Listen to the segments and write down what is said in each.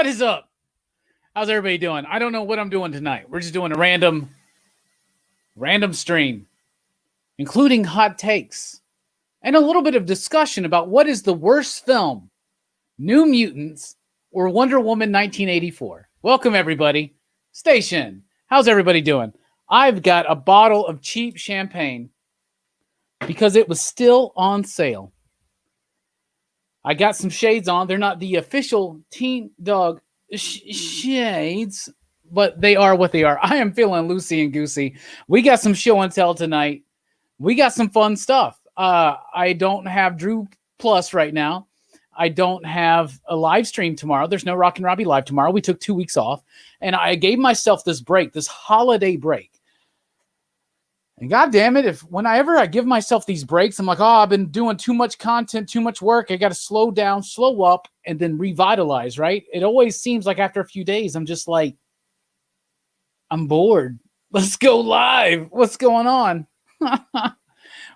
What is up? How's everybody doing? I don't know what I'm doing tonight. We're just doing a random stream, including hot takes and a little bit of discussion about what is the worst film, New Mutants or Wonder Woman 1984. Welcome, everybody. Station. How's everybody doing? I've got a bottle of cheap champagne because it was still on sale. I got some shades on. They're not the official Teen Dog shades, but they are what they are. I am feeling loosey and goosey. We got some show and tell tonight. We got some fun stuff. I don't have Drew Plus right now. I don't have a live stream tomorrow. There's no Rock and Robbie live tomorrow. We took 2 weeks off, and I gave myself this break, this holiday break. And God damn it, whenever I give myself these breaks, I'm like, oh, I've been doing too much content, too much work. I got to slow down, slow up, and then revitalize, right? It always seems like after a few days, I'm just like, I'm bored. Let's go live. What's going on?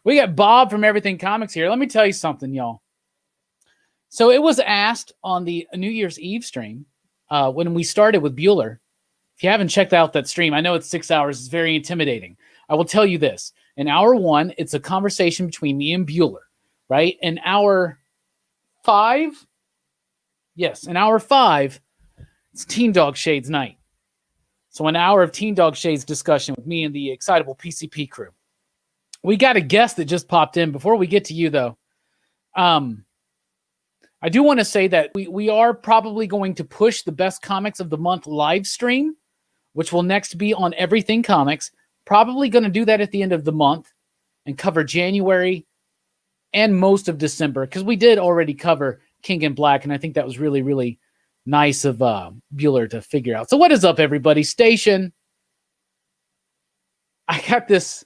We got Bob from Everything Comics here. Let me tell you something, y'all. So it was asked on the New Year's Eve stream when we started with Bueller. If you haven't checked out that stream, I know it's 6 hours. It's very intimidating. I will tell you this. In hour one, it's a conversation between me and Bueller, right? In hour five, it's Teen Dog Shades night. So an hour of Teen Dog Shades discussion with me and the excitable PCP crew. We got a guest that just popped in. Before we get to you, though, I do want to say that we are probably going to push the Best Comics of the Month live stream, which will next be on Everything Comics. Probably going to do that at the end of the month and cover January and most of December, because we did already cover King in Black, and I think that was really, really nice of Bueller to figure out. So what is up, everybody? Station. I got this.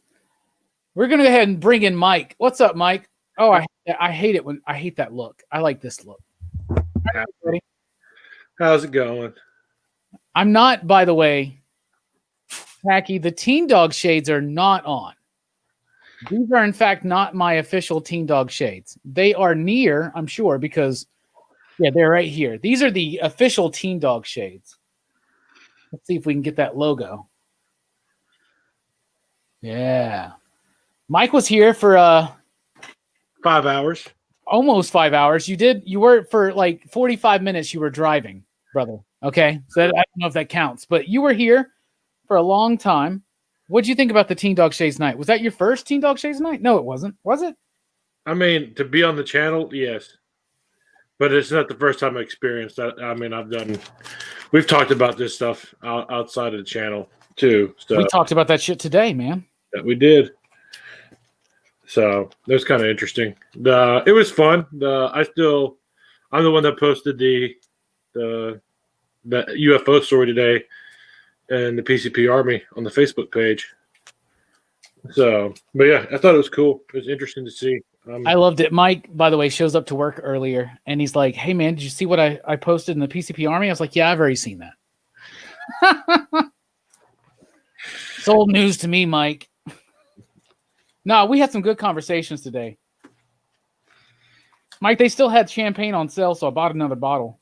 We're going to go ahead and bring in Mike. What's up, Mike? Oh, I hate it I hate that look. I like this look. How's it going? I'm not, by the way, Tacky, the Teen Dog Shades are not on. These are, in fact, not my official Teen Dog Shades. They are near, I'm sure, because, they're right here. These are the official Teen Dog Shades. Let's see if we can get that logo. Yeah. Mike was here for 5 hours. Almost 5 hours. You were for like 45 minutes you were driving, brother. Okay? So I don't know if that counts, but you were here for a long time. What'd you think about the Teen Dog Shades night? Was that your first Teen Dog Shades night? No, it wasn't. Was it? I mean, to be on the channel, yes. But it's not the first time I experienced that. I mean, we've talked about this stuff outside of the channel too. So we talked about that shit today, man. That we did. So that was kind of interesting. It was fun. I'm the one that posted the UFO story today and the PCP Army on the Facebook page. So, but yeah, I thought it was cool. It was interesting to see. I loved it. Mike, by the way, shows up to work earlier and he's like, hey man, did you see what I posted in the PCP Army? I was like, yeah, I've already seen that. It's old news to me, Mike. No, we had some good conversations today. Mike, they still had champagne on sale, so I bought another bottle.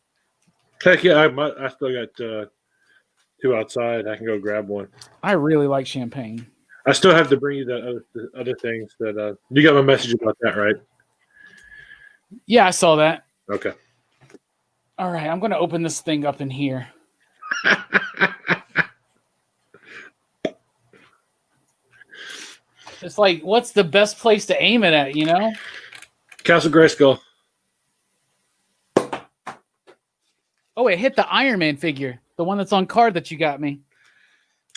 Heck yeah, I still got 2 outside. I can go grab one. I really like champagne. I still have to bring you the other things that you got my message about that, right? Yeah, I saw that. Okay. All right, I'm going to open this thing up in here. It's like, what's the best place to aim it at, you know? Castle Grayskull. Oh, it hit the Iron Man figure, the one that's on card that you got me.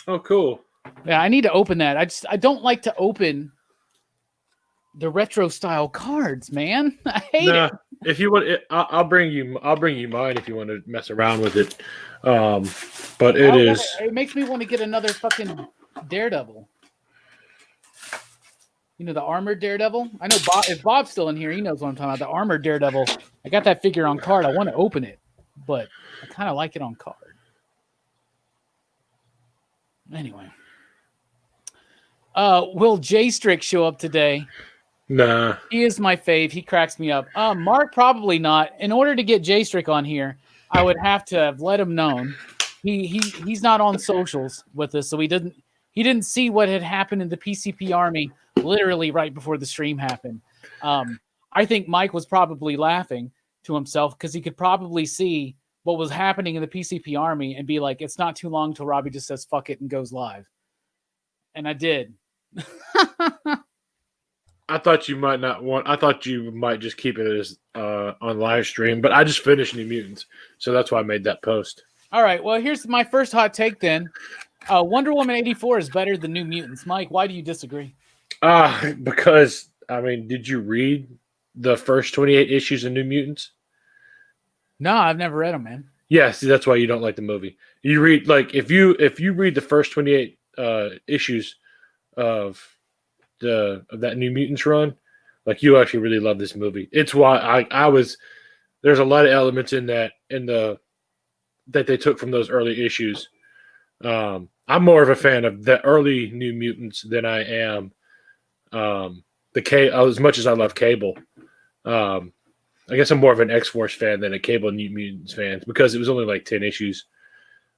Oh, cool. Yeah, I need to open that. I don't like to open the retro style cards, man. I hate it. If you want, I'll bring you mine if you want to mess around with it. But it makes me want to get another fucking Daredevil. You know, the armored Daredevil? I know if Bob's still in here, he knows what I'm talking about. The armored Daredevil. I got that figure on card. I want to open it, but I kind of like it on card. Anyway. Will J Strick show up today? Nah. He is my fave. He cracks me up. Mark, probably not. In order to get J Strick on here, I would have to have let him known. He's not on socials with us, so he didn't see what had happened in the PCP Army literally right before the stream happened. I think Mike was probably laughing to himself because he could probably see what was happening in the PCP Army and be like, it's not too long till Robbie just says fuck it and goes live. And I did. I thought you might not want. I thought you might just keep it as on live stream, but I just finished New Mutants, so that's why I made that post. All right. Well, here's my first hot take then. Wonder Woman 84 is better than New Mutants. Mike, why do you disagree? Because I mean, did you read the first 28 issues of New Mutants? No, I've never read them, man. Yeah, see, that's why you don't like the movie. You read like if you read the first 28 issues of that New Mutants run, like you actually really love this movie. It's why I was there's a lot of elements in that that they took from those early issues. I'm more of a fan of the early New Mutants than I am as much as I love Cable. I guess I'm more of an X-Force fan than a Cable New Mutants fan because it was only like 10 issues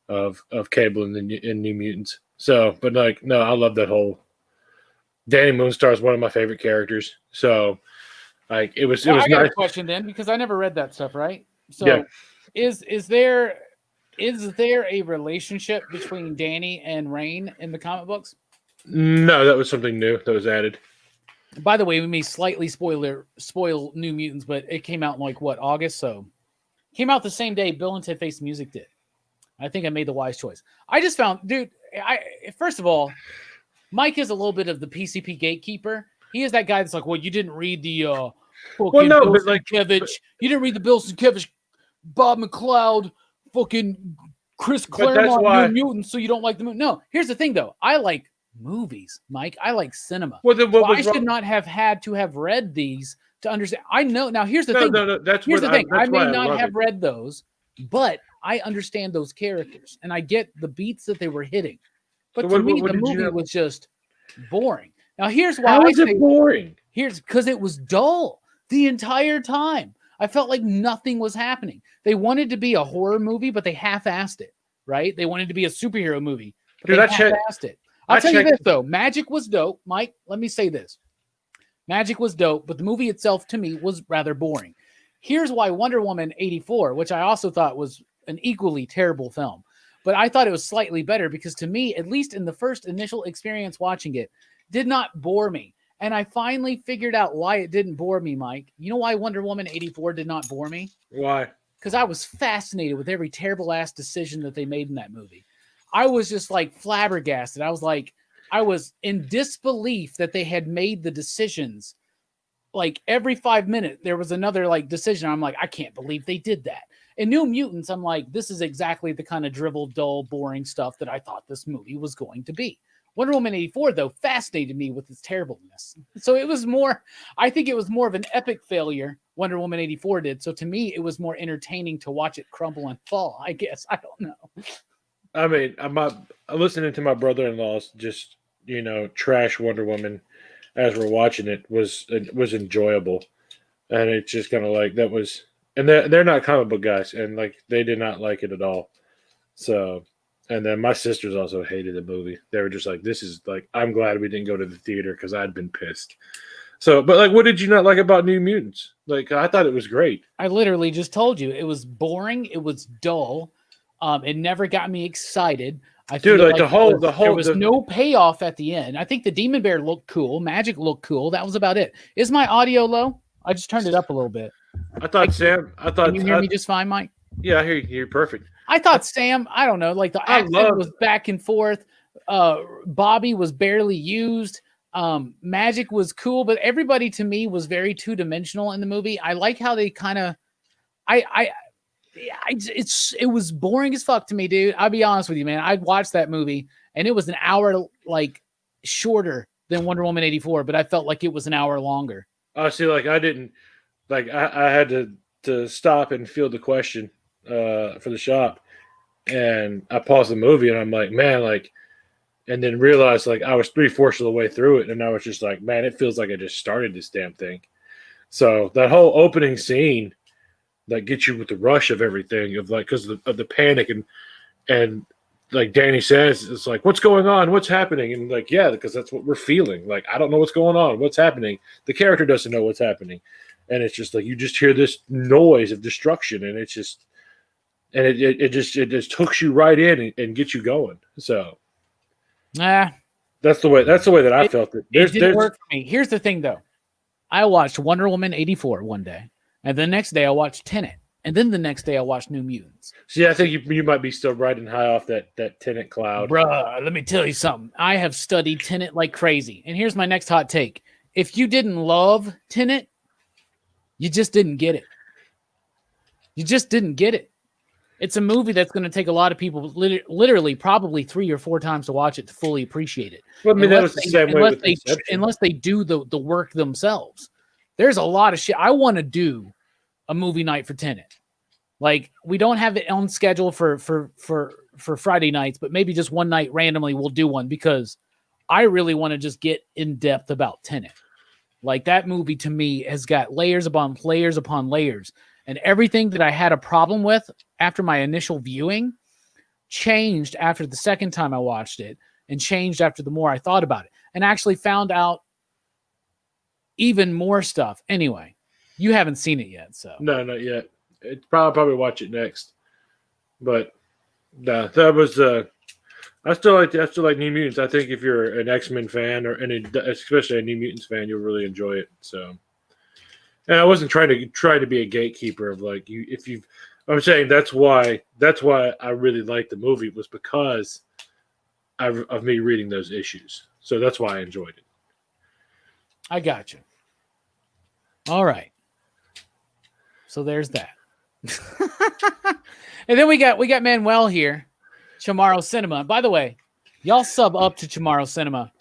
of Cable and New Mutants. So, but like, no, I love that whole. Danny Moonstar is one of my favorite characters. So, like, it was. Well, it was I got nice. a question then because I never read that stuff. Right? So, Yeah. is there a relationship between Danny and Rain in the comic books? No, that was something new that was added. By the way, we may slightly spoil New Mutants, but it came out in like what, August? So came out the same day Bill and Ted Face the Music did. I think I made the wise choice. I just found, dude, first of all, Mike is a little bit of the PCP gatekeeper. He is that guy that's like, well, you didn't read the fucking Bill Sienkiewicz. You didn't read the Bill Sienkiewicz, Bob McLeod, fucking Chris Claremont New Mutants, so you don't like the movie. No, here's the thing, though. I like movies, Mike. I like cinema. Well, then I should not have had to have read these to understand. I know. Now, here's the thing. No, here's the thing. I may not have read those, but I understand those characters, and I get the beats that they were hitting. But to me, the movie was just boring. Now, here's why I say boring. Here's because it was dull the entire time. I felt like nothing was happening. They wanted to be a horror movie, but they half-assed it, right? They wanted to be a superhero movie, but they half-assed it. I'll tell you this, though. Magic was dope. Mike, let me say this. Magic was dope, but the movie itself, to me, was rather boring. Here's why Wonder Woman 84, which I also thought was an equally terrible film, but I thought it was slightly better because to me, at least in the first initial experience watching it, did not bore me. And I finally figured out why it didn't bore me, Mike. You know why Wonder Woman 84 did not bore me? Why? Because I was fascinated with every terrible-ass decision that they made in that movie. I was just like flabbergasted. I was in disbelief that they had made the decisions. Like every 5 minutes, there was another like decision. I'm like, I can't believe they did that. In New Mutants, I'm like, this is exactly the kind of dribble, dull, boring stuff that I thought this movie was going to be. Wonder Woman 84, though, fascinated me with its terribleness. So it was more, I think it was more of an epic failure, Wonder Woman 84 did. So to me, it was more entertaining to watch it crumble and fall, I guess. I don't know. I mean, I'm listening to my brother-in-law's just, trash Wonder Woman as we're watching it was enjoyable. And it's just kind of like that was, and they're not comic book guys, and like they did not like it at all. So, and then my sisters also hated the movie. They were just like, this is like, I'm glad we didn't go to the theater because I'd been pissed. So, but like, what did you not like about New Mutants? Like, I thought it was great. I literally just told you it was boring. It was dull. It never got me excited. There was no payoff at the end. I think the Demon Bear looked cool. Magic looked cool. That was about it. Is my audio low? I just turned it up a little bit. Can you hear me just fine, Mike? Yeah, I hear you. You're perfect. I thought Sam, I don't know, like the accent was back and forth. Bobby was barely used. Magic was cool, but everybody to me was very two-dimensional in the movie. I like how they kind of, it was boring as fuck to me, dude. I'll be honest with you, man. I'd watched that movie and it was an hour like shorter than Wonder Woman 84, but I felt like it was an hour longer. See, like I didn't, like I had to stop and field the question for the shop, and I paused the movie and I'm like, man, like, and then realized like I was 3/4 of the way through it, and I was just like, man, it feels like I just started this damn thing. So that whole opening scene like get you with the rush of everything of like because of the panic and like Danny says, it's like, what's going on? What's happening? And like, yeah, because that's what we're feeling. Like, I don't know what's going on. What's happening? The character doesn't know what's happening. And it's just like, you just hear this noise of destruction. And it's just, and it just hooks you right in and gets you going. So Nah, that's the way that I felt it. it didn't work for me. Here's the thing though. I watched Wonder Woman 84 one day. And the next day I watched Tenet. And then the next day I watched New Mutants. See, I think you might be still riding high off that Tenet cloud. Bruh, let me tell you something. I have studied Tenet like crazy. And here's my next hot take. If you didn't love Tenet, you just didn't get it. You just didn't get it. It's a movie that's going to take a lot of people literally probably 3 or 4 times to watch it to fully appreciate it. Well, I mean, that was the same way with Inception. Unless they do the work themselves. There's a lot of shit. I want to do a movie night for Tenet. Like, we don't have it on schedule for Friday nights, but maybe just one night randomly we'll do one because I really want to just get in depth about Tenet. Like, that movie to me has got layers upon layers upon layers, and everything that I had a problem with after my initial viewing changed after the second time I watched it and changed after the more I thought about it and actually found out even more stuff. Anyway, you haven't seen it yet, so. No, not yet. It's probably watch it next. But no, that was I still like New Mutants. I think if you're an X-Men fan or especially a New Mutants fan, you'll really enjoy it. So, and I wasn't trying to be a gatekeeper of like you. I'm saying that's why I really liked the movie was because of me reading those issues. So that's why I enjoyed it. I got you. All right. So there's that. And then we got Manuel here, Chamorro Cinema. And by the way, y'all sub up to Chamorro Cinema.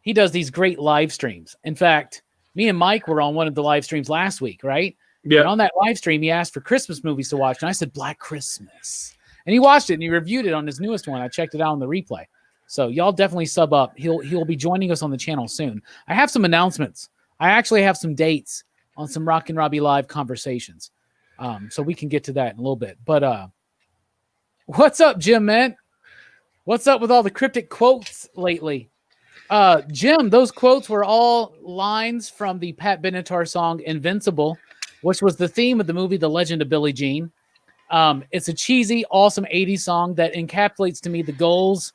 He does these great live streams. In fact, me and Mike were on one of the live streams last week, right? Yeah. And on that live stream, he asked for Christmas movies to watch, and I said Black Christmas. And he watched it and he reviewed it on his newest one. I checked it out on the replay. So y'all definitely sub up. He'll be joining us on the channel soon. I have some announcements. I actually have some dates on some Rock and Robbie live conversations. So we can get to that in a little bit. But what's up, Jim, man? What's up with all the cryptic quotes lately? Jim, those quotes were all lines from the Pat Benatar song Invincible, which was the theme of the movie The Legend of Billie Jean. It's a cheesy, awesome 80s song that encapsulates to me the goals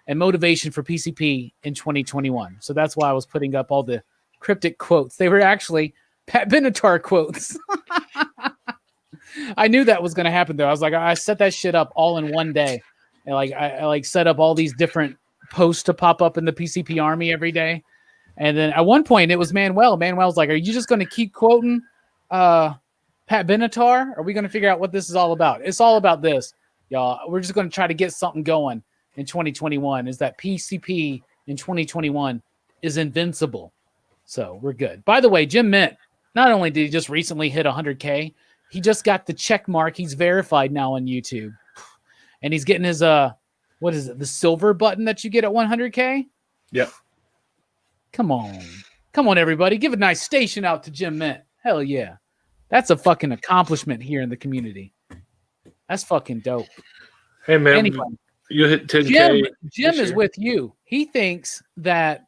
and motivation for PCP in 2021. So that's why I was putting up all the cryptic quotes. They were actually Pat Benatar quotes. I knew that was going to happen, though. I was like, I set that shit up all in one day. And I set up all these different posts to pop up in the PCP Army every day. And then at one point, it was Manuel. Manuel's like, are you just going to keep quoting Pat Benatar? Are we going to figure out what this is all about? It's all about this, y'all. We're just going to try to get something going in 2021. Is that PCP in 2021 is invincible. So we're good. By the way, Jim Mint, not only did he just recently hit 100K, he just got the check mark. He's verified now on YouTube. And he's getting his, what is it, the silver button that you get at 100K? Yep. Come on, everybody. Give a nice station out to Jim Mint. Hell yeah. That's a fucking accomplishment here in the community. That's fucking dope. Hey, man. Anyway, you hit 10K. Jim is with you. He thinks that,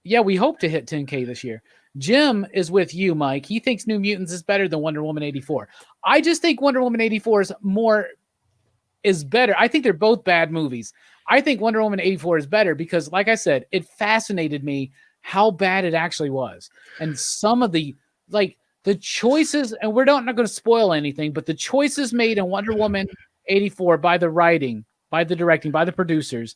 yeah, we hope to hit 10K this year. Jim is with you, Mike. He thinks New Mutants is better than Wonder Woman 84. I just think Wonder Woman 84 is better. I think they're both bad movies. I think Wonder Woman 84 is better because, like I said, it fascinated me how bad it actually was. And some of the choices, and we're not going to spoil anything, but the choices made in Wonder Woman 84 by the writing, by the directing, by the producers,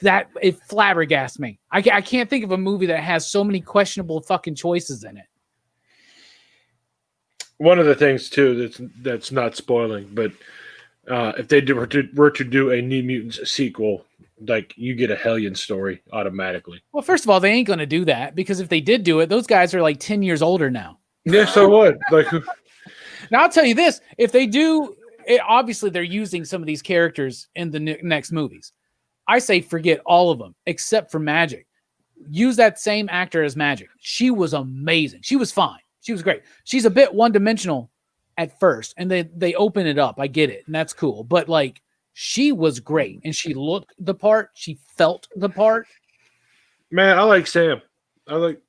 it flabbergasts me. I can't think of a movie that has so many questionable fucking choices in it. One of the things too that's not spoiling, but if they were to do a New Mutants sequel, like you get a Hellion story automatically. Well, first of all, they ain't going to do that because if they did do it, those guys are like 10 years older now. Yes, I would. Now I'll tell you this: if they do, obviously they're using some of these characters in the next movies. I say forget all of them except for Magic. Use that same actor as Magic. She was amazing. She was fine. She was great. She's a bit one-dimensional at first, and they open it up. I get it, and that's cool. But like, she was great, and she looked the part. She felt the part. Man, I like Sam. I like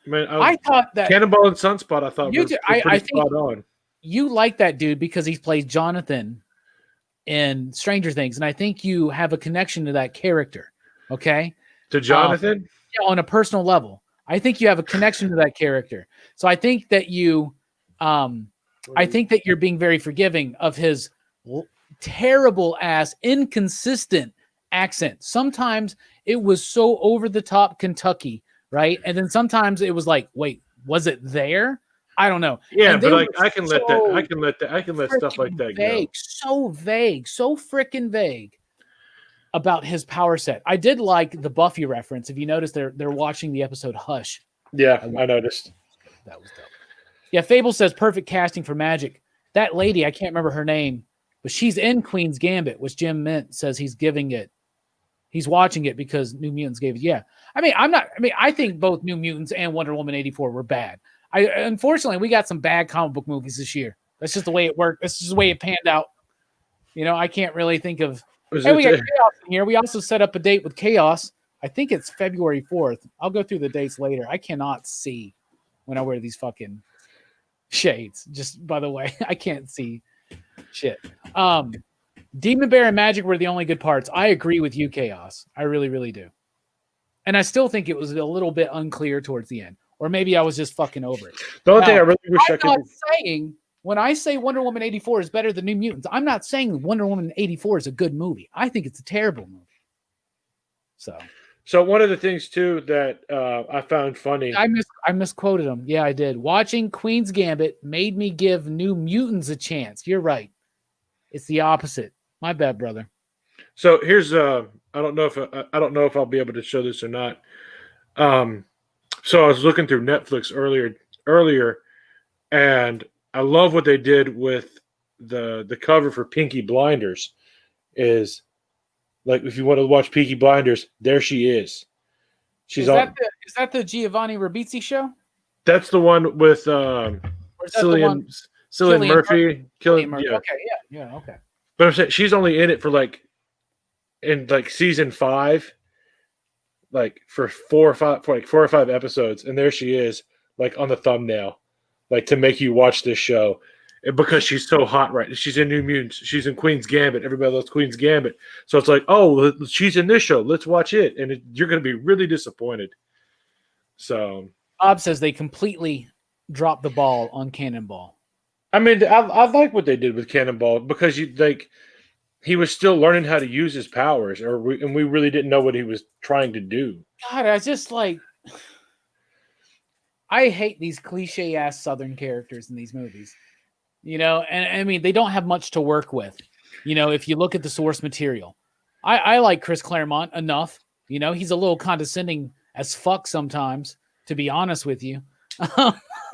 man. I thought that Cannonball and Sunspot. I thought you. were I pretty think spot on. you like that dude because he plays Jonathan in Stranger Things, and I think you have a connection to that character. Okay, To Jonathan. yeah, on a personal level, I think you have a connection to that character. So I think that I think that you're being very forgiving of his terrible ass, inconsistent accent. Sometimes it was so over the top Kentucky, right? And then sometimes it was like, wait, was it there? I don't know. Yeah, And but they like were I can let stuff like that vague, so vague, so freaking vague about his power set. I did like the Buffy reference. If you notice, they're watching the episode Hush. go. Yeah, I noticed. That was dope. Yeah, Fable says perfect casting for Magic. That lady, I can't remember her name, but she's in Queen's Gambit, which Jim Mint says he's giving it. He's watching it because New Mutants gave it. Yeah. I think both New Mutants and Wonder Woman 84 were bad. Unfortunately, we got some bad comic book movies this year. That's just the way it worked. That's just the way it panned out. You know, I can't really think of. Hey, we got Chaos in here. We also set up a date with Chaos. I think it's February 4th. I'll go through the dates later. I cannot see when I wear these fucking shades. Just by the way, I can't see shit. Demon Bear and Magic were the only good parts. I agree with you, Chaos. I really, really do. And I still think it was a little bit unclear towards the end. Or maybe I was just fucking over it. The only thing I really wish I could. I'm not saying when I say Wonder Woman 84 is better than New Mutants, I'm not saying Wonder Woman 84 is a good movie. I think it's a terrible movie. So one of the things too that I found funny. I misquoted him. Yeah, I did. Watching Queen's Gambit made me give New Mutants a chance. You're right. It's the opposite. My bad, brother. So here's I don't know if I'll be able to show this or not. So I was looking through Netflix earlier, and I love what they did with the cover for Pinky Blinders. Is like if you want to watch Peaky Blinders, there she is. Is that the Giovanni Ribisi show? That's the one with Cillian Murphy. Cillian Murphy. Yeah. Okay, yeah, okay. But I'm saying she's only in it for in season 5, for 4 or 5 episodes, and there she is, on the thumbnail, to make you watch this show. And because she's so hot, right? She's in New Mutants. She's in Queen's Gambit. Everybody loves Queen's Gambit. So it's like, oh, she's in this show. Let's watch it. And you're going to be really disappointed. So Bob says they completely dropped the ball on Cannonball. I mean, I like what they did with Cannonball because he was still learning how to use his powers, and we really didn't know what he was trying to do. God, I hate these cliche ass Southern characters in these movies. You know, and I mean, they don't have much to work with. You know, if you look at the source material, I like Chris Claremont enough. You know, he's a little condescending as fuck sometimes, to be honest with you.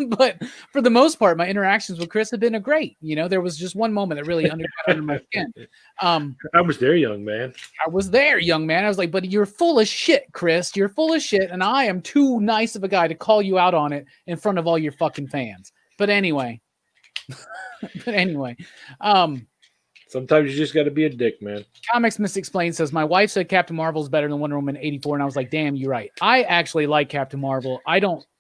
But for the most part, my interactions with Chris have been great. You know, there was just one moment that really got under my skin. I was there, young man. I was there, young man. I was like, but you're full of shit, Chris. You're full of shit, and I am too nice of a guy to call you out on it in front of all your fucking fans. But anyway. Sometimes you just got to be a dick, man. Comics Misexplained says, my wife said Captain Marvel is better than Wonder Woman 84, and I was like, damn, you're right. I actually like Captain Marvel.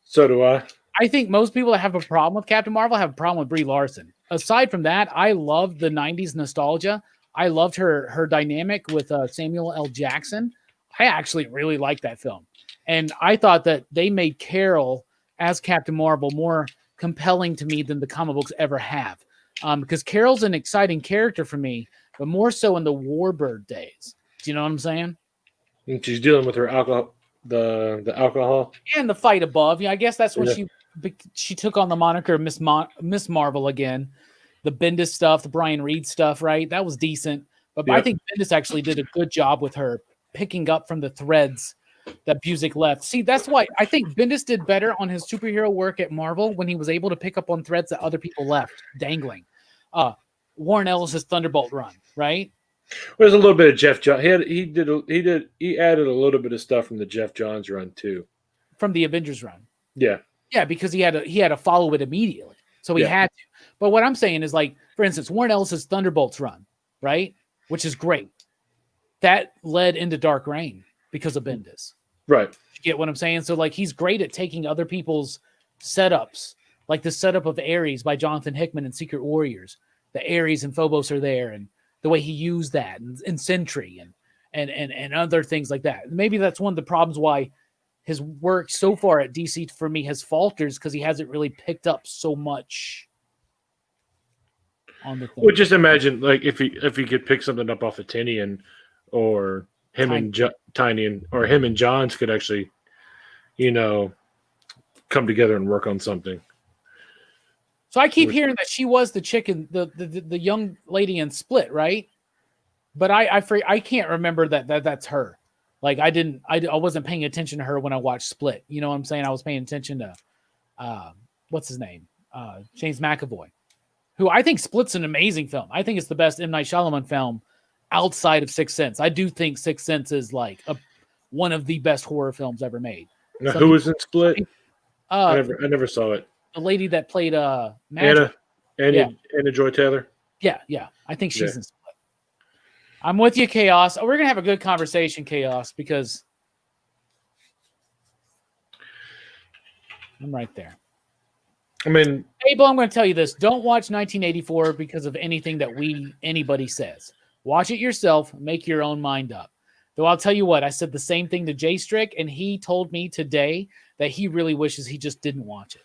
So do I. I think most people that have a problem with Captain Marvel have a problem with Brie Larson. Aside from that, I love the 90s nostalgia. I loved her dynamic with Samuel L. Jackson. I actually really liked that film. And I thought that they made Carol as Captain Marvel more compelling to me than the comic books ever have. Because Carol's an exciting character for me, but more so in the Warbird days. Do you know what I'm saying? And she's dealing with her alcohol, the alcohol. And the fight above. Yeah, I guess that's when she took on the moniker Miss Marvel again. The Bendis stuff, the Brian Reed stuff, right? That was decent. But I think Bendis actually did a good job with her picking up from the threads that Busiek left. See, that's why I think Bendis did better on his superhero work at Marvel when he was able to pick up on threads that other people left dangling. Warren Ellis's Thunderbolt run, right? There's a little bit of Jeff Johns. He added a little bit of stuff from the Jeff Johns run too. From the Avengers run. Yeah. Yeah, because he had to follow it immediately. So he had to. But what I'm saying is, like, for instance, Warren Ellis's Thunderbolts run, right? Which is great. That led into Dark Reign because of Bendis. Right. You get what I'm saying? So, like, he's great at taking other people's setups, like the setup of Ares by Jonathan Hickman in Secret Warriors. The Ares and Phobos are there, and the way he used that, and Sentry, and other things like that. Maybe that's one of the problems why his work so far at DC for me has faltered, because he hasn't really picked up so much on the thing. Well, just imagine, like, if he could pick something up off of Tinian, or him and Tiny, or him and Johns could actually, come together and work on something. So I keep hearing that she was the chicken, the young lady in Split, right? But I can't remember that's her. Like, I wasn't paying attention to her when I watched Split. You know what I'm saying? I was paying attention to what's his name? James McAvoy, who I think Split's an amazing film. I think it's the best M. Night Shyamalan film outside of Sixth Sense. I do think Sixth Sense is like one of the best horror films ever made. Now, who was in Split? I never saw it. The lady that played Magic. Anna Joy Taylor. Yeah. I think she's in Split. I'm with you, Chaos. We're gonna have a good conversation, Chaos, because I'm right there. I mean, Abel, I'm going to tell you this: don't watch 1984 because of anything that anybody says. Watch it yourself. Make your own mind up. Though I'll tell you what, I said the same thing to Jay Strick, and he told me today that he really wishes he just didn't watch it.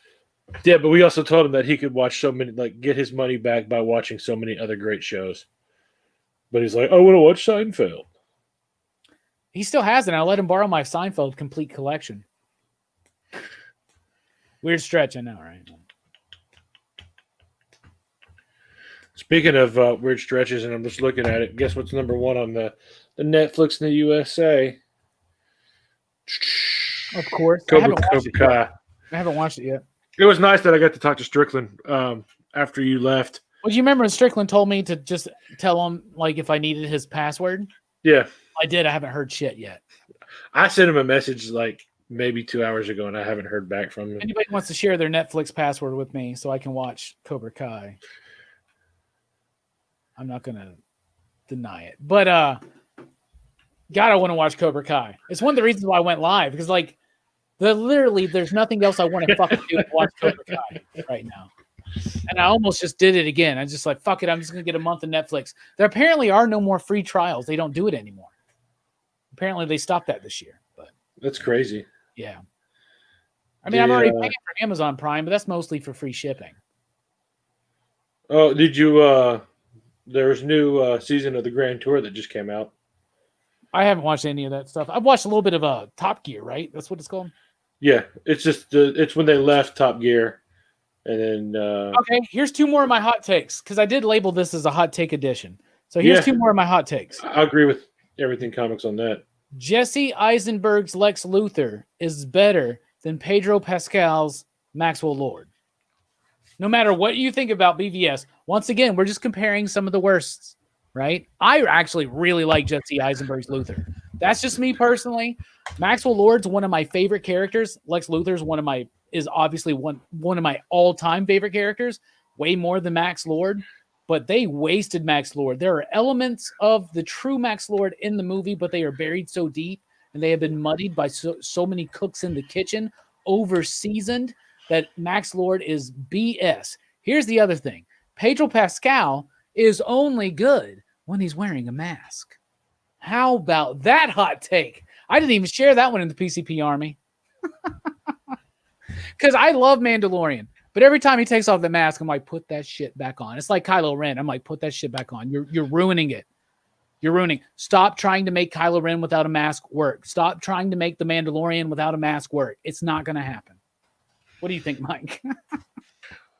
Yeah, but we also told him that he could watch so many, like, get his money back by watching so many other great shows. But he's like, I want to watch Seinfeld. He still hasn't. I let him borrow my Seinfeld complete collection. Weird stretch, I know, right? Speaking of weird stretches, and I'm just looking at it, guess what's number one on the Netflix in the USA? Of course. Cobra Kai. I haven't watched it yet. It was nice that I got to talk to Strickland after you left. Well, do you remember when Strickland told me to just tell him, like, if I needed his password? Yeah. I did. I haven't heard shit yet. I sent him a message like maybe 2 hours ago, and I haven't heard back from him. Anybody wants to share their Netflix password with me so I can watch Cobra Kai? I'm not going to deny it. But, God, I want to watch Cobra Kai. It's one of the reasons why I went live, because, like, there's nothing else I want to fucking do but watch Cobra Kai right now. And I almost just did it again. I'm just like, fuck it, I'm just going to get a month of Netflix. There apparently are no more free trials. They don't do it anymore. Apparently they stopped that this year. But that's crazy. Yeah. I mean, I'm already paying for Amazon Prime, but that's mostly for free shipping. Oh, did you there's new season of the Grand Tour that just came out. I haven't watched any of that stuff. I've watched a little bit of Top Gear, right? That's what it's called? Yeah. It's just it's when they left Top Gear. And then okay, here's two more of my hot takes, because I did label this as a hot take edition. So here's two more of my hot takes. I agree with everything comics on that. Jesse Eisenberg's Lex Luthor is better than Pedro Pascal's Maxwell Lord. No matter what you think about BVS, once again, we're just comparing some of the worsts, right? I actually really like Jesse Eisenberg's Luthor. That's just me personally. Maxwell Lord's one of my favorite characters. Lex Luthor's is obviously one of my all-time favorite characters, way more than Max Lord, but they wasted Max Lord. There are elements of the true Max Lord in the movie, but they are buried so deep, and they have been muddied by so many cooks in the kitchen, over-seasoned, that Max Lord is BS. Here's the other thing. Pedro Pascal is only good when he's wearing a mask. How about that hot take? I didn't even share that one in the PCP Army. Because I love Mandalorian, but every time he takes off the mask, I'm like, put that shit back on. It's like Kylo Ren. I'm like, put that shit back on. You're ruining it. You're ruining. Stop trying to make Kylo Ren without a mask work. Stop trying to make the Mandalorian without a mask work. It's not going to happen. What do you think, Mike?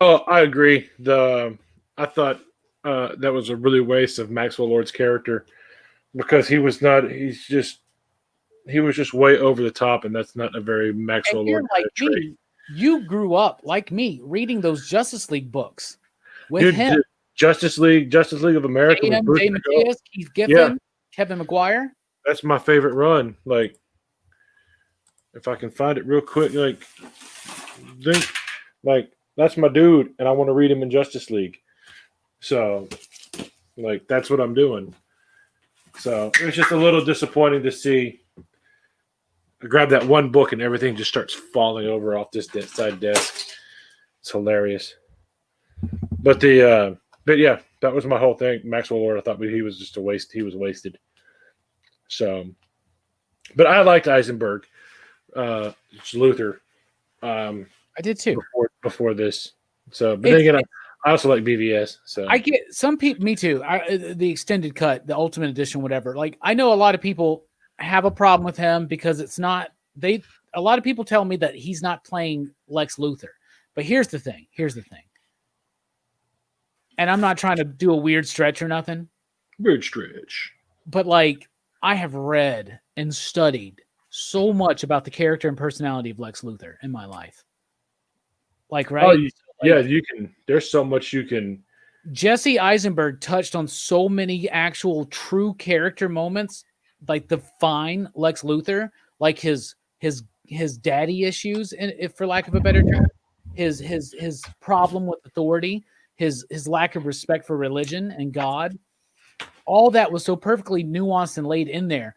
Oh, I agree. I thought that was a really waste of Maxwell Lord's character, because he was just way over the top, and that's not a very Maxwell Lord trait. You grew up like me reading those Justice League books with him. Justice League of America. Jay Mathias, Keith Giffen, Kevin McGuire. That's my favorite run. Like, if I can find it real quick, That's my dude, and I want to read him in Justice League. So, like, that's what I'm doing. So it was just a little disappointing to see. I grabbed that one book and everything just starts falling over off this side desk. It's hilarious. But yeah, that was my whole thing. Maxwell Lord, I thought he was just a waste. He was wasted. So, but I liked Eisenberg, Luther. I did too. Before this. So, but then again, I also like BVS. So I get some people, me too. The extended cut, the Ultimate Edition, whatever. Like I know a lot of people have a problem with him because it's not they. A lot of people tell me that he's not playing Lex Luthor. But here's the thing. And I'm not trying to do a weird stretch or nothing. Weird stretch. But like I have read and studied so much about the character and personality of Lex Luthor in my life. Like, right? Oh, yeah, you can. There's so much you can. Jesse Eisenberg touched on so many actual true character moments, like the fine Lex Luthor, like his daddy issues, and if for lack of a better term, his problem with authority, his lack of respect for religion and God. All that was so perfectly nuanced and laid in there.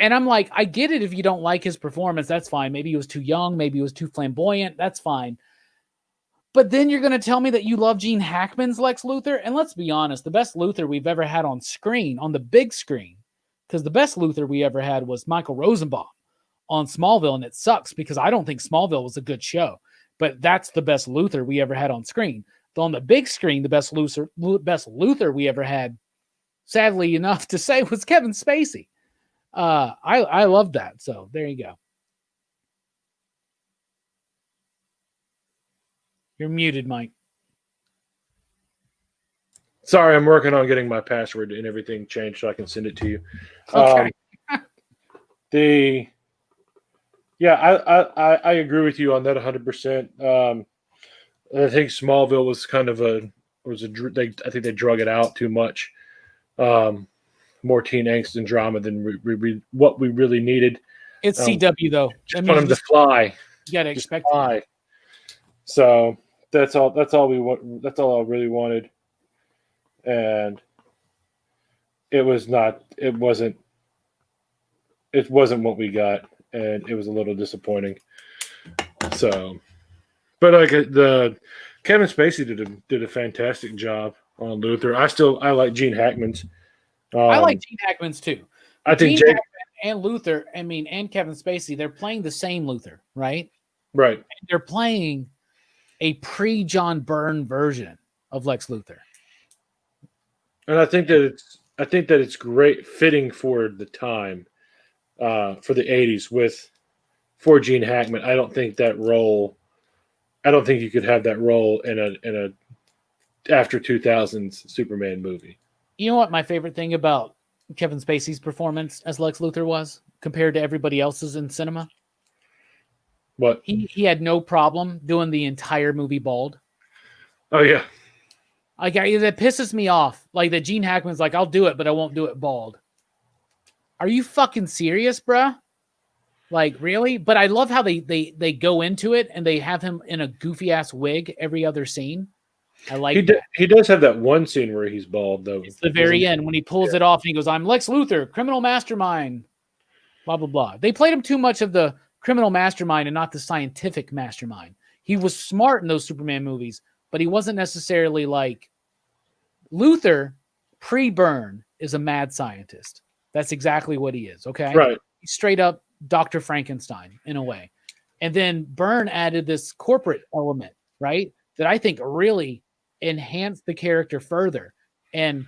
And I'm like, I get it if you don't like his performance, that's fine. Maybe he was too young, maybe he was too flamboyant, that's fine. But then you're going to tell me that you love Gene Hackman's Lex Luthor? And let's be honest, the best Luthor we've ever had on screen, on the big screen, because the best Luthor we ever had was Michael Rosenbaum on Smallville, and it sucks because I don't think Smallville was a good show. But that's the best Luthor we ever had on screen. Though on the big screen, the best Luthor we ever had, sadly enough to say, was Kevin Spacey. I love that. So there you go. You're muted, Mike. Sorry, I'm working on getting my password and everything changed so I can send it to you. Okay. I agree with you on that 100%. I think Smallville was kind of I think they drug it out too much. More teen angst and drama than what we really needed. It's CW though. Just want them to fly. You gotta expect fly. So that's all we want. That's all I really wanted, and it wasn't what we got, and it was a little disappointing. So, but like the Kevin Spacey did a fantastic job on Luthor. I like Gene Hackman's. I like Gene Hackman's too. I think Gene Hackman and Luthor, and Kevin Spacey, they're playing the same Luthor, right? Right. And they're playing a pre-John Byrne version of Lex Luthor. And I think that it's great fitting for the time, for the 80s for Gene Hackman. I don't think you could have that role in a after 2000s Superman movie. You know what my favorite thing about Kevin Spacey's performance as Lex Luthor was compared to everybody else's in cinema? What? He had no problem doing the entire movie bald. Oh yeah. Like that pisses me off. Like that Gene Hackman's like, I'll do it, but I won't do it bald. Are you fucking serious, bruh? Like really? But I love how they go into it and they have him in a goofy ass wig every other scene. I like that. He does have that one scene where he's bald though. It's the very end when he pulls it off and he goes, I'm Lex Luthor, criminal mastermind. Blah blah blah. They played him too much of the criminal mastermind and not the scientific mastermind. He was smart in those Superman movies, but he wasn't necessarily like Luthor. Pre-Byrne is a mad scientist. That's exactly what he is. Okay, right? He's straight up Dr. Frankenstein in a way, and then Byrne added this corporate element, right? That I think really enhanced the character further. And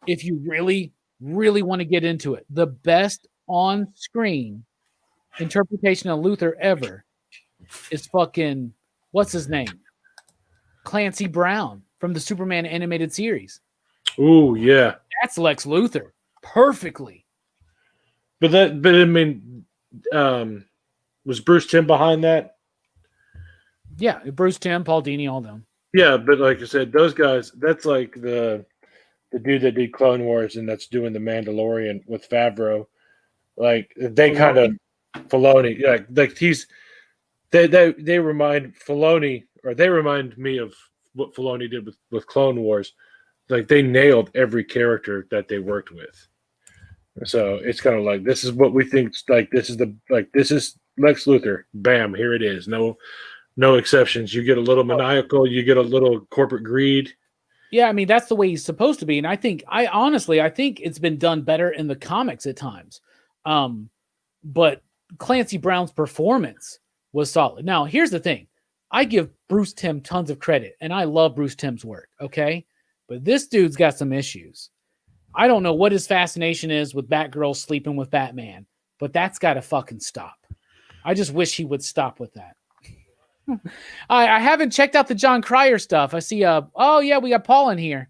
if you really, really want to get into it, the best on-screen interpretation of Luthor ever is fucking, what's his name? Clancy Brown from the Superman animated series. Ooh, yeah. That's Lex Luthor perfectly. But I mean, was Bruce Timm behind that? Yeah, Bruce Timm, Paul Dini, all them. Yeah, but like I said, those guys, that's like the dude that did Clone Wars and that's doing the Mandalorian with Favreau. Like they kind of Filoni, yeah, like they remind Filoni or they remind me of what Filoni did with Clone Wars. Like they nailed every character that they worked with. So it's kind of like this is what we think. Like this is Lex Luthor. Bam, here it is. No exceptions. You get a little maniacal. You get a little corporate greed. Yeah, I mean that's the way he's supposed to be, and I think it's been done better in the comics at times. But Clancy Brown's performance was solid. Now, here's the thing: I give Bruce Timm tons of credit, and I love Bruce Timm's work. Okay, but this dude's got some issues. I don't know what his fascination is with Batgirl sleeping with Batman, but that's got to fucking stop. I just wish he would stop with that. I haven't checked out the John Cryer stuff. I see, oh yeah, we got Paul in here.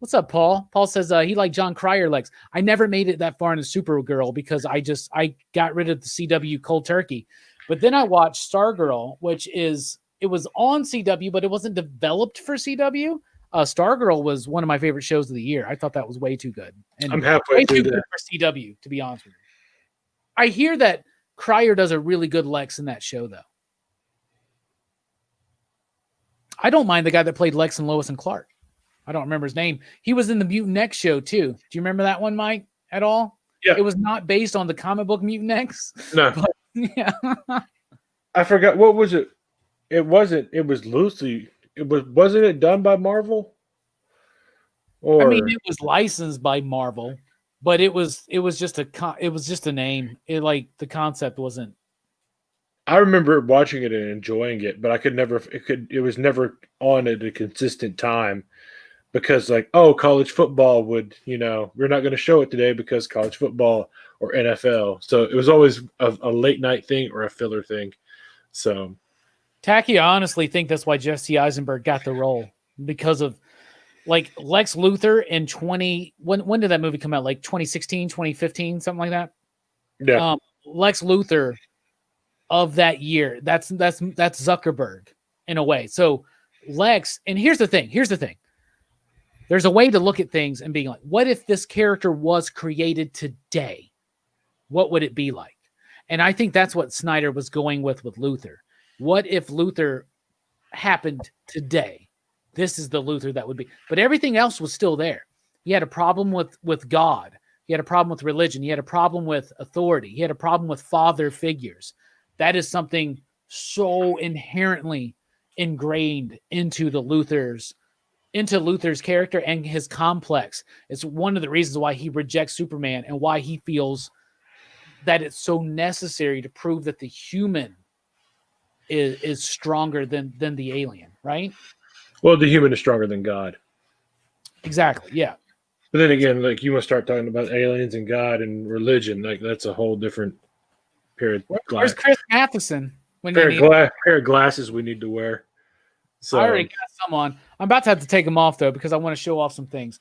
What's up, Paul? Paul says he liked John Cryer Lex. I never made it that far into Supergirl because I got rid of the CW cold turkey. But then I watched Stargirl, it was on CW, but it wasn't developed for CW. Stargirl was one of my favorite shows of the year. I thought that was way too good. And I'm halfway through that. For CW, to be honest with you. I hear that Cryer does a really good Lex in that show, though. I don't mind the guy that played Lex and Lois and Clark. I don't remember his name. He was in the Mutant X show, too. Do you remember that one, Mike, at all? Yeah. It was not based on the comic book Mutant X. No. But, yeah. I forgot. What was it? It wasn't. It was loosely. Wasn't it done by Marvel? Or I mean, it was licensed by Marvel, but it was just a name. It like the concept wasn't. I remember watching it and enjoying it, but it was never on at a consistent time because like, oh, college football would, we're not going to show it today because college football or NFL. So it was always a late night thing or a filler thing. So Tacky, I honestly think that's why Jesse Eisenberg got the role because of like Lex Luthor in when did that movie come out? Like 2016, 2015, something like that. Yeah. Lex Luthor of that year. That's Zuckerberg in a way. So Lex, and here's the thing. There's a way to look at things and being like, what if this character was created today? What would it be like? And I think that's what Snyder was going with Luthor. What if Luthor happened today? This is the Luthor that would be. But everything else was still there. He had a problem with God. He had a problem with religion. He had a problem with authority. He had a problem with father figures. That is something so inherently ingrained into Luthor's character and his complex. It's one of the reasons why he rejects Superman and why he feels that it's so necessary to prove that the human is stronger than the alien, right? Well, the human is stronger than God. Exactly, yeah. But then again, like you want to start talking about aliens and God and religion, like that's a whole different pair of Where's Chris Matheson? Pair of glasses we need to wear. So I already got some on. I'm about to have to take them off though because I want to show off some things.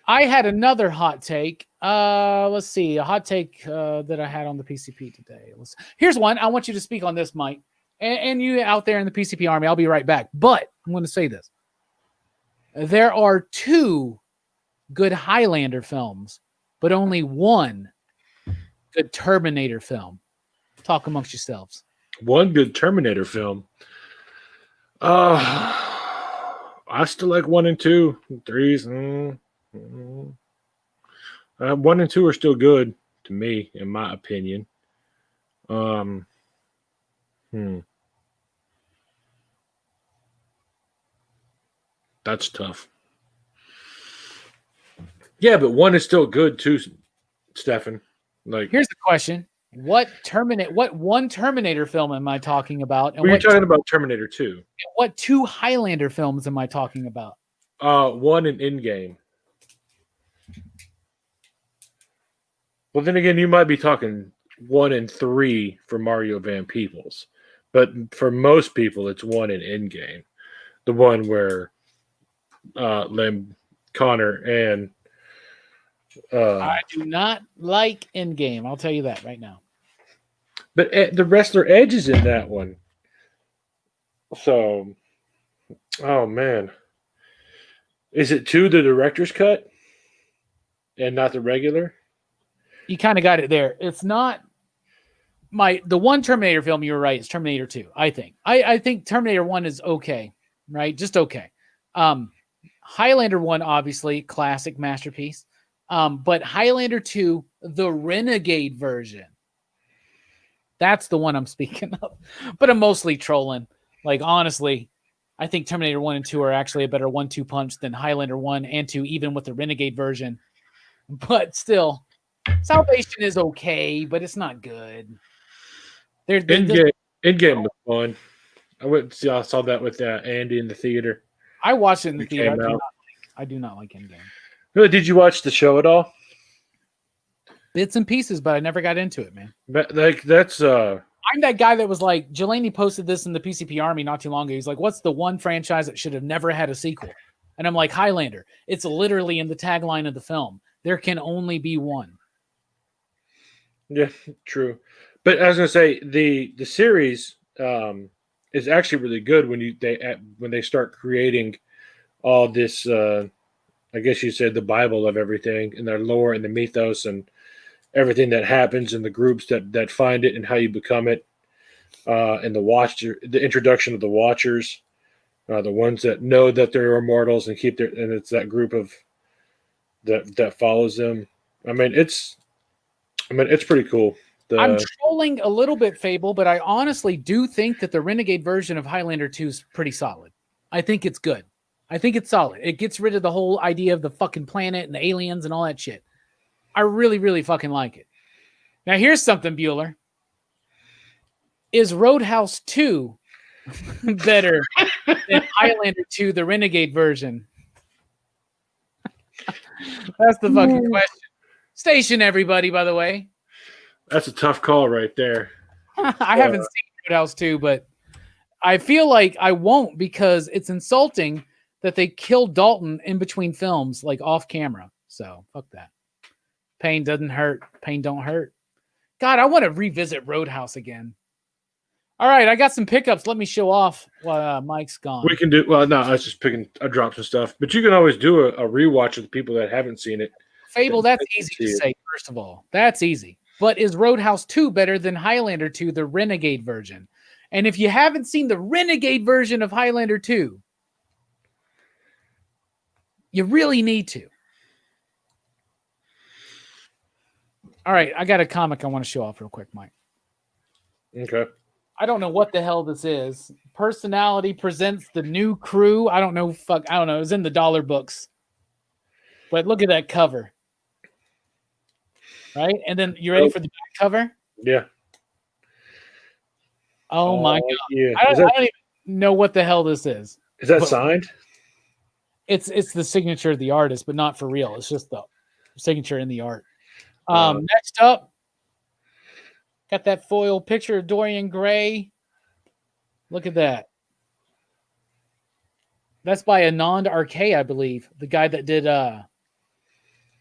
I had another hot take. Let's see, a hot take that I had on the PCP today. Here's one. I want you to speak on this, Mike, and you out there in the PCP army. I'll be right back. But I'm going to say this: there are 2 good Highlander films, but only 1 good Terminator film. Talk amongst yourselves. One good Terminator film. I still like 1 and 2. 3s. 1 and 2 are still good to me, in my opinion. That's tough. Yeah, but 1 is still good too, Stefan. Like, here's the question: What one Terminator film am I talking about? And we're talking about Terminator 2. What 2 Highlander films am I talking about? 1 in Endgame. Well, then again, you might be talking 1 and 3 for Mario Van Peebles, but for most people, it's 1 in Endgame, the one where Connor and I do not like Endgame. I'll tell you that right now. But the wrestler Edge is in that one. So, oh man, is it 2 the director's cut and not the regular? You kind of got it there. It's not. the one Terminator film, you were right, is Terminator 2, I think. I think Terminator 1 is okay, right? Just okay. Highlander 1, obviously, classic masterpiece. But Highlander 2, the Renegade version, that's the one I'm speaking of. But I'm mostly trolling. Like, honestly, I think Terminator 1 and 2 are actually a better 1-2 punch than Highlander 1 and 2, even with the Renegade version. But still, Salvation is okay, but it's not good. Endgame was fun. I saw that with Andy in the theater. I watched it in the It theater. came out. I do not like Endgame. Really, did you watch the show at all? Bits and pieces, but I never got into it, man. But, like, that's I'm that guy that was like, Jelani posted this in the PCP Army not too long ago. He's like, what's the one franchise that should have never had a sequel? And I'm like, Highlander. It's literally in the tagline of the film. There can only be one. Yeah, true. But I was gonna say the series is actually really good when they start creating all this. I guess you said the Bible of everything and their lore and the mythos and everything that happens and the groups that find it and how you become it. And the introduction of the Watchers, the ones that know that they're immortals and and it's that group of that follows them. I mean, it's pretty cool. I'm trolling a little bit, Fable, but I honestly do think that the Renegade version of Highlander 2 is pretty solid. I think it's good. I think it's solid. It gets rid of the whole idea of the fucking planet and the aliens and all that shit. I really, really fucking like it. Now, here's something, Bueller. Is Roadhouse 2 better than Highlander 2, the Renegade version? That's the fucking question. Station, everybody, by the way. That's a tough call right there. I haven't seen Roadhouse 2, but I feel like I won't because it's insulting that they killed Dalton in between films, like off camera. So, fuck that. Pain doesn't hurt. Pain don't hurt. God, I want to revisit Roadhouse again. All right, I got some pickups. Let me show off while Mike's gone. We can do well. No, I was just I dropped some stuff, but you can always do a rewatch of the people that haven't seen it. Fable, that's easy to say. First of all, that's easy. But is Roadhouse 2 better than Highlander 2, the Renegade version? And if you haven't seen the Renegade version of Highlander 2, you really need to. All right, I got a comic I want to show off real quick, Mike. Okay. I don't know what the hell this is. Personality presents the new crew. I don't know. I don't know. It was in the dollar books. But look at that cover. Right? And then you ready for the back cover? Yeah. Oh my God. Yeah. I don't even know what the hell this is. Is that signed? It's the signature of the artist, but not for real. It's just the signature in the art. Next up, got that foil picture of Dorian Gray. Look at that. That's by Anand RK, I believe. The guy that did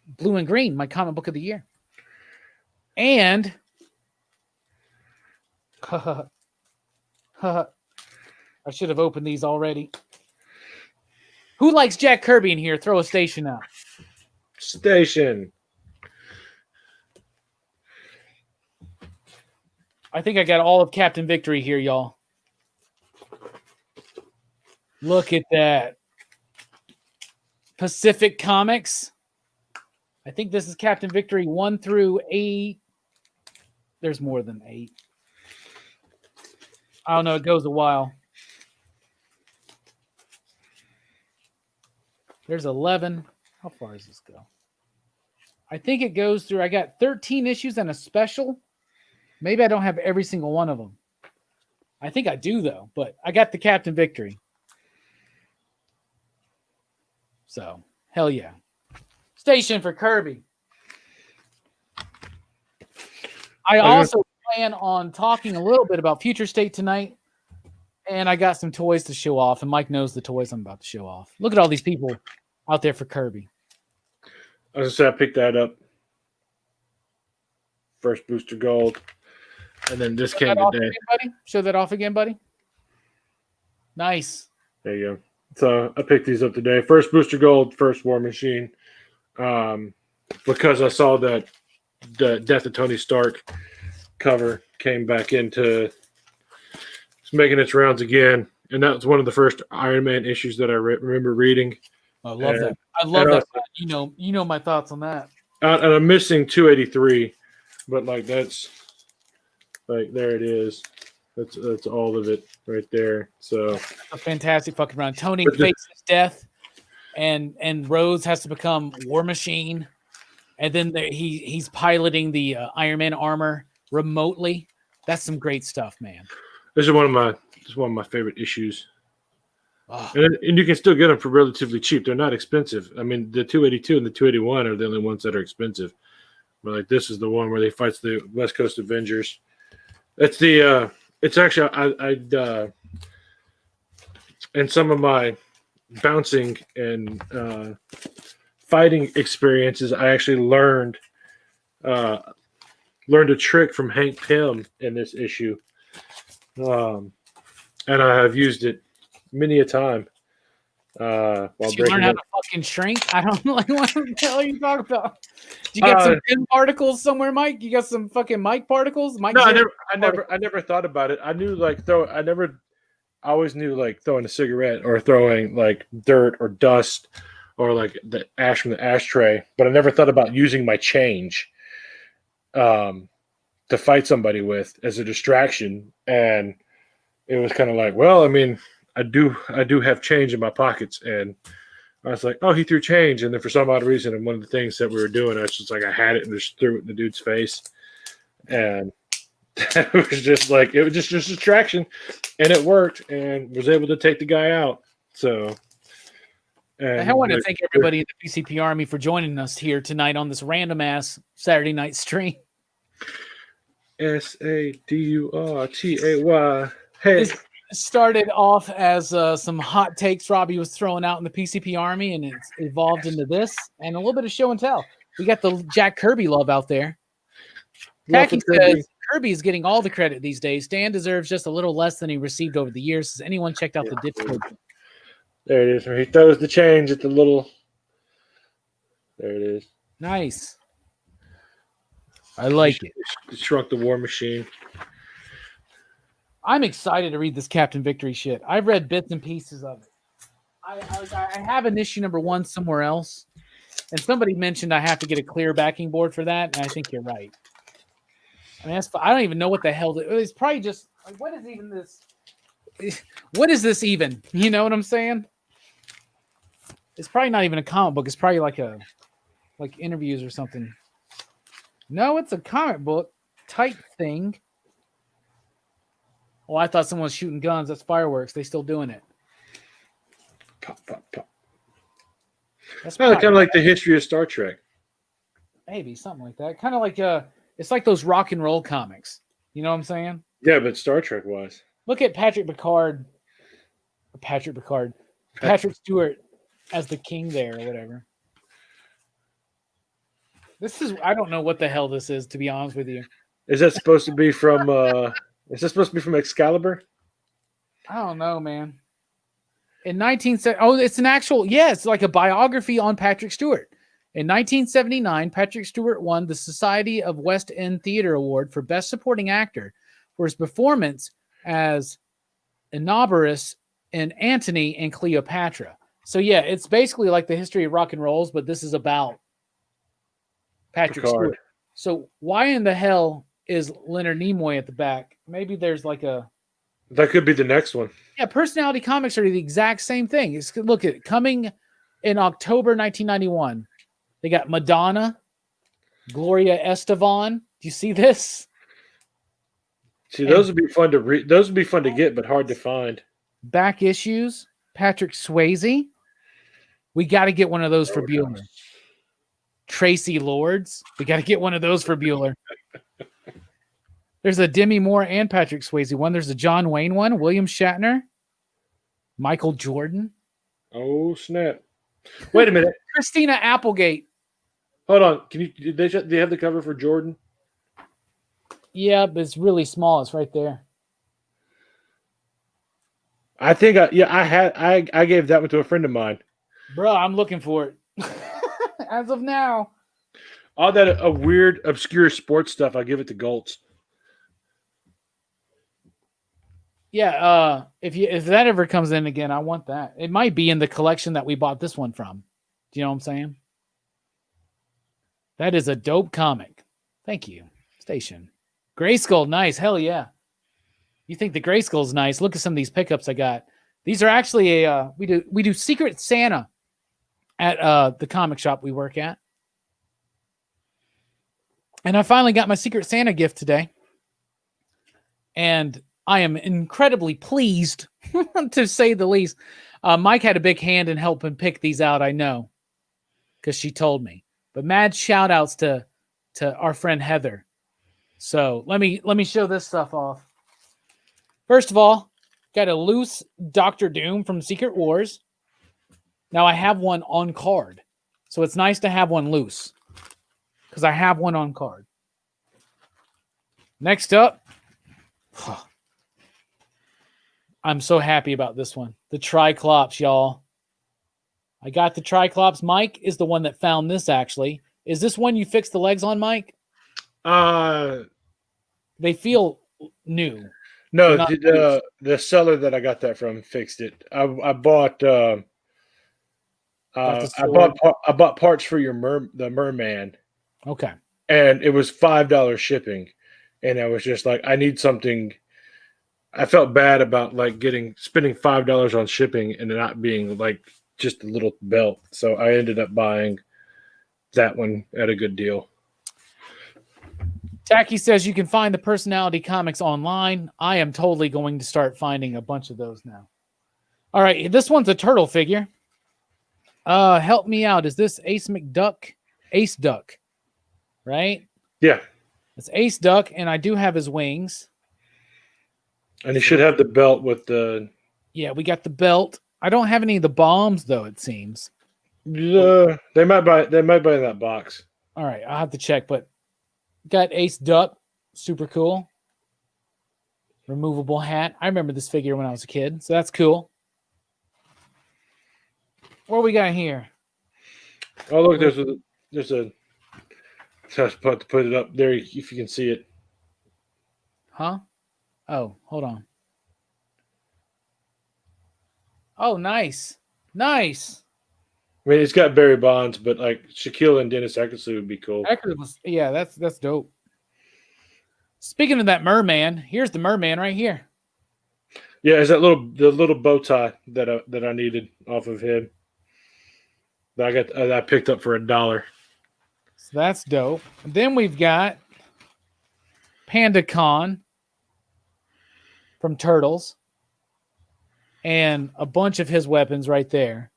Blue and Green, my comic book of the year. And I should have opened these already. Who likes Jack Kirby in here? Throw a station out. Station. I think I got all of Captain Victory here, y'all. Look at that. Pacific Comics. I think this is Captain Victory 1 through 8. There's more than 8. I don't know. It goes a while. There's 11. How far does this go? I think it goes through. I got 13 issues and a special. Maybe I don't have every single one of them. I think I do, though. But I got the Captain Victory. So, hell yeah. Station for Kirby. I also plan on talking a little bit about Future State tonight. And I got some toys to show off. And Mike knows the toys I'm about to show off. Look at all these people out there for Kirby. I was going to say, I picked that up. First Booster Gold. And then this came today. Show that off again, buddy. Nice. There you go. So I picked these up today. First Booster Gold, first War Machine. Because I saw that the Death of Tony Stark cover came back into making its rounds again, and that was one of the first Iron Man issues that I remember reading. I love that. I And love that. You know my thoughts on that. And I'm missing 283, but like that's like there it is. That's all of it right there. So a fantastic fucking run. Tony faces death, and Rhodes has to become War Machine, and then he's piloting the Iron Man armor remotely. That's some great stuff, man. This is one of my favorite issues. Oh. And you can still get them for relatively cheap. They're not expensive. I mean, the 282 and the 281 are the only ones that are expensive. But like this is the one where they fight the West Coast Avengers. It's the it's actually I in some of my bouncing and fighting experiences, I actually learned a trick from Hank Pym in this issue, and I have used it many a time. While Did you learn how to fucking shrink? I don't know what the hell you talking about. Do you get some pin particles somewhere, Mike? You got some fucking Mike particles? Mike? No, I never thought about it. I knew I always knew like throwing a cigarette or throwing like dirt or dust or like the ash from the ashtray, but I never thought about using my change to fight somebody with as a distraction. And it was kind of like, well, I mean, I do have change in my pockets, and I was like, oh, he threw change, and then for some odd reason, and one of the things that we were doing, I was just like, I had it and just threw it in the dude's face, and it was just just distraction, and it worked, and was able to take the guy out. So, and I want to thank everybody in the PCP Army for joining us here tonight on this random ass Saturday night stream. SADURTAY. Hey. Started off as some hot takes Robbie was throwing out in the PCP Army, and it's evolved into this and a little bit of show and tell. We got the Jack Kirby love out there. Tacky says Kirby is getting all the credit these days. Stan deserves just a little less than he received over the years. Has anyone checked out the Discord? There it is. Where he throws the change at the little. There it is. Nice. I like it. Shrunk the War Machine. I'm excited to read this Captain Victory shit. I've read bits and pieces of it. I have an issue number 1 somewhere else, and somebody mentioned I have to get a clear backing board for that, and I think you're right. I mean, I don't even know what the hell it's probably just like, what is even this? What is this even? You know what I'm saying? It's probably not even a comic book. It's probably like interviews or something. No, it's a comic book type thing. Oh, I thought someone was shooting guns. That's fireworks. They still doing it. Pop, pop, pop. That's kind of like the history of Star Trek. Maybe something like that. Kind of like it's like those rock and roll comics. You know what I'm saying? Yeah, but Star Trek wise. Look at Patrick Stewart as the king there or whatever. I don't know what the hell this is, to be honest with you. Is that supposed to be from Is this supposed to be from Excalibur? I don't know, man. In 1970, it's an actual, it's like a biography on Patrick Stewart. In 1979, Patrick Stewart won the Society of West End Theater Award for Best Supporting Actor for his performance as Enobarus in Antony and Cleopatra. So yeah, it's basically like the history of rock and rolls, but this is about Patrick Stewart. So why in the hell is Leonard Nimoy at the back? Maybe there's like a... That could be the next one. Yeah, Personality Comics are the exact same thing. Look at it. Coming in October 1991, they got Madonna, Gloria Estefan. Do you see this? See, those would be fun to read. Those would be fun to get, but hard to find. Back issues, Patrick Swayze. We got to get one of those for Bueller. Tracy Lords. We got to get one of those for Bueller. There's a Demi Moore and Patrick Swayze one. There's a John Wayne one. William Shatner. Michael Jordan. Oh, snap. Wait a minute. Christina Applegate. Hold on. Do they have the cover for Jordan? Yeah, but it's really small. It's right there. I think I gave that one to a friend of mine. Bro, I'm looking for it. As of now. All that weird, obscure sports stuff, I give it to Goltz. Yeah, if that ever comes in again, I want that. It might be in the collection that we bought this one from. Do you know what I'm saying? That is a dope comic. Thank you, Station. Grayskull, nice. Hell yeah. You think the Grayskull's nice? Look at some of these pickups I got. These are actually we do Secret Santa at the comic shop we work at. And I finally got my Secret Santa gift today. And I am incredibly pleased, to say the least. Mike had a big hand in helping pick these out, I know, because she told me. But mad shout outs to our friend Heather. So let me show this stuff off. First of all, got a loose Doctor Doom from Secret Wars. Now I have one on card. So it's nice to have one loose, because I have one on card. Next up, I'm so happy about this one. The Triclops, y'all. I got the Triclops. Mike is the one that found this, actually. Is this one you fixed the legs on, Mike? They feel new. No, the seller that I got that from fixed it. I bought I bought parts for the merman. Okay. And it was $5 shipping, and I was just like, I need something. I felt bad about like spending $5 on shipping and it not being like just a little belt. So I ended up buying that one at a good deal. Tacky says you can find the Personality comics online. I am totally going to start finding a bunch of those now. All right, this one's a turtle figure. Help me out. Is this Ace Duck, right? Yeah. It's Ace Duck, and I do have his wings. And he should have the belt with the... Yeah, we got the belt. I don't have any of the bombs, though, it seems. They might buy in that box. All right, I'll have to check, but got Ace Duck. Super cool. Removable hat. I remember this figure when I was a kid, so that's cool. What we got here? Oh, look, there's a... I was about to put it up there if you can see it. Huh? Oh, hold on. Oh, nice. Nice. I mean, it's got Barry Bonds, but like Shaquille and Dennis Eckersley would be cool. Yeah, that's dope. Speaking of that merman, here's the merman right here. Yeah, it's the little bow tie that I needed off of him. That I picked up for $1. So that's dope. And then we've got PandaCon from Turtles, and a bunch of his weapons right there.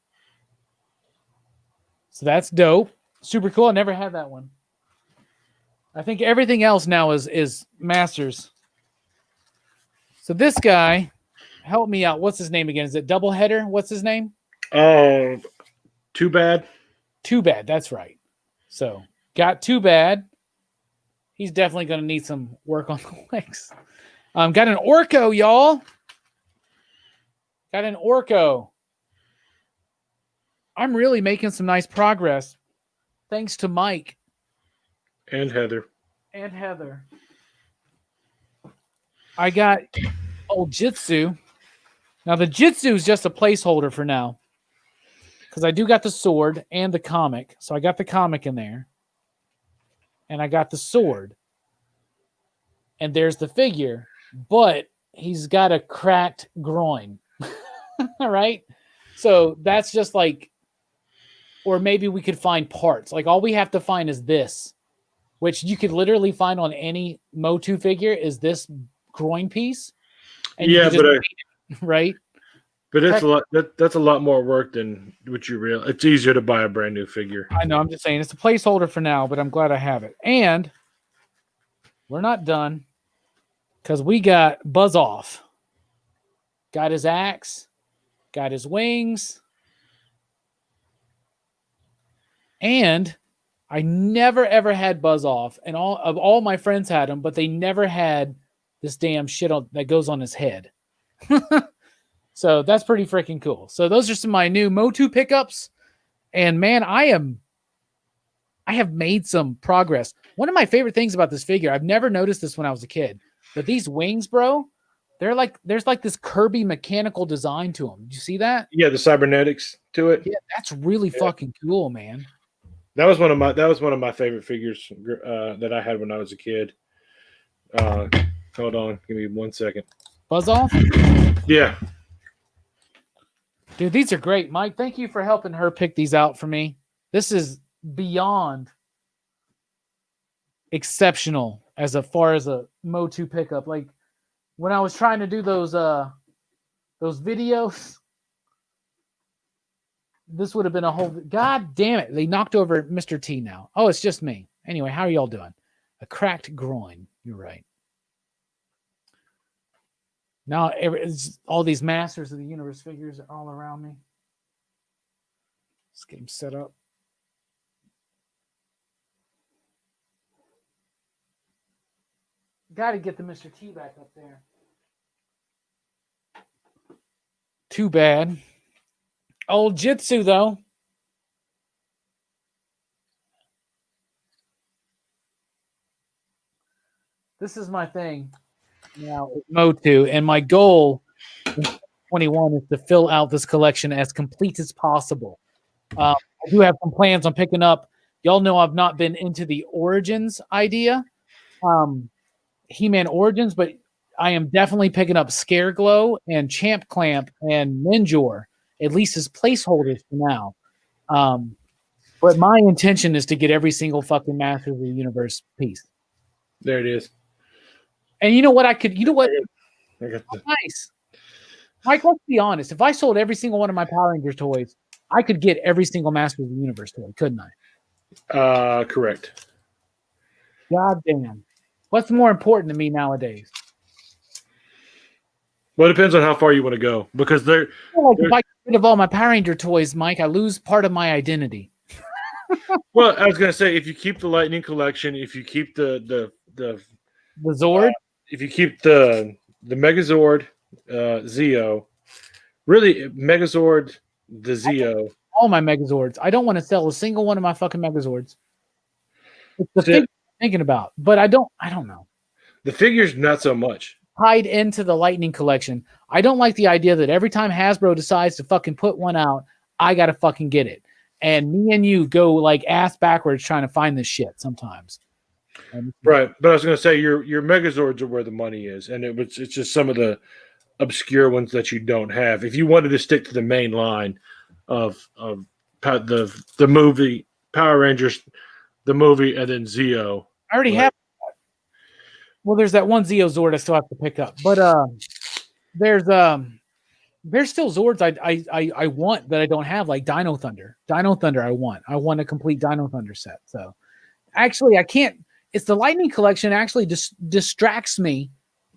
So that's dope. Super cool. I never had that one. I think everything else now is Masters. So this guy, help me out. What's his name again? Is it Doubleheader? What's his name? Oh, Too Bad. Too Bad. That's right. So got Too Bad. He's definitely going to need some work on the legs. Got an Orko, y'all. Got an Orko. I'm really making some nice progress. Thanks to Mike. And Heather. I got old Jitsu. Now, the Jitsu is just a placeholder for now, because I do got the sword and the comic. So I got the comic in there. And I got the sword. And there's the figure. But he's got a cracked groin. All right? So that's just like... Or maybe we could find parts. Like, all we have to find is this, which you could literally find on any Motu figure, is this groin piece. And yeah, right? But it's a lot. That's a lot more work than what you realize. It's easier to buy a brand new figure. I know. I'm just saying it's a placeholder for now, but I'm glad I have it. And we're not done, because we got Buzz Off. Got his axe. Got his wings. And I never, ever had Buzz Off. And all my friends had him, but they never had this damn shit that goes on his head. So that's pretty freaking cool. So those are some of my new Motu pickups. And man, I have made some progress. One of my favorite things about this figure, I've never noticed this when I was a kid, but these wings, bro, there's like this Kirby mechanical design to them. Did you see that? Yeah, the cybernetics to it. Yeah, that's really fucking cool, man. That was one of my favorite figures that I had when I was a kid. Hold on, give me 1 second. Buzz off? Yeah. Dude, these are great. Mike, thank you for helping her pick these out for me. This is beyond exceptional as far as a Motu pickup. Like when I was trying to do those videos, this would have been a whole God damn it. They knocked over Mr. T now. Oh, it's just me. Anyway, how are y'all doing? A cracked groin. You're right. Now all these Masters of the Universe figures are all around me. Let's get them set up. Got to get the Mr. T back up there. Too bad. Old Jitsu, though. This is my thing now with Motu, and my goal in 21 is to fill out this collection as complete as possible. I do have some plans on picking up. Y'all know I've not been into the Origins idea, He-Man Origins, but I am definitely picking up Scareglow and Champ Clamp and Ninjor, at least as placeholders for now. But my intention is to get every single fucking Master of the Universe piece. There it is. And you know what? Nice. Mike, let's be honest. If I sold every single one of my Power Rangers toys, I could get every single Master of the Universe toy, couldn't I? Correct. God damn. What's more important to me nowadays? Well, it depends on how far you want to go. Because if I get rid of all my Power Ranger toys, Mike, I lose part of my identity. Well, I was going to say, if you keep the Lightning Collection, if you keep the Zord, if you keep the Megazord, Zeo, really Megazord, the Zeo, all my Megazords. I don't want to sell a single one of my fucking Megazords. It's the thing I'm thinking about, but I don't know. The figures, not so much. Tied into the Lightning Collection. I don't like the idea that every time Hasbro decides to fucking put one out, I gotta fucking get it. And me and you go like ass backwards trying to find this shit sometimes. Right, but I was going to say your Megazords are where the money is, and it's just some of the obscure ones that you don't have. If you wanted to stick to the main line of the movie Power Rangers, the movie, and then Zeo, I already have. Well, there's that one Zeo Zord I still have to pick up, but there's still Zords I want that I don't have, like Dino Thunder. Dino Thunder I want a complete Dino Thunder set. So actually I can't. It's the Lightning Collection actually distracts me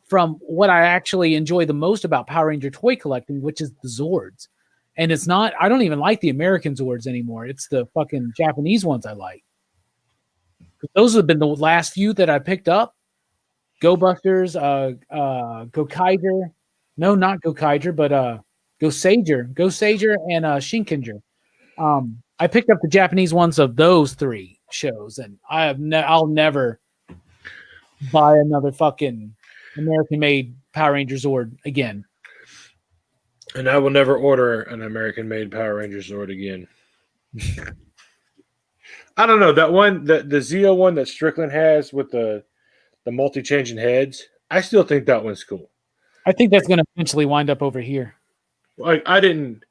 from what I actually enjoy the most about Power Ranger toy collecting, which is the Zords. And it's not, I don't even like the American Zords anymore. It's the fucking Japanese ones I like. Those have been the last few that I picked up. Go Busters, Gokaiger. No, not Gokaiger, but Goseiger and Shinkenger. I picked up the Japanese ones of those three shows, and I'll never buy another fucking American-made Power Ranger Zord again. And I will never order an American-made Power Ranger Zord again. I don't know, that one, the Zeo one that Strickland has with the multi-changing heads, I still think that one's cool. I think that's going to eventually wind up over here. Like I didn't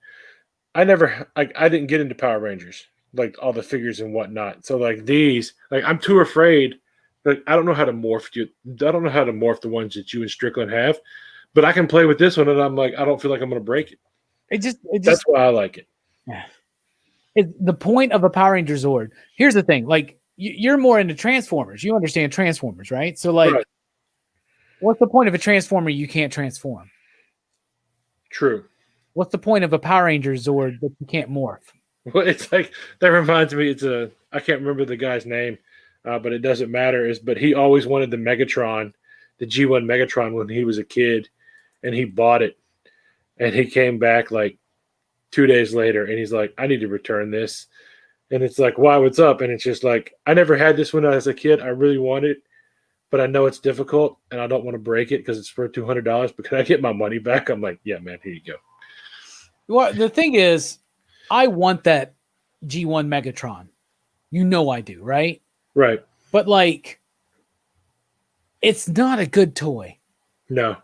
get into Power Rangers, like all the figures and whatnot. So like these, like I'm too afraid. Like I don't know how to morph you. I don't know how to morph the ones that you and Strickland have, but I can play with this one, and I'm like, I don't feel like I'm going to break it. That's why I like it. Yeah. The point of a Power Ranger Zord. Here's the thing: like you're more into Transformers. You understand Transformers, right? So like, right. What's the point of a Transformer you can't transform? True. What's the point of a Power Ranger Zord that you can't morph? Well, it's like that reminds me. I can't remember the guy's name, but it doesn't matter. But he always wanted the Megatron, the G1 Megatron when he was a kid, and he bought it, and he came back like 2 days later, and he's like, "I need to return this," and it's like, "Why? What's up?" And it's just like, "I never had this when I was a kid. I really want it, but I know it's difficult and I don't want to break it because it's for $200. But can I get my money back? I'm like, yeah, man, here you go. Well, the thing is, I want that G1 Megatron. You know I do, right? Right. But like, it's not a good toy. No.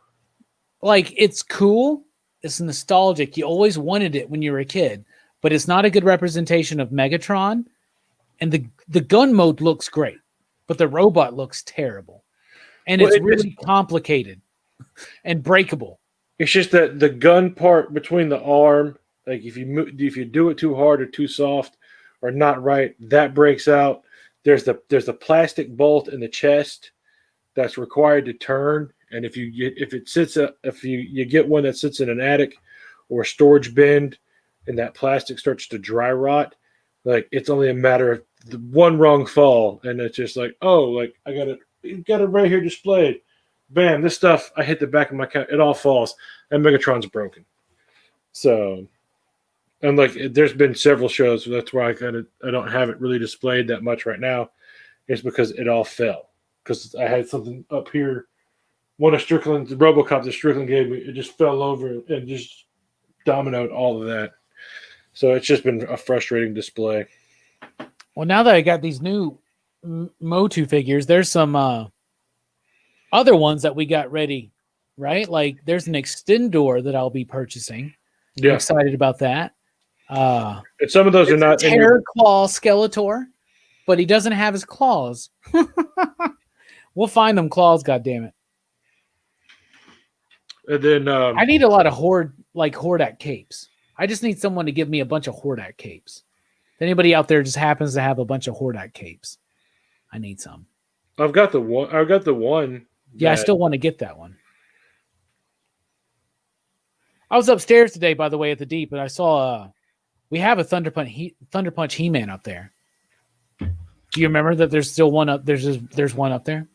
Like, it's cool. It's nostalgic. You always wanted it when you were a kid, but it's not a good representation of Megatron. And the gun mode looks great, but the robot looks terrible. And Well, it's really complicated and breakable. It's just that the gun part between the arm, like if you do it too hard or too soft or not right, that breaks out. There's the plastic bolt in the chest that's required to turn, and if you get one that sits in an attic or a storage bin, and that plastic starts to dry rot, like it's only a matter of the one wrong fall, and it's just like, oh, like I got it right here displayed. Bam, this stuff, I hit the back of my car, it all falls, and Megatron's broken. So, and like, there's been several shows, so that's why I don't have it really displayed that much right now, is because it all fell. Because I had something up here, one of Strickland's, the Robocop that Strickland gave me, it just fell over and just dominoed all of that. So it's just been a frustrating display. Well, now that I got these new Motu figures, there's some other ones that we got ready, right? Like there's an Extendor that I'll be purchasing. Yeah. I'm excited about that. And some of those are not Terror Claw Skeletor, but he doesn't have his claws. We'll find them claws, goddammit. And then I need a lot of Hordak capes. I just need someone to give me a bunch of Hordak capes. If anybody out there just happens to have a bunch of Hordak capes, I need some. I've got the one. Yeah, I still want to get that one. I was upstairs today, by the way, at the Deep, and I saw we have a Thunder Punch He-Man up there. Do you remember that there's still one up? There's one up there.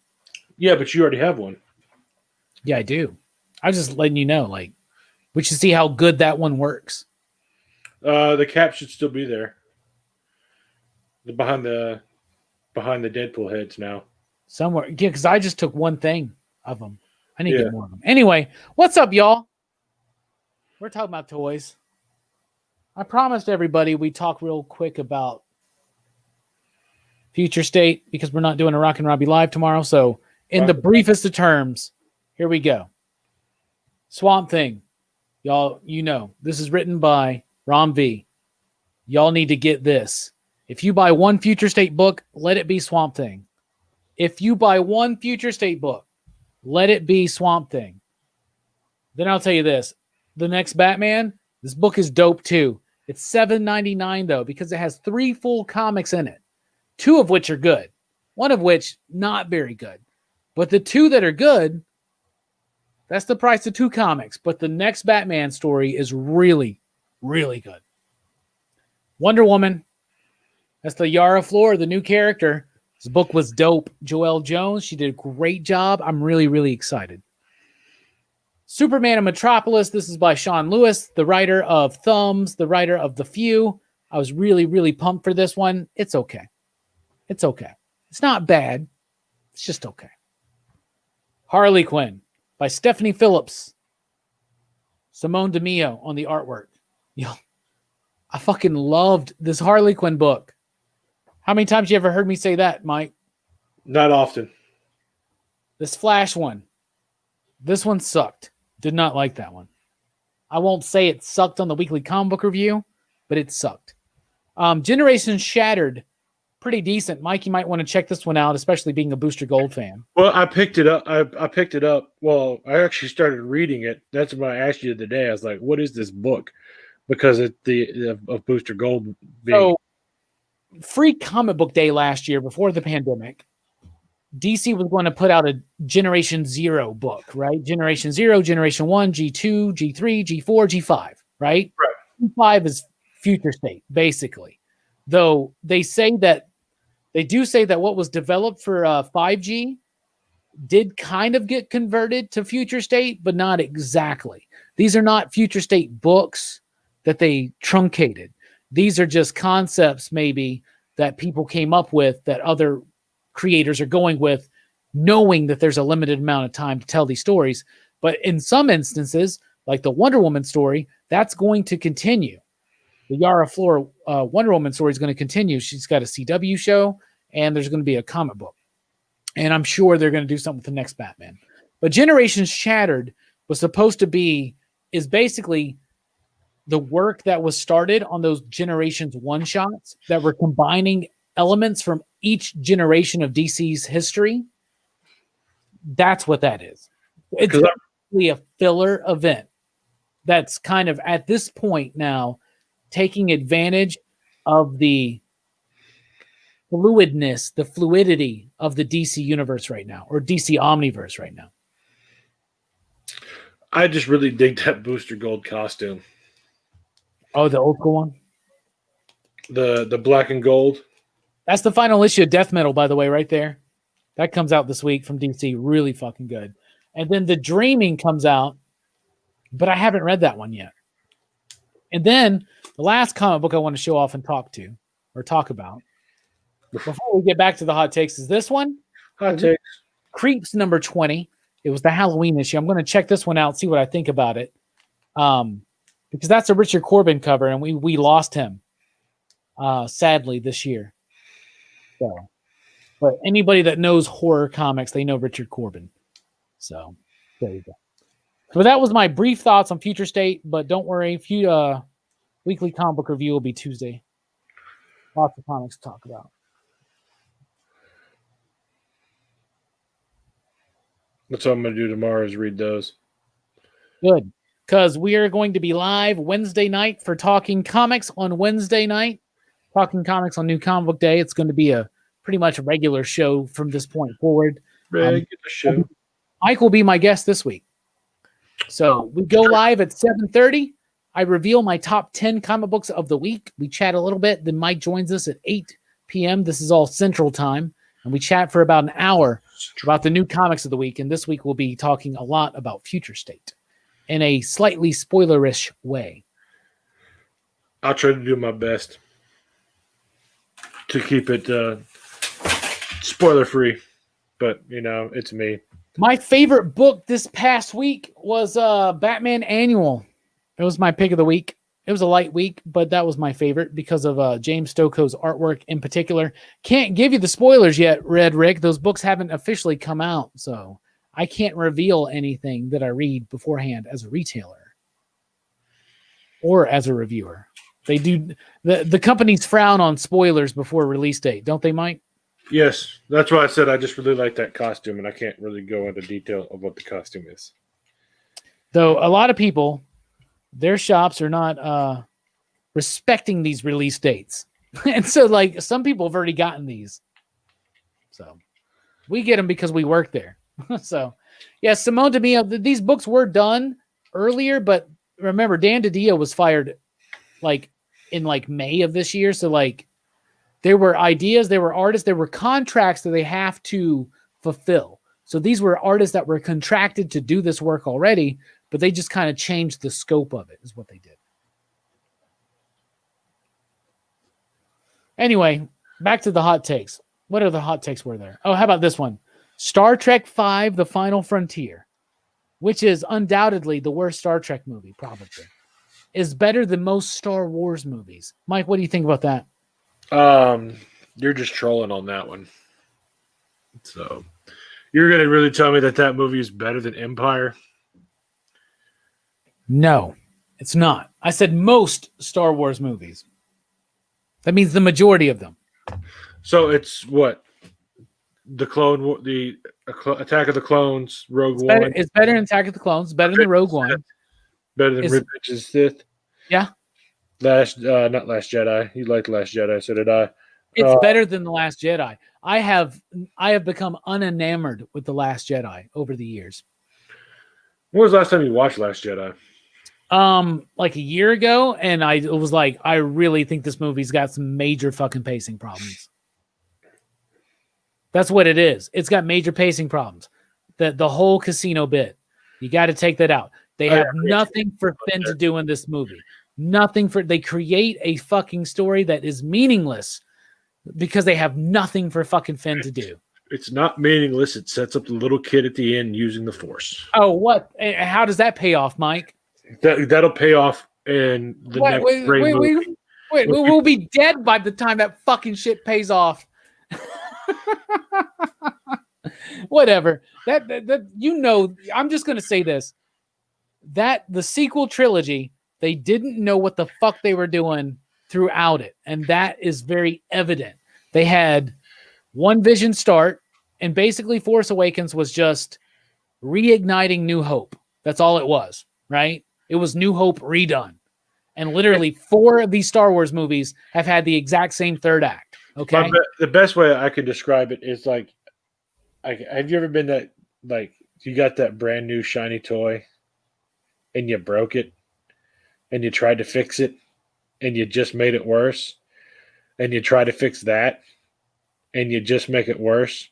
Yeah, but you already have one. Yeah, I do. I was just letting you know, like, we should see how good that one works. The cap should still be there. Behind the Deadpool heads now. Somewhere. Yeah, because I just took one thing of them. I need to get more of them. Anyway, what's up, y'all? We're talking about toys. I promised everybody we talk real quick about Future State because we're not doing a Rockin' Robbie Live tomorrow. So, in the briefest of terms, here we go. Swamp Thing. Y'all, you know, this is written by Rom V. Y'all need to get this. If you buy one Future State book, let it be Swamp Thing. If you buy one Future State book, let it be Swamp Thing. Then I'll tell you this. The next Batman, this book is dope too. It's $7.99 though, because it has 3 full comics in it. 2 of which are good. 1 of which not very good. But the 2 that are good, that's the price of 2 comics. But the next Batman story is really, really good. Wonder Woman. That's the Yara Flor, the new character. This book was dope. Joelle Jones, she did a great job. I'm really, really excited. Superman in Metropolis. This is by Sean Lewis, the writer of Thumbs, the writer of The Few. I was really, really pumped for this one. It's okay. It's okay. It's not bad. It's just okay. Harley Quinn by Stephanie Phillips. Simone DeMeo on the artwork. Yo, I fucking loved this Harley Quinn book. How many times you ever heard me say that, Mike? Not often. This Flash one. This one sucked. Did not like that one. I won't say it sucked on the weekly comic book review, but it sucked. Generation Shattered. Pretty decent. Mike, you might want to check this one out, especially being a Booster Gold fan. Well, I picked it up. I picked it up. Well, I actually started reading it. That's what I asked you the other day. I was like, what is this book? Because it's of Booster Gold being... So, free comic book day last year before the pandemic, DC was going to put out a Generation Zero book, right? Generation Zero, Generation 1, G2, G3, G4, G5, right? G5 is Future State, basically. Though they do say that what was developed for 5G did kind of get converted to Future State, but not exactly. These are not Future State books that they truncated. These are just concepts maybe that people came up with that other creators are going with knowing that there's a limited amount of time to tell these stories. But in some instances, like the Wonder Woman story, that's going to continue. The Yara Flor Wonder Woman story is going to continue. She's got a CW show, and there's going to be a comic book. And I'm sure they're going to do something with the next Batman. But Generations Shattered was supposed to be, is basically the work that was started on those Generations one-shots that were combining elements from each generation of DC's history. That's what that is. It's basically a filler event that's kind of at this point now taking advantage of the fluidness, the fluidity of the DC universe right now, or DC Omniverse right now. I just really dig that Booster Gold costume. Oh, the old school one? The black and gold. That's the final issue of Death Metal, by the way, right there. That comes out this week from DC. Really fucking good. And then The Dreaming comes out, but I haven't read that one yet. And then the last comic book I want to show off and talk about, before we get back to the hot takes, is this one. Hot takes. Creeps number 20. It was the Halloween issue. I'm going to check this one out, see what I think about it. Because that's a Richard Corbin cover, and we lost him, sadly, this year. So, but anybody that knows horror comics, they know Richard Corbin. So there you go. So that was my brief thoughts on Future State, but don't worry, weekly comic book review will be Tuesday. Lots of comics to talk about. That's what I'm going to do tomorrow is read those. Good, because we are going to be live Wednesday night for Talking Comics on Wednesday night. Talking Comics on New Comic Book Day. It's going to be a pretty much a regular show from this point forward. Regular show. Mike will be my guest this week. So we go live at 7:30. I reveal my top 10 comic books of the week. We chat a little bit. Then Mike joins us at 8 p.m. This is all Central Time. And we chat for about an hour about the new comics of the week. And this week we'll be talking a lot about Future State in a slightly spoilerish way. I'll try to do my best to keep it spoiler free. But, it's me. My favorite book this past week was Batman Annual. It was my pick of the week. It was a light week, but that was my favorite because of James Stokoe's artwork in particular. Can't give you the spoilers yet, Red Rick. Those books haven't officially come out, so I can't reveal anything that I read beforehand as a retailer or as a reviewer. They do. The companies frown on spoilers before release date, don't they, Mike? Yes, that's why I said I just really like that costume, and I can't really go into detail of what the costume is. Though a lot of people, their shops are not respecting these release dates. And so, like, some people have already gotten these. So we get them because we work there. So, yeah, Simone DeMille, these books were done earlier, but remember, Dan DiDio was fired, in May of this year. So, there were ideas, there were artists, there were contracts that they have to fulfill. So these were artists that were contracted to do this work already, but they just kind of changed the scope of it, is what they did. Anyway, back to the hot takes. What other hot takes were there? Oh, how about this one? Star Trek V, The Final Frontier, which is undoubtedly the worst Star Trek movie, probably, is better than most Star Wars movies. Mike, what do you think about that? You're just trolling on that one. So you're going to really tell me that movie is better than Empire? No, it's not. I said most Star Wars movies. That means the majority of them. So it's what? The Attack of the Clones, Rogue One. It's better than Attack of the Clones. Better than Rogue One. Better than Revenge's Sith. Yeah. Not Last Jedi. You liked Last Jedi, so did I. It's better than The Last Jedi. I have become unenamored with The Last Jedi over the years. When was the last time you watched Last Jedi? Like a year ago, and I was like, I really think this movie's got some major fucking pacing problems. That's what it is. It's got major pacing problems. The whole casino bit, you got to take that out. They have nothing for Finn to do in this movie. They create a fucking story that is meaningless because they have nothing for fucking Finn to do. It's not meaningless. It sets up the little kid at the end using the Force. Oh, what? How does that pay off, Mike? That'll pay off in the Wait, next wait, Ray wait, movie. wait, we'll be dead by the time that fucking shit pays off. Whatever. That you know, I'm just gonna say this. That the sequel trilogy, they didn't know what the fuck they were doing throughout it. And that is very evident. They had one vision start, and basically Force Awakens was just reigniting New Hope. That's all it was, right? It was New Hope redone. And literally 4 of these Star Wars movies have had the exact same third act. Okay. The best way I could describe it is like, have you ever been that, like, you got that brand new shiny toy and you broke it and you tried to fix it and you just made it worse, and you try to fix that and you just make it worse?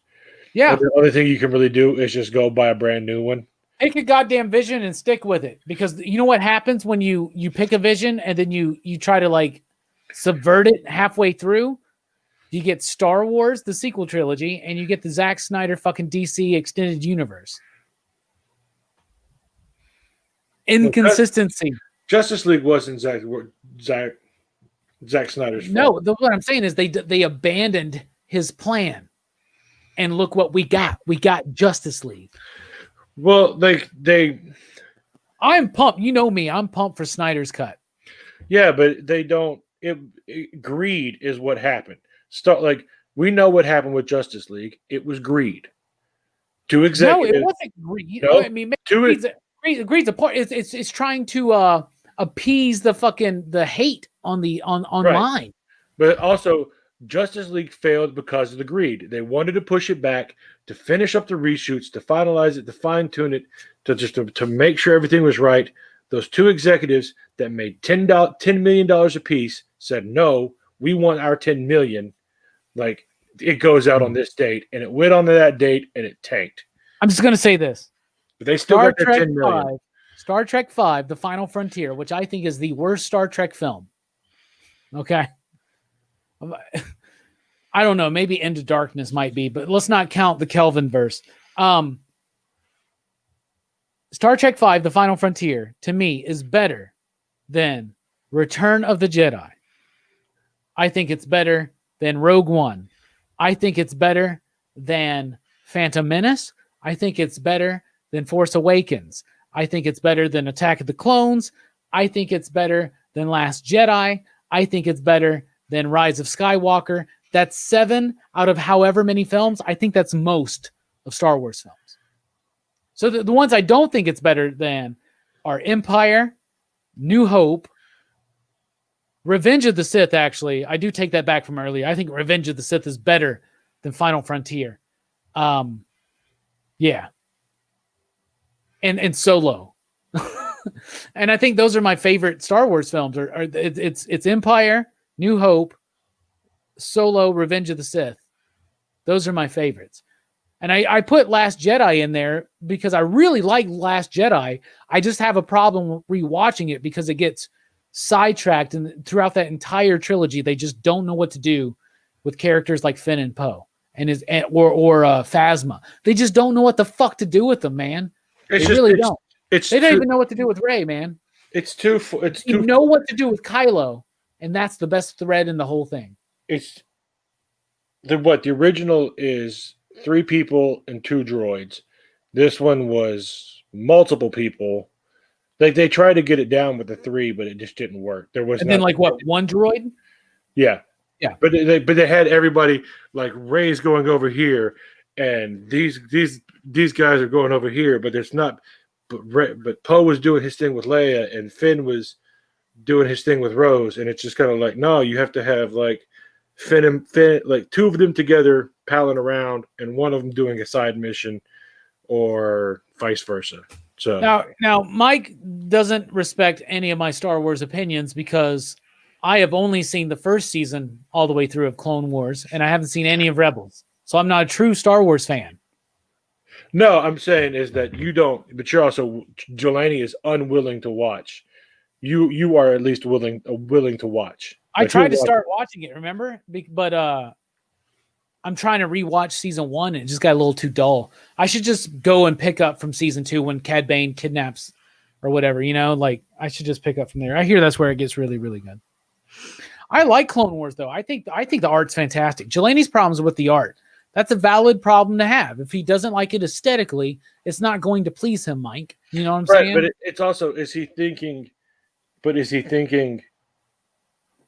Yeah. And the only thing you can really do is just go buy a brand new one. Take a goddamn vision and stick with it, because you know what happens when you pick a vision and then you try to like subvert it halfway through. You get Star Wars, the sequel trilogy, and you get the Zack Snyder fucking DC extended universe. Inconsistency. Justice League wasn't Zack Snyder's fault. No, what I'm saying is they abandoned his plan, and look what we got. We got Justice League. Well, I'm pumped. You know me. I'm pumped for Snyder's cut. Yeah, but they don't. Greed is what happened. Like, we know what happened with Justice League. It was greed. 2 executives. No, it wasn't greed. No, I mean, greed's a part. It's trying to appease the hate on online. But also, Justice League failed because of the greed. They wanted to push it back, to finish up the reshoots, to finalize it, to fine tune it, to make sure everything was right. Those 2 executives that made $10 million a piece said, "No, we want our $10 million. Like, it goes out on this date," and it went on to that date, and it tanked. I'm just gonna say this: but they still got their $10 million. Star Trek V: The Final Frontier, which I think is the worst Star Trek film. Okay. I don't know. Maybe Into Darkness might be, but let's not count the Kelvin verse. Star Trek V: The Final Frontier, to me, is better than Return of the Jedi. I think it's better than Rogue One. I think it's better than Phantom Menace. I think it's better than Force Awakens. I think it's better than Attack of the Clones. I think it's better than Last Jedi. I think it's better than Rise of Skywalker. That's 7 out of however many films. I think that's most of Star Wars films. So the ones I don't think it's better than are Empire, New Hope, Revenge of the Sith. Actually, I do take that back from earlier. I think Revenge of the Sith is better than Final Frontier. Yeah. And Solo. And I think those are my favorite Star Wars films. It's Empire, New Hope, Solo, Revenge of the Sith. Those are my favorites. And I put Last Jedi in there because I really like Last Jedi. I just have a problem rewatching it because it gets sidetracked, and throughout that entire trilogy, they just don't know what to do with characters like Finn and Poe or Phasma. They just don't know what the fuck to do with them, man. They really don't. They don't even know what to do with Rey, man. You know what to do with Kylo, and that's the best thread in the whole thing. It's the original is 3 people and 2 droids. This one was multiple people. Like, they tried to get it down with the 3, but it just didn't work. There was then one droid? Yeah. Yeah. But they had everybody, like, Rey's going over here, and these guys are going over here, but there's not. But Poe was doing his thing with Leia, and Finn was doing his thing with Rose, and it's just kind of like, no, you have to have like Finn, like 2 of them together palling around, and one of them doing a side mission, or vice versa. So now Mike doesn't respect any of my Star Wars opinions because I have only seen the first season all the way through of Clone Wars, and I haven't seen any of Rebels, so I'm not a true Star Wars fan. No, I'm saying is that you don't, but you're also, Jelani is unwilling to watch. You are at least willing to watch. I tried to start watching it, remember? But I'm trying to rewatch season 1 and it just got a little too dull. I should just go and pick up from season 2 when Cad Bane kidnaps or whatever, like I should just pick up from there. I hear that's where it gets really, really good. I like Clone Wars though. I think the art's fantastic. Jelani's problems with the art. That's a valid problem to have. If he doesn't like it aesthetically, it's not going to please him, Mike. You know what I'm saying? But it's also, is he thinking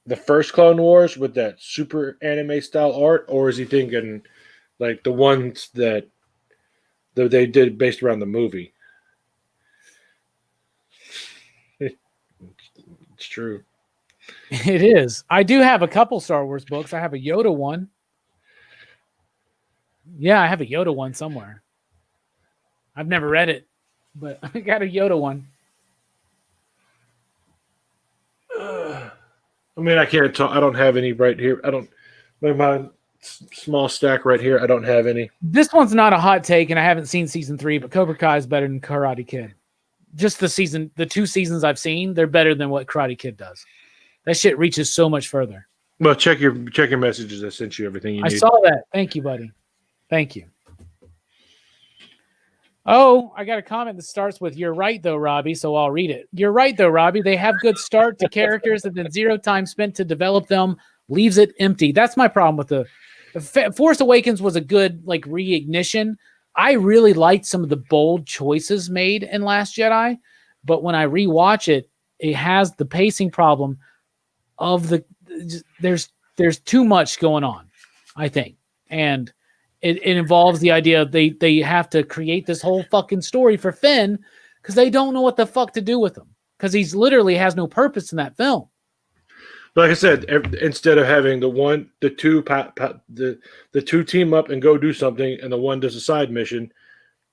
the first Clone Wars with that super anime style art, or is he thinking like the ones that they did based around the movie? It's true. It is. I do have a couple Star Wars books. I have a Yoda one. Yeah, I have a Yoda one somewhere. I've never read it, but I got a Yoda one. I mean, I can't talk. I don't have any right here. I don't. My small stack right here. I don't have any. This one's not a hot take, and I haven't seen season 3, but Cobra Kai is better than Karate Kid. Just the 2 seasons I've seen, they're better than what Karate Kid does. That shit reaches so much further. Well, check your messages. I sent you everything you need. I saw that. Thank you, buddy. Thank you. Oh, I got a comment that starts with "You're right, though, Robbie." So I'll read it. You're right, though, Robbie. They have good start to characters, and then zero time spent to develop them leaves it empty. That's my problem with the Force Awakens was a good reignition. I really liked some of the bold choices made in Last Jedi, but when I rewatch it, it has the pacing problem of there's too much going on, I think, and it involves the idea they have to create this whole fucking story for Finn because they don't know what the fuck to do with him because he's literally has no purpose in that film. But like I said, instead of having the two team up and go do something, and the one does a side mission,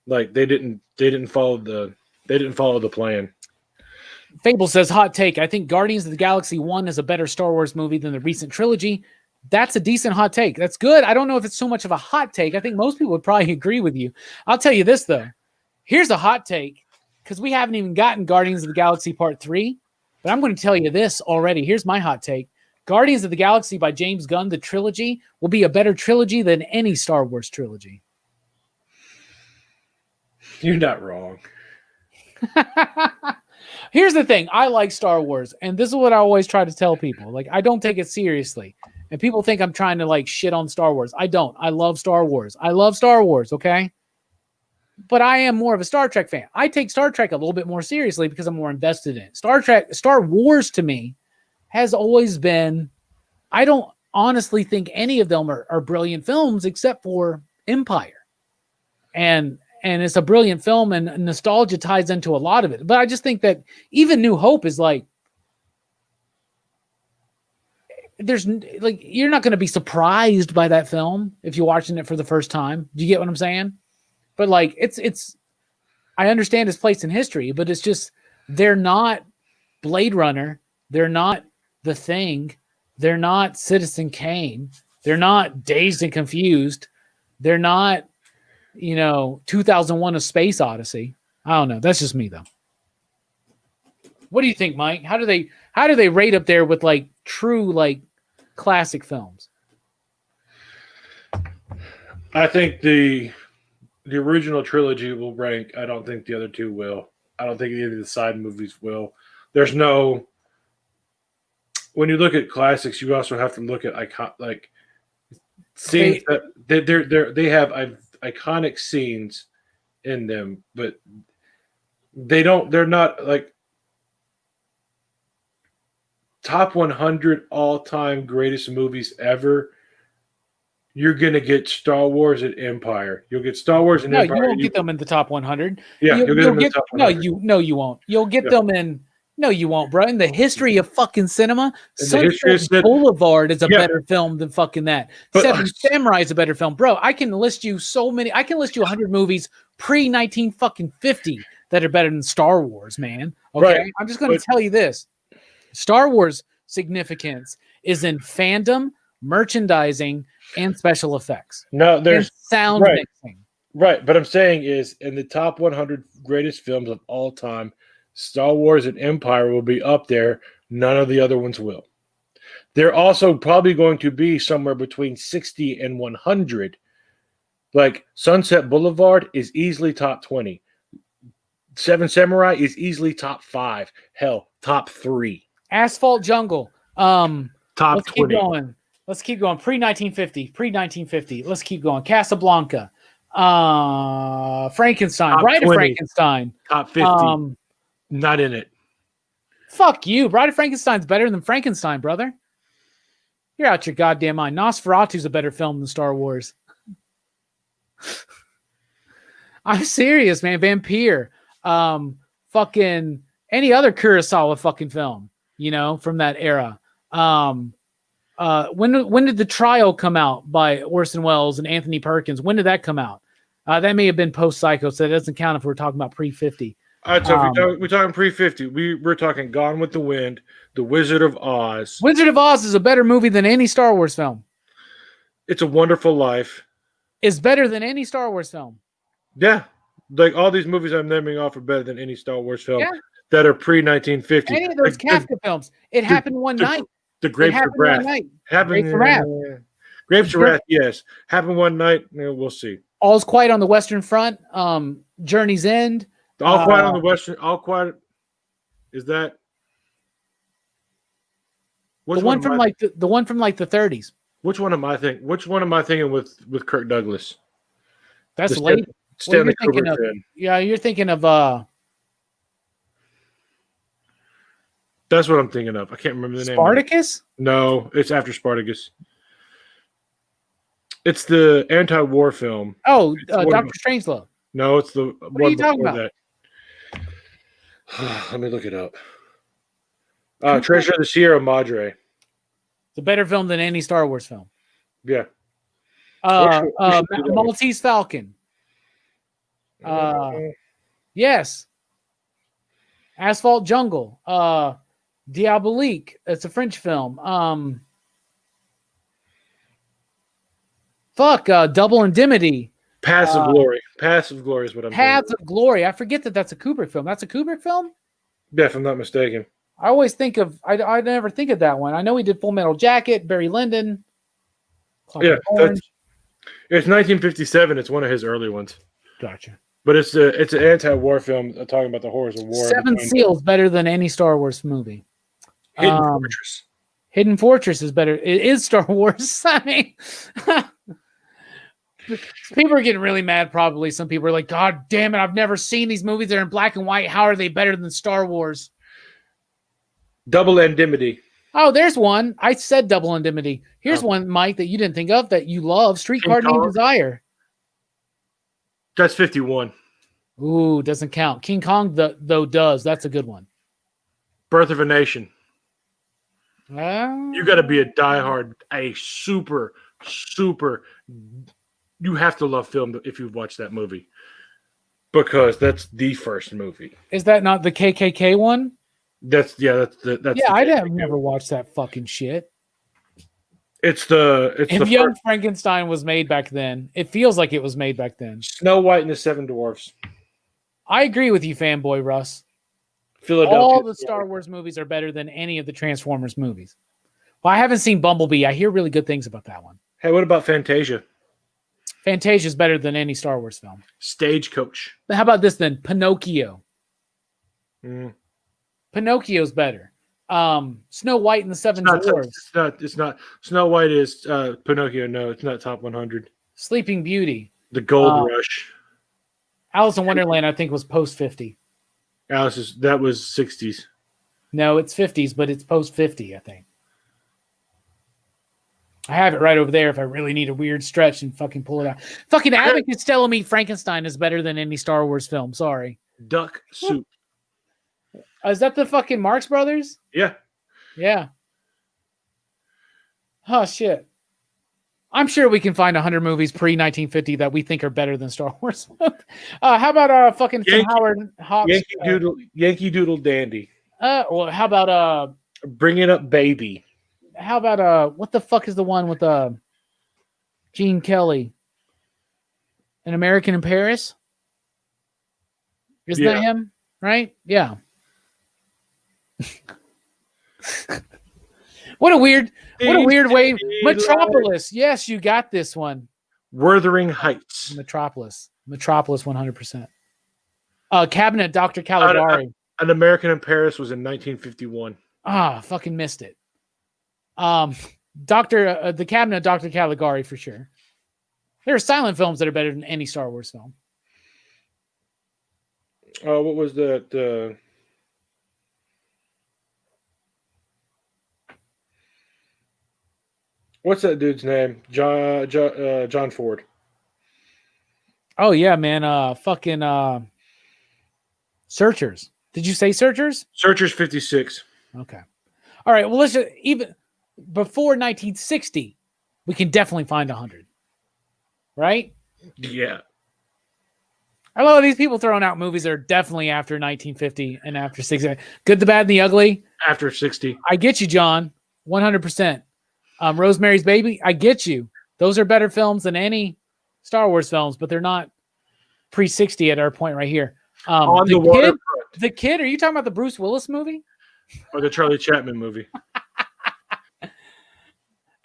like they didn't follow the plan. Fable says, hot take. I think Guardians of the Galaxy 1 is a better Star Wars movie than the recent trilogy. That's a decent hot take. That's good. I don't know if it's so much of a hot take. I think most people would probably agree with you. I'll tell you this, though. Here's a hot take, because we haven't even gotten Guardians of the Galaxy Part 3, but I'm going to tell you this already. Here's my hot take. Guardians of the Galaxy by James Gunn, the trilogy, will be a better trilogy than any Star Wars trilogy. You're not wrong. Here's the thing. I like Star Wars, and this is what I always try to tell people. I don't take it seriously. And people think I'm trying to shit on Star Wars. I don't. I love Star Wars. I love Star Wars, okay? But I am more of a Star Trek fan. I take Star Trek a little bit more seriously because I'm more invested in it. Star Wars to me has always been, I don't honestly think any of them are brilliant films except for Empire. And it's a brilliant film, and nostalgia ties into a lot of it. But I just think that even New Hope is you're not going to be surprised by that film if you're watching it for the first time. Do you get what I'm saying? But I understand its place in history, but it's just, they're not Blade Runner. They're not The Thing. They're not Citizen Kane. They're not Dazed and Confused. They're not, 2001: A Space Odyssey. I don't know. That's just me though. What do you think, Mike? How do they rate up there with true classic films? I think the original trilogy will rank. I don't think the other two will. I don't think either of the side movies will. There's no. When you look at classics, you also have to look at scenes that they have iconic scenes in them, but they're not top 100 all-time greatest movies ever. You're gonna get Star Wars and Empire. You'll get Star Wars and Empire. No, you won't get them in the top 100. Yeah, you'll get them in the top 100. No, you won't. You'll get them in. No, you won't, bro. In the history of fucking cinema, Sunset Boulevard is a better film than fucking that. Seven Samurai is a better film, bro. I can list you 100 movies pre-1950 that are better than Star Wars, man. Okay, right. I'm just going to tell you this: Star Wars significance is in fandom, merchandising, and special effects. No, there's sound mixing. Right, but I'm saying is in the top 100 greatest films of all time, Star Wars and Empire will be up there. None of the other ones will. They're also probably going to be somewhere between 60 and 100. Like Sunset Boulevard is easily top 20. Seven Samurai is easily top 5. Hell, top 3. Asphalt Jungle. Top Let's keep 20. going. Let's keep going. Pre 1950. Pre 1950. Let's keep going. Casablanca. Frankenstein. Top Bride of 20. Frankenstein. Top 50. Not in it. Fuck you. Bride of Frankenstein's better than Frankenstein, brother. You're out your goddamn mind. Nosferatu's a better film than Star Wars. I'm serious, man. Vampire. Fucking any other Kurosawa fucking film, you know, from that era. When did The Trial come out by Orson Welles and Anthony Perkins? When did that come out? That may have been post Psycho, so that doesn't count if we're talking about pre-50. All right, so we're talking pre-50. We're talking Gone with the Wind, The Wizard of Oz. Wizard of Oz is a better movie than any Star Wars film. It's a Wonderful Life. Is better than any Star Wars film. Yeah. Like all these movies I'm naming off are better than any Star Wars film that are pre-1950. Any of those Kafka films. It happened one night. The Grapes of Wrath. Grapes of Wrath, yes. Happened one night. We'll see. All's Quiet on the Western Front. Journey's End. All Quiet on the Western. All Quiet. Is that the one from like the one from like the 30s? Which one am I thinking? Which one am I thinking with Kirk Douglas? That's late. Stanley Kubrick. Yeah, you're thinking of That's what I'm thinking of. I can't remember the name. Spartacus? No, it's after Spartacus. It's the anti-war film. Oh, Dr. Strangelove. No, it's the what are you talking about? That. Let me look it up. Treasure of the Sierra Madre. It's a better film than any Star Wars film. Yeah. Maltese Falcon. Yes. Asphalt Jungle. Diabolique. It's a French film. Double Indemnity. Paths of Glory. Paths of Glory is what I'm thinking. Paths of Glory. I forget that's a Kubrick film. That's a Kubrick film? Yeah, if I'm not mistaken. I always think of I never think of that one. I know he did Full Metal Jacket, Barry Lyndon. It's 1957. It's one of his early ones. Gotcha. But it's an anti-war film talking about the horrors of war. Seven Seals better than any Star Wars movie. Hidden Fortress. Hidden Fortress is better. It is Star Wars. I mean, people are getting really mad. Probably some people are like, "God damn it! I've never seen these movies. They're in black and white. How are they better than Star Wars?" Double Indemnity. Oh, there's one. I said Double Indemnity. Here's one, Mike, that you didn't think of that you love. Streetcar Named Desire. That's 51. Ooh, doesn't count. King Kong, though, does. That's a good one. Birth of a Nation. You got to be a diehard, a super. You have to love film if you've watched that movie, because that's the first movie. Is that not the KKK one? That's yeah. I never watched that fucking shit. If Young Frankenstein was made back then, it feels like it was made back then. Snow White and the Seven Dwarfs. I agree with you, fanboy Russ. Philadelphia. All the Star Wars movies are better than any of the Transformers movies. Well, I haven't seen Bumblebee. I hear really good things about that one. Hey, what about Fantasia? Fantasia is better than any Star Wars film. Stagecoach. How about this then? Pinocchio. Pinocchio's better. Snow White and the Seven Dwarfs. It's not. Snow White is Pinocchio. No, it's not top 100. Sleeping Beauty. The Gold Rush. Alice in Wonderland, I think, was post 50. That was 60s. No, it's 50s, but it's post 50, I think. I have it right over there if I really need a weird stretch and fucking pull it out. Fucking Abbott Costello Meet Frankenstein is better than any Star Wars film. Sorry. Duck Soup. Is that the fucking Marx Brothers? Yeah. Yeah. Oh, shit. I'm sure we can find 100 movies pre-1950 that we think are better than Star Wars. How about fucking Howard Hawks? Yankee Doodle Dandy. Well, how about Bring It Up Baby? How about what the fuck is the one with Gene Kelly? An American in Paris? Isn't that him? Right? Yeah. What a weird way. City Metropolis. Yes, you got this one. Wuthering Heights. Metropolis 100%. Cabinet Dr. Caligari. An American in Paris was in 1951. Fucking missed it. The Cabinet Dr. Caligari for sure. There are silent films that are better than any Star Wars film. What was that? What's that dude's name? John Ford. Oh yeah, man. Fucking Searchers. Did you say Searchers? Searchers 56. Okay. All right. Well, let's just, even before 1960, we can definitely find 100. Right? Yeah. I love these people throwing out movies that are definitely after 1950 and after 60. Good, the Bad, and the Ugly. After 60. I get you, John. 100%. Rosemary's Baby. I get you. Those are better films than any Star Wars films, but they're not pre-60 at our point right here. On the Waterfront. The Kid. Are you talking about the Bruce Willis movie? Or the Charlie Chaplin movie.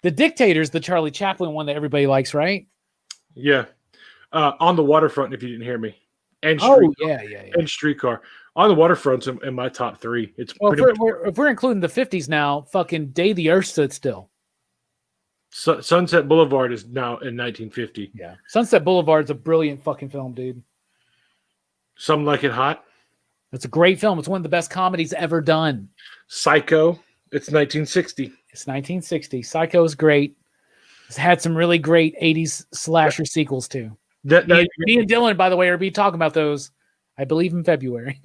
The Dictator's the Charlie Chaplin one that everybody likes, right? Yeah. On the Waterfront, if you didn't hear me. And yeah. And Streetcar. On the Waterfront's in my top 3. It's if we're including the 50s now, fucking Day the Earth Stood Still. Sunset Boulevard is now in 1950. Yeah. Sunset Boulevard's a brilliant fucking film, dude. Some Like It Hot. It's a great film. It's one of the best comedies ever done. Psycho. It's 1960. It's 1960. Psycho is great. It's had some really great 80s slasher sequels too. Me and Dylan, by the way, are be talking about those, I believe, in February.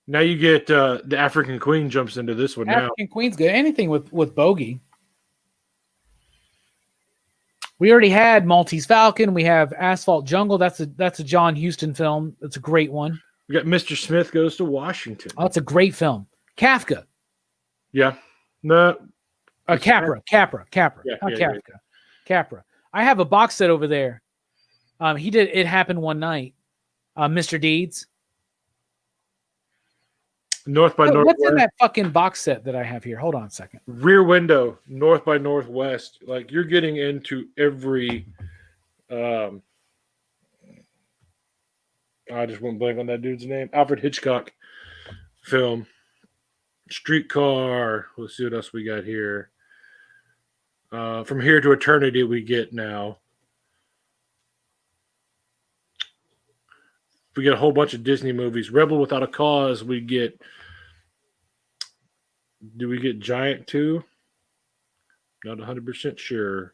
Now you get the African Queen jumps into this one. African Queen's good. Anything with Bogey. We already had Maltese Falcon. We have Asphalt Jungle. That's a John Huston film. That's a great one. We got Mr. Smith Goes to Washington. Oh, it's a great film. Kafka. Yeah. No. Capra. Yeah, Kafka. Capra. I have a box set over there. He did It Happened One Night. Mr. Deeds. North by Northwest. What's in that fucking box set that I have here? Hold on a second. Rear Window, North by Northwest. Like, you're getting into every I just went blank on that dude's name. Alfred Hitchcock film. Streetcar. Let's see what else we got here. From Here to Eternity we get now. We get a whole bunch of Disney movies. Rebel Without a Cause, we get. Do we get Giant 2? Not 100% sure.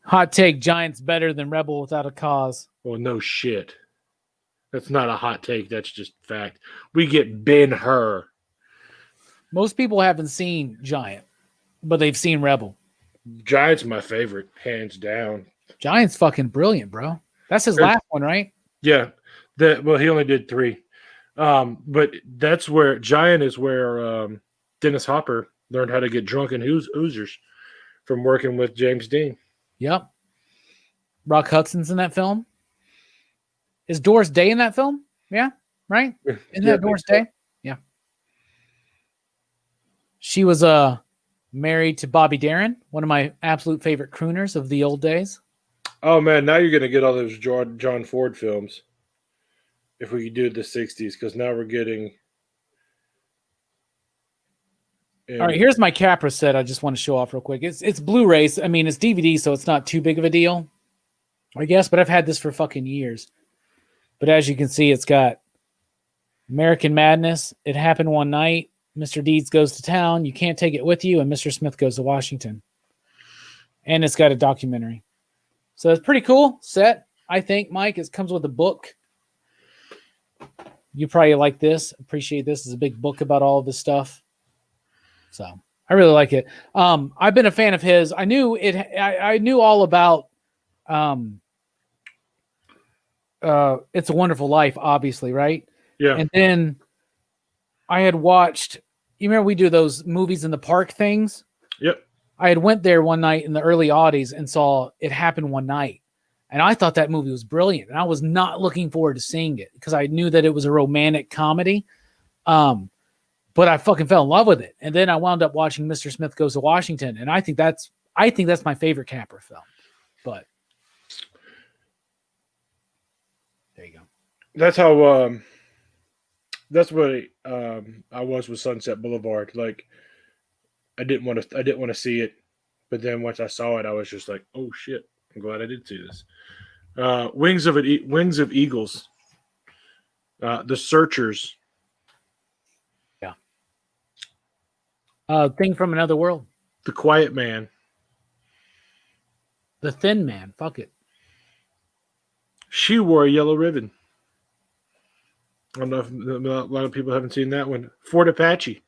Hot take, Giant's better than Rebel Without a Cause. Well, no shit. That's not a hot take. That's just fact. We get Ben-Hur. Most people haven't seen Giant, but they've seen Rebel. Giant's my favorite, hands down. Giant's fucking brilliant, bro. That's his last one, right? Yeah. Well, he only did 3. But that's where Giant is where Dennis Hopper learned how to get drunk in oozers from working with James Dean. Yep. Rock Hudson's in that film. Is Doris Day in that film? Yeah, right? Isn't that Doris Day? Yeah. She was married to Bobby Darin, one of my absolute favorite crooners of the old days. Oh, man, now you're going to get all those John Ford films. If we could do the 60s, because now we're getting... All right, here's my Capra set I just want to show off real quick. It's Blu-rays. I mean, it's DVD, so it's not too big of a deal, I guess, but I've had this for fucking years. But as you can see, it's got American Madness, It Happened One Night, Mr. Deeds Goes to Town, You Can't Take It With You, and Mr. Smith Goes to Washington. And it's got a documentary. So it's pretty cool set, I think, Mike. It comes with a book. You probably like this. Appreciate this. It's a big book about all of this stuff. So I really like it. I've been a fan of his. I knew it. I knew all about It's a Wonderful Life, obviously, right? Yeah. And then I had watched. You remember we do those movies in the park things? Yep. I had went there one night in the early '80s and saw It Happened One Night, and I thought that movie was brilliant. And I was not looking forward to seeing it because I knew that it was a romantic comedy. but I fucking fell in love with it. And then I wound up watching Mr. Smith Goes to Washington, and I think that's my favorite Capra film. But there you go. That's how. That's what I was with Sunset Boulevard. Like, I didn't want to see it, but then once I saw it, I was just like, oh shit! I'm glad I did see this. Wings of Eagles. The Searchers. Yeah. Thing from Another World. The Quiet Man. The Thin Man. Fuck it. She Wore a Yellow Ribbon. I don't know if a lot of people haven't seen that one. Fort Apache.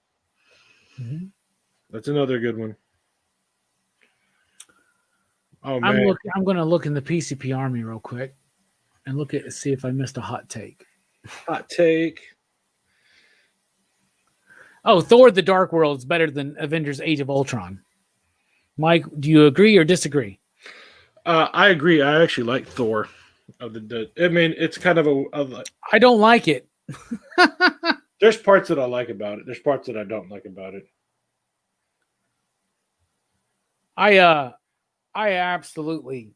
Mm-hmm. That's another good one. Oh man, I'm going to look in the PCP Army real quick and see if I missed a hot take. Hot take. Oh, Thor: The Dark World is better than Avengers: Age of Ultron. Mike, do you agree or disagree? I agree. I actually like Thor. I mean, it's kind of a I don't like it. There's parts that I like about it. There's parts that I don't like about it. I absolutely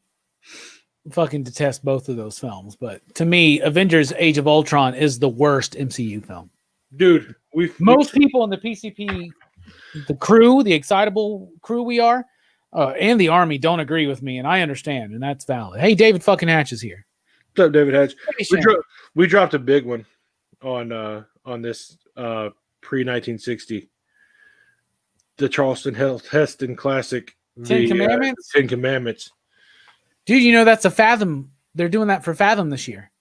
fucking detest both of those films, but to me, Avengers: Age of Ultron is the worst MCU film. Dude, most people in the PCP, the crew, the excitable crew we are, and the Army don't agree with me, and I understand, and that's valid. Hey, David fucking Hatch is here. What's up, David Hatch? We dropped a big one on this pre-1960. The Charleston Heston classic, Ten Commandments. 10 Commandments. Dude, you know that's a Fathom. They're doing that for Fathom this year.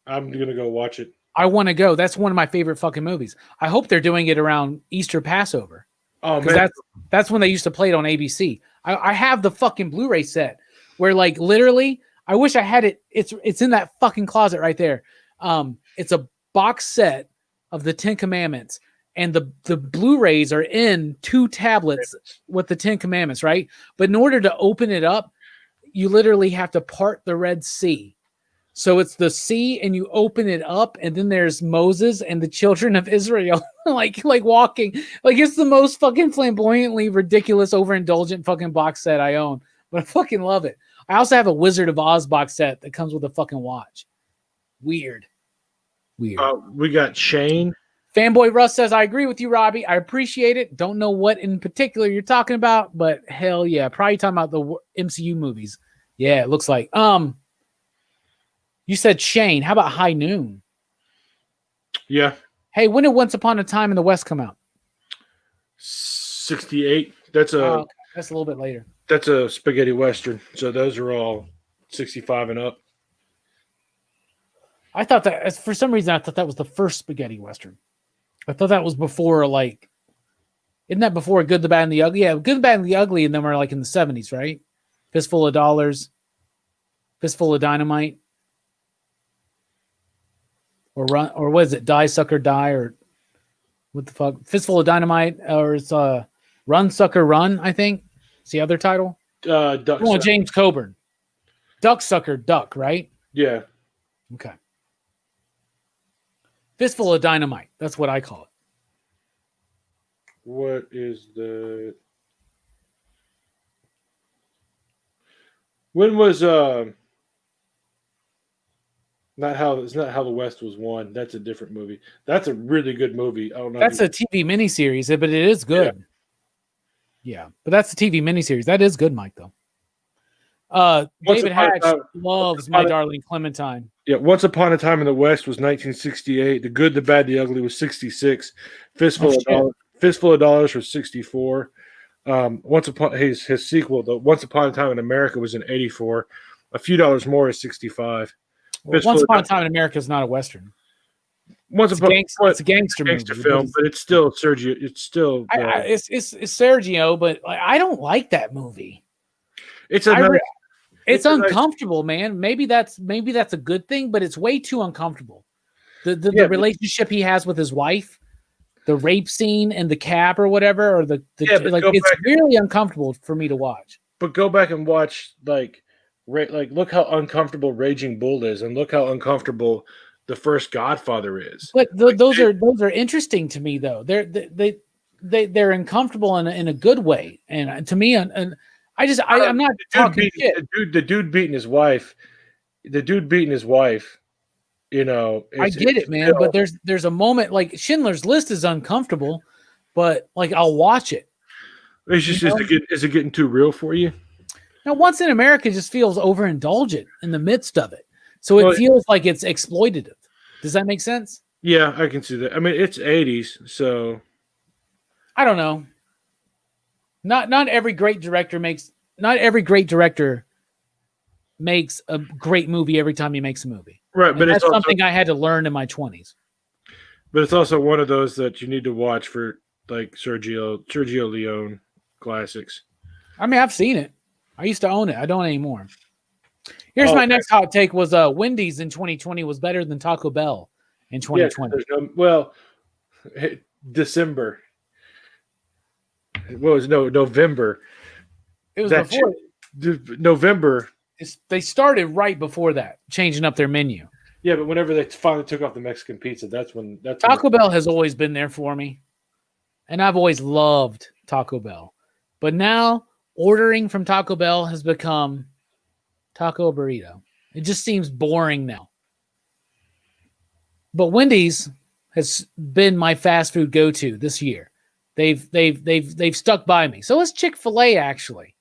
I'm gonna go watch it. I want to go. That's one of my favorite fucking movies. I hope they're doing it around Easter Passover. Oh man, that's when they used to play it on ABC. I have the fucking Blu-ray set where, like, literally, I wish I had it. It's in that fucking closet right there. It's a box set of the 10 Commandments, and the Blu-rays are in 2 tablets with the 10 Commandments, right? But in order to open it up, you literally have to part the Red Sea. So it's the sea, and you open it up, and then there's Moses and the children of Israel, like walking. Like, it's the most fucking flamboyantly ridiculous, overindulgent fucking box set I own. But I fucking love it. I also have a Wizard of Oz box set that comes with a fucking watch. Weird. We got Shane. Fanboy Russ says, I agree with you, Robbie. I appreciate it. Don't know what in particular you're talking about, but hell yeah. Probably talking about the MCU movies. Yeah, it looks like. You said Shane. How about High Noon? Yeah. Hey, when did Once Upon a Time in the West come out? 68. That's a little bit later. That's a spaghetti western. So those are all 65 and up. I thought that, for some reason, I thought that was the first spaghetti western. I thought that was before, like, isn't that before Good, the Bad, and the Ugly? Yeah, Good, the Bad, and the Ugly, and then we're like in the 70s, right? Fistful of Dollars, Fistful of Dynamite, or what is it? Die Sucker Die, or what the fuck? Fistful of Dynamite, or it's Run Sucker Run, I think. It's the other title. James Coburn. Duck Sucker Duck, right? Yeah. Okay. Fistful of Dynamite. That's what I call it. What is the... When was It's not How the West Was Won. That's a different movie. That's a really good movie. I don't know. That's a TV miniseries, but it is good. Yeah, but that's a TV miniseries. That is good, Mike, though. David Hatch loves My Darling Clementine. Yeah, Once Upon a Time in the West was 1968. The Good, the Bad, the Ugly was 66. Fistful of Dollars was 64. Once upon his sequel, the Once Upon a Time in America, was in 84. A Few Dollars More is 65. Well, Once Upon a Time in America is not a Western. It's a gangster movie, film, but it's still Sergio. It's still it's Sergio, but I don't like that movie. It's uncomfortable, man. Maybe that's a good thing, but it's way too uncomfortable. The relationship he has with his wife, the rape scene in the cab or whatever, or it's really uncomfortable for me to watch. But go back and watch look how uncomfortable Raging Bull is, and look how uncomfortable the first Godfather is. But those are interesting to me though. They're uncomfortable in a good way, and to me, and I'm not talking shit. The dude beating his wife. The dude beating his wife. You know, I get it, man. But there's a moment like Schindler's List is uncomfortable, but like I'll watch it. It's just is it getting too real for you? Now, Once in America just feels overindulgent in the midst of it, so it feels like it's exploitative. Does that make sense? Yeah, I can see that. I mean, it's 80s, so I don't know. Not every great director makes a great movie every time he makes a movie. Right, and but that's it's something I had to learn in my 20s. But it's also one of those that you need to watch for like Sergio Leone classics. I mean, I've seen it. I used to own it. I don't anymore. Here's my next hot take was Wendy's in 2020 was better than Taco Bell in 2020. December. What was November? It was before November. They started right before that, changing up their menu. Yeah, but whenever they finally took off the Mexican pizza, Taco Bell has always been there for me. And I've always loved Taco Bell. But now ordering from Taco Bell has become taco burrito. It just seems boring now. But Wendy's has been my fast food go-to this year. They've stuck by me. So has Chick-fil-A actually.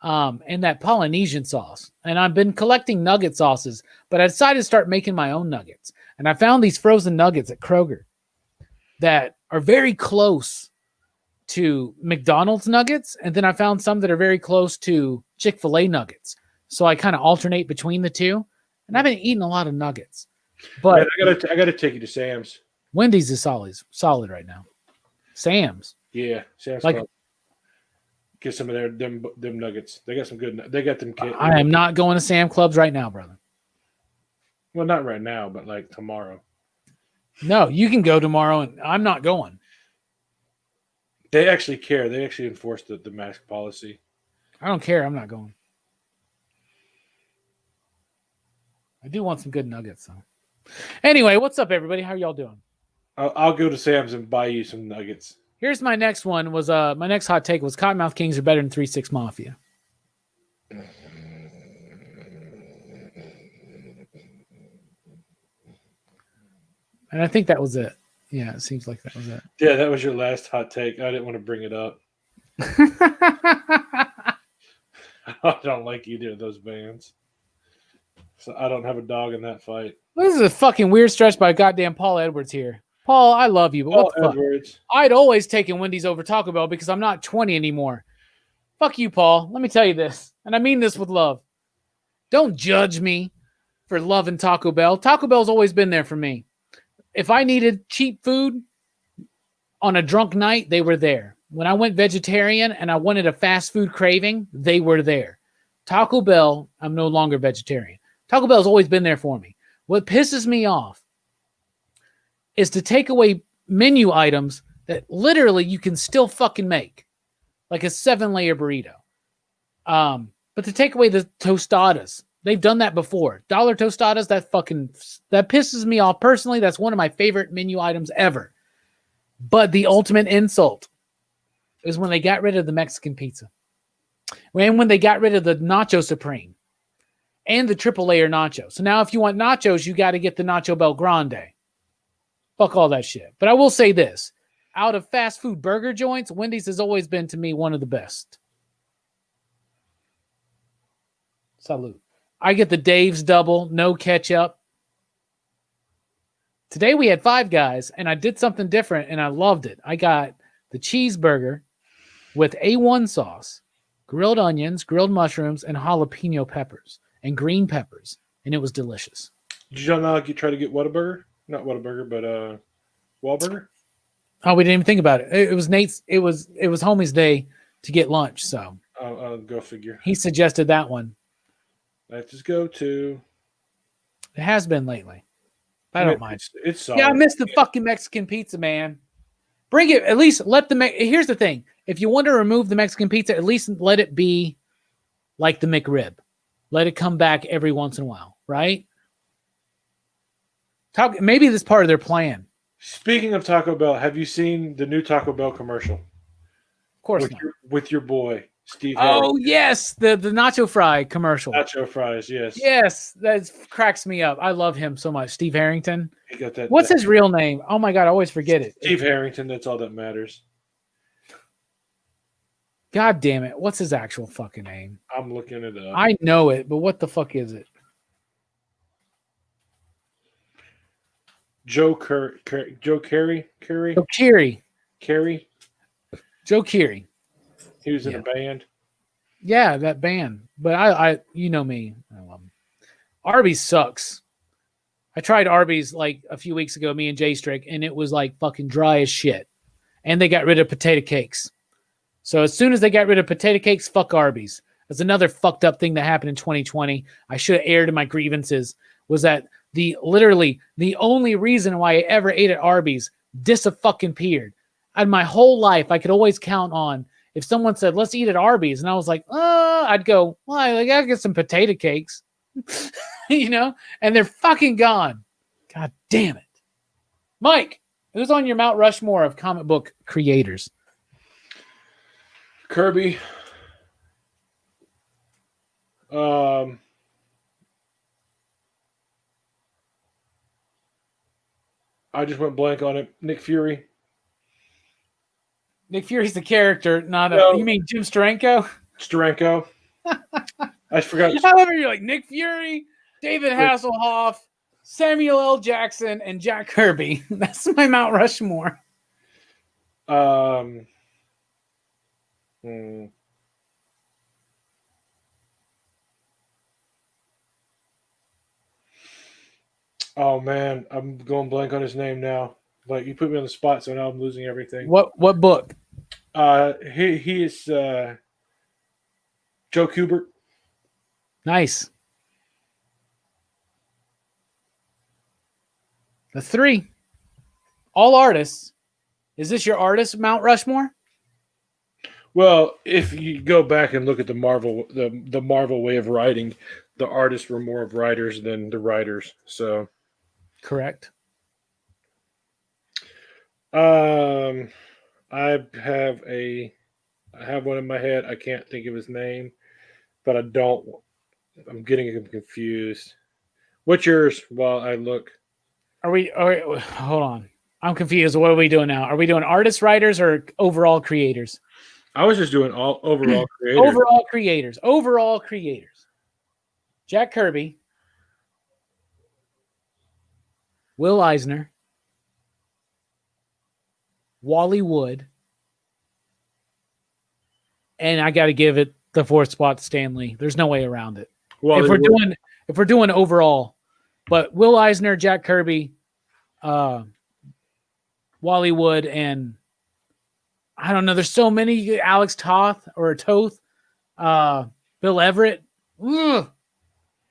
And that Polynesian sauce. And I've been collecting nugget sauces, but I decided to start making my own nuggets. And I found these frozen nuggets at Kroger that are very close to McDonald's nuggets. And then I found some that are very close to Chick-fil-A nuggets. So I kind of alternate between the two. And I've been eating a lot of nuggets. But man, I gotta take you to Sam's. Wendy's is solid right now. Sam's. Yeah, Sam's like Club. Get some of them nuggets. They got some good. They got them. I am not going to Sam Clubs right now, brother. Well, not right now, but like tomorrow. No, you can go tomorrow, and I'm not going. They actually care. They actually enforce the mask policy. I don't care. I'm not going. I do want some good nuggets, though. Anyway, what's up, everybody? How are y'all doing? I'll go to Sam's and buy you some nuggets. Here's my next one. My next hot take was Cottonmouth Kings are better than 3-6 Mafia. And I think that was it. Yeah, it seems like that was it. Yeah, that was your last hot take. I didn't want to bring it up. I don't like either of those bands. So I don't have a dog in that fight. This is a fucking weird stretch by goddamn Paul Edwards here. Paul, I love you, but what the Edwards. Fuck? I'd always taken Wendy's over Taco Bell because I'm not 20 anymore. Fuck you, Paul. Let me tell you this, and I mean this with love. Don't judge me for loving Taco Bell. Taco Bell's always been there for me. If I needed cheap food on a drunk night, they were there. When I went vegetarian and I wanted a fast food craving, they were there. Taco Bell, I'm no longer vegetarian. Taco Bell's always been there for me. What pisses me off is to take away menu items that literally you can still fucking make, like a 7-layer burrito. But to take away the tostadas, they've done that before. Dollar tostadas, that pisses me off personally. That's one of my favorite menu items ever. But the ultimate insult is when they got rid of the Mexican pizza. When they got rid of the Nacho Supreme and the triple layer nacho. So now if you want nachos, you got to get the Nacho Bel Grande. Fuck all that shit. But I will say this. Out of fast food burger joints, Wendy's has always been, to me, one of the best. Salute. I get the Dave's double, no ketchup. Today we had Five Guys, and I did something different, and I loved it. I got the cheeseburger with A1 sauce, grilled onions, grilled mushrooms, and jalapeno peppers, and green peppers, and it was delicious. Did you not try to get Whataburger? Not Whataburger, but Wahlburger? Oh, we didn't even think about it. It was Nate's. It was homie's day to get lunch, so go figure. He suggested that one. Let's just go to. It has been lately. I don't mind. It's solid. Yeah, I miss the fucking Mexican pizza, man. Bring it. At least let here's the thing. If you want to remove the Mexican pizza, at least let it be like the McRib. Let it come back every once in a while, right? Maybe this is part of their plan. Speaking of Taco Bell, have you seen the new Taco Bell commercial Of course not. with your boy Steve Oh Harrington? yes, the nacho fry commercial. Nacho fries, yes. Yes, that cracks me up. I love him so much. Steve Harrington. He got that. What's his real name? Oh my god, I always forget it. Steve Harrington. That's all that matters. God damn it. What's his actual fucking name? I'm looking it up. I know it, but what the fuck is it? Joe Carey. Joe Keery. Carey. Joe Keery. He was in a band. Yeah, that band. But I you know me. I love him. Arby's sucks. I tried Arby's like a few weeks ago, me and Jay Strick, and it was like fucking dry as shit. And they got rid of potato cakes. So as soon as they got rid of potato cakes, fuck Arby's. That's another fucked up thing that happened in 2020. I should have aired my grievances. Was that literally the only reason why I ever ate at Arby's disappeared. And my whole life, I could always count on if someone said, let's eat at Arby's. And I was like, I'd go, well, I gotta get some potato cakes, you know, and they're fucking gone. God damn it. Mike, who's on your Mount Rushmore of comic book creators? Kirby. I just went blank on it. Nick Fury. Nick Fury's the character, not No. you mean Jim Steranko? Steranko. I forgot. However, you're like Nick Fury, David Hasselhoff, Samuel L. Jackson, and Jack Kirby. That's my Mount Rushmore. Oh man, I'm going blank on his name now. Like you put me on the spot, so now I'm losing everything. What book? He is Joe Kubert. Nice. The three. All artists. Is this your artist, Mount Rushmore? Well, if you go back and look at the Marvel way of writing, the artists were more of writers than the writers. So correct. I have one in my head. I can't think of his name, but I'm getting him confused. What's yours while I look? Hold on. I'm confused. What are we doing now? Are we doing artists, writers, or overall creators? I was just doing all overall creators. Overall creators. Jack Kirby. Will Eisner. Wally Wood. And I got to give it the fourth spot to Stan Lee. There's no way around it. If we're doing overall, but Will Eisner, Jack Kirby, Wally Wood, and I don't know. There's so many. Alex Toth, Bill Everett. Ugh,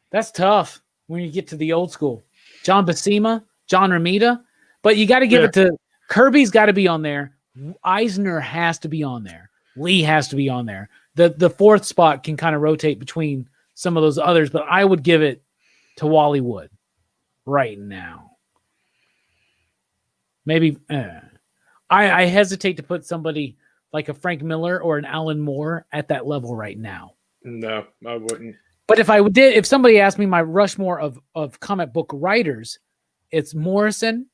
that's tough when you get to the old school. John Buscema, John Romita, but you got to give it to Kirby's. Got to be on there. Eisner has to be on there. Lee has to be on there. The fourth spot can kind of rotate between some of those others, but I would give it to Wally Wood right now. Maybe I hesitate to put somebody like a Frank Miller or an Alan Moore at that level right now. No, I wouldn't. But if somebody asked me my Rushmore of comic book writers, it's Morrison,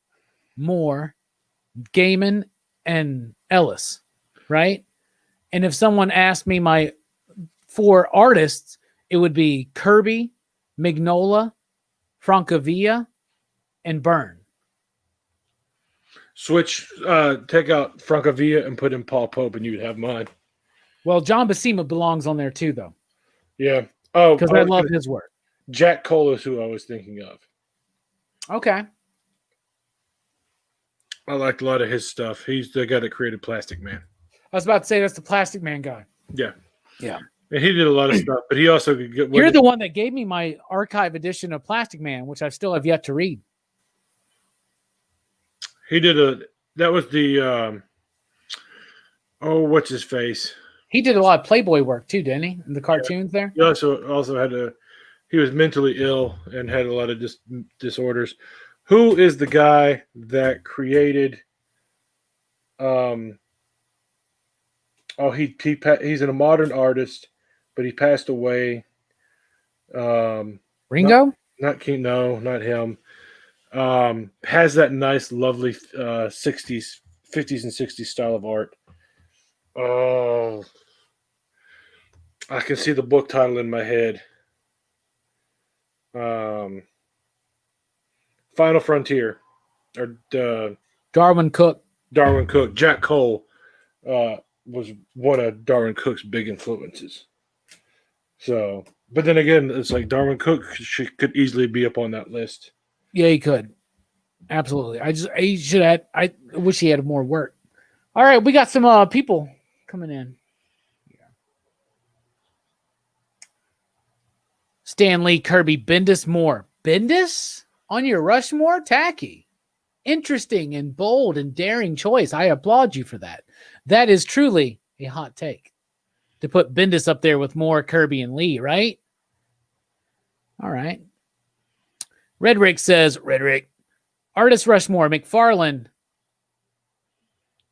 Moore, Gaiman, and Ellis, right? And if someone asked me my 4 artists, it would be Kirby, Mignola, Francavilla, and Byrne. Take out Francavilla and put in Paul Pope, and you'd have mine. Well, John Buscema belongs on there too, though. Yeah. Oh, because I love his work. Jack Cole is who I was thinking of. Okay. I liked a lot of his stuff. He's the guy that created Plastic Man. I was about to say that's the Plastic Man guy. Yeah. Yeah. And he did a lot of stuff, but he also could get. You're the one that gave me my archive edition of Plastic Man, which I still have yet to read. He did that was the, what's his face? He did a lot of Playboy work too, didn't he? In the cartoons there? He also had he was mentally ill and had a lot of disorders. Who is the guy that created? Um, he's a modern artist, but he passed away. Not Ringo? not King. No, not him. Has that nice, lovely 60s, 50s, and 60s style of art. Oh, I can see the book title in my head. Um, Final Frontier, or Darwin Cook. Darwin Cook. Jack Cole was one of Darwin Cook's big influences. So, but then again, it's like Darwin Cook could easily be up on that list. Yeah, he could. Absolutely. He should have. I wish he had more work. All right, we got some people coming in. Stanley, Kirby, Bendis, Moore. Bendis on your Rushmore? Tacky. Interesting and bold and daring choice. I applaud you for that. That is truly a hot take. To put Bendis up there with Moore, Kirby, and Lee, right? All right. Redrick says, Artist Rushmore, McFarlane.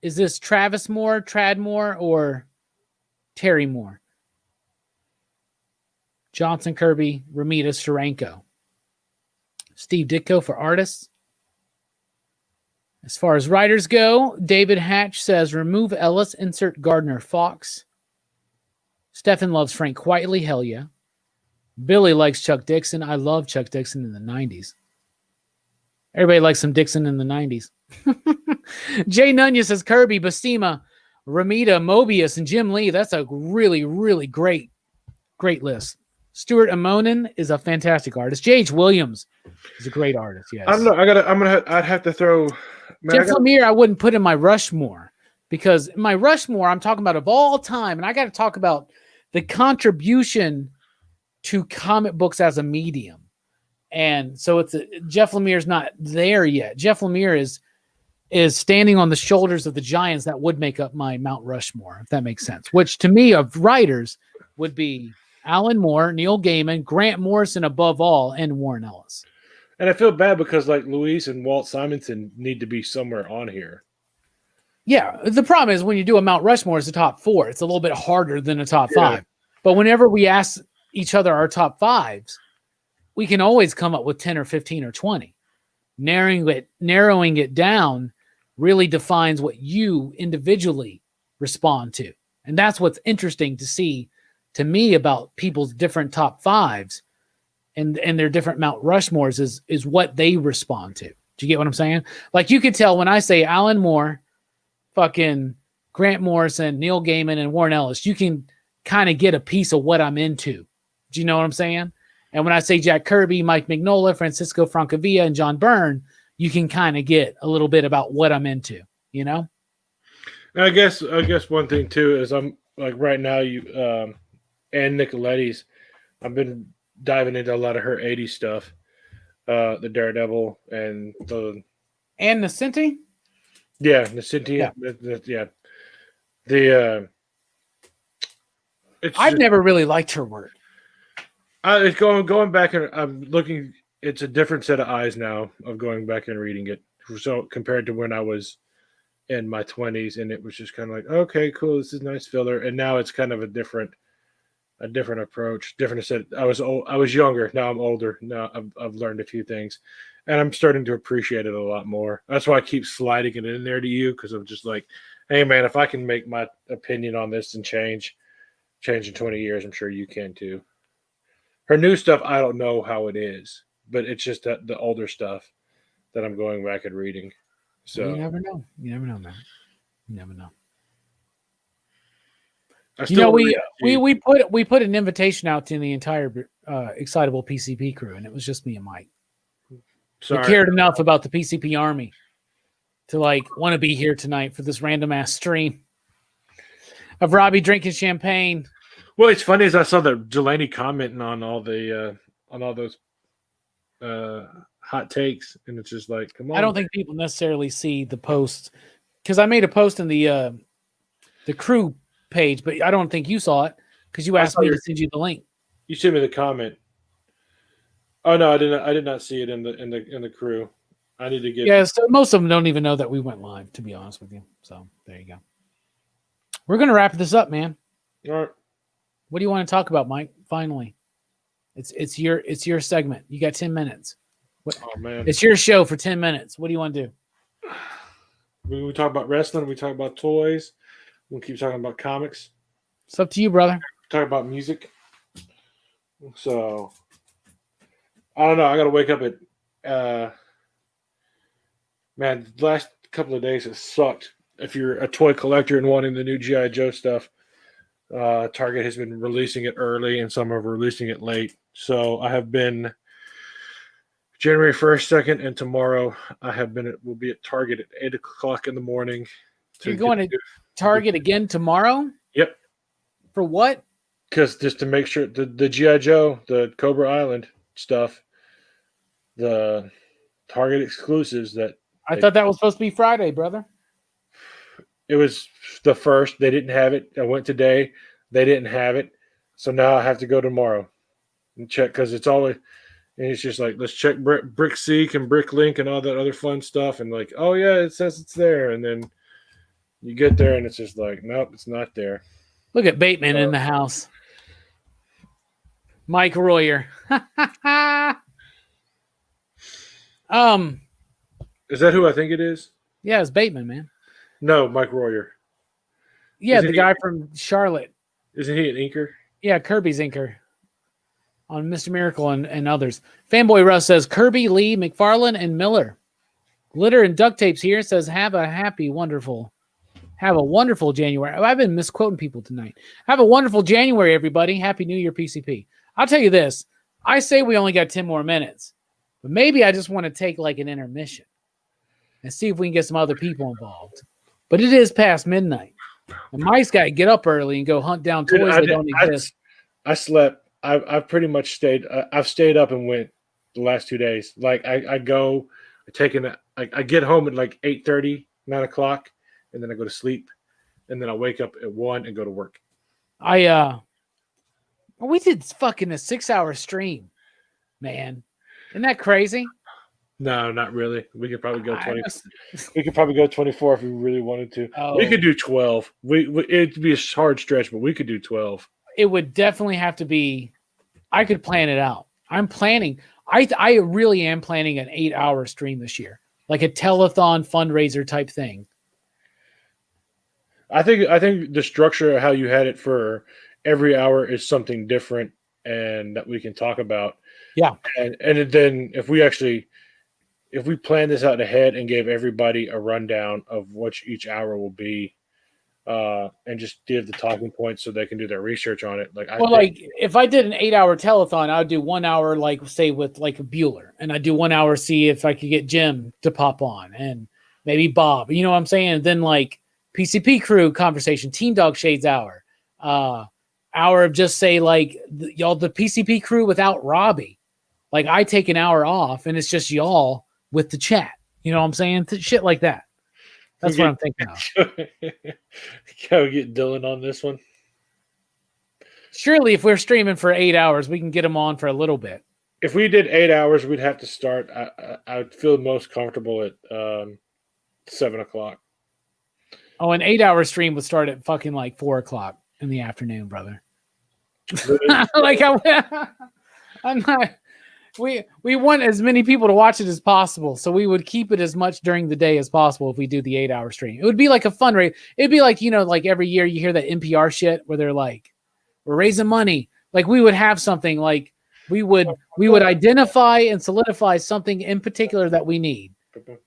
Is this Travis Moore, Trad Moore, or Terry Moore? Johnson, Kirby, Ramita, Steranko. Steve Ditko for artists. As far as writers go, David Hatch says, remove Ellis, insert Gardner Fox. Stefan loves Frank Quitely, hell yeah. Billy likes Chuck Dixon. I love Chuck Dixon in the 90s. Everybody likes some Dixon in the 90s. Jay Nunez says Kirby, Bastima, Ramita, Mobius, and Jim Lee. That's a really, really great list. Stuart Amonin is a fantastic artist. J.H. Williams is a great artist, yes. I don't know. I'd have to throw. Jeff Lemire, I wouldn't put in my Rushmore because in my Rushmore, I'm talking about of all time, and I got to talk about the contribution to comic books as a medium. And so Jeff Lemire's not there yet. Jeff Lemire is standing on the shoulders of the giants that would make up my Mount Rushmore, if that makes sense. Which to me of writers would be Alan Moore, Neil Gaiman, Grant Morrison above all, and Warren Ellis. And I feel bad because like Luis and Walt Simonson need to be somewhere on here. Yeah, the problem is when you do a Mount Rushmore as a top 4, it's a little bit harder than a top 5. But whenever we ask each other our top 5s, we can always come up with 10 or 15 or 20. Narrowing it down really defines what you individually respond to. And that's what's interesting to see to me about people's different top 5s and their different Mount Rushmores is what they respond to. Do you get what I'm saying? Like you could tell when I say Alan Moore, fucking Grant Morrison, Neil Gaiman, and Warren Ellis, you can kind of get a piece of what I'm into. Do you know what I'm saying? And when I say Jack Kirby, Mike Mignola, Francisco Francavilla, and John Byrne, you can kind of get a little bit about what I'm into, you know? I guess one thing too is I'm like right now Ann Nicoletti's, I've been diving into a lot of her 80s stuff. The Daredevil and the Ann Nocenti? Yeah, Nocenti. Yeah. I've never really liked her work. It's going back and I'm looking. It's a different set of eyes now of going back and reading it. So compared to when I was in my 20s, and it was just kind of like, okay, cool, this is nice filler. And now it's kind of a different approach, different set. I was younger. Now I'm older. Now I've learned a few things, and I'm starting to appreciate it a lot more. That's why I keep sliding it in there to you because I'm just like, hey man, if I can make my opinion on this and change in 20 years, I'm sure you can too. Her new stuff, I don't know how it is, but it's just that the older stuff that I'm going back and reading. So you never know. You never know, man. You never know. We put an invitation out to the entire Excitable PCP crew, and it was just me and Mike. We cared enough about the PCP Army to want to be here tonight for this random ass stream of Robbie drinking champagne. Well, it's funny as I saw that Jelani commenting on all those hot takes, and it's just like, come on. I don't think people necessarily see the post because I made a post in the crew page, but I don't think you saw it because you asked me to send you the link. You sent me the comment. Oh no, I did not see it in the crew. I need to get. Yeah, so most of them don't even know that we went live, to be honest with you. So there you go. We're gonna wrap this up, man. All right. What do you want to talk about, Mike? Finally, it's your segment. You got 10 minutes. Oh man, It's your show for 10 minutes. What do you want to do? we talk about wrestling. We talk about toys. We'll keep talking about comics. It's up to you, brother. Talk about music. So I don't know. I got to wake up at. Man, the last couple of days has sucked. If you're a toy collector and wanting the new GI Joe stuff, Target has been releasing it early, and some are releasing it late. So I have been January 1st, 2nd, and tomorrow will be at Target at 8:00 in the morning. You're going to Target again tomorrow? Yep. For what? Because just to make sure the GI Joe, the Cobra Island stuff, the Target exclusives that I thought that was supposed to be Friday, brother. it was the first. They didn't have it. I went today. They didn't have it. So now I have to go tomorrow and check because it's always, and it's just like, let's check BrickSeek and BrickLink and all that other fun stuff. And like, oh yeah, it says it's there. And then you get there and it's just like, nope, it's not there. Look at Bateman in the house. Mike Royer. Is that who I think it is? Yeah, it's Bateman, man. No, Mike Royer. Yeah, the guy from Charlotte. Isn't he an inker? Yeah, Kirby's inker on Mr. Miracle and others. Fanboy Russ says Kirby, Lee, McFarlane, and Miller. Glitter and duct tapes here says have a wonderful January. I've been misquoting people tonight. Have a wonderful January, everybody. Happy New Year, PCP. I'll tell you this. I say we only got 10 more minutes, but maybe I just want to take like an intermission and see if we can get some other people involved. But it is past midnight. And Mike's got to get up early and go hunt down toys that don't exist. I slept. I've pretty much stayed. I've stayed up and went the last 2 days. Like I go, I get home at like 8:30, 9 o'clock, and then I go to sleep, and then I wake up at 1 and go to work. We did fucking a 6-hour stream, man. Isn't that crazy? No, not really. We could probably go 20. We could probably go 24 if we really wanted to. Oh. We could do 12. It'd be a hard stretch, but we could do 12. It would definitely have to be. I could plan it out. I'm planning. I really am planning an 8-hour stream this year, like a telethon fundraiser type thing. I think the structure of how you had it for every hour is something different, and that we can talk about. Yeah, and then if we plan this out ahead and gave everybody a rundown of what each hour will be, and just give the talking points so they can do their research on it. Like if I did an 8-hour telethon, I would do 1 hour, like say with like Bueller, and I'd do 1 hour, see if I could get Jim to pop on and maybe Bob, you know what I'm saying? And then like PCP crew conversation, Team Dog Shades hour of just say like the PCP crew without Robbie. Like I take an hour off and it's just y'all with the chat. You know what I'm saying? Shit like that. That's what I'm thinking of. Can we get Dylan on this one? Surely if we're streaming for 8 hours, we can get him on for a little bit. If we did 8 hours, we'd have to start. I would feel most comfortable at 7 o'clock. Oh, an 8-hour stream would start at fucking like 4 o'clock in the afternoon, brother. Like I'm not. We want as many people to watch it as possible, so we would keep it as much during the day as possible if we do the 8-hour stream. It would be like a fundraiser. It'd be like, like every year you hear that NPR shit where they're like, we're raising money. Like we would have something like we would identify and solidify something in particular that we need,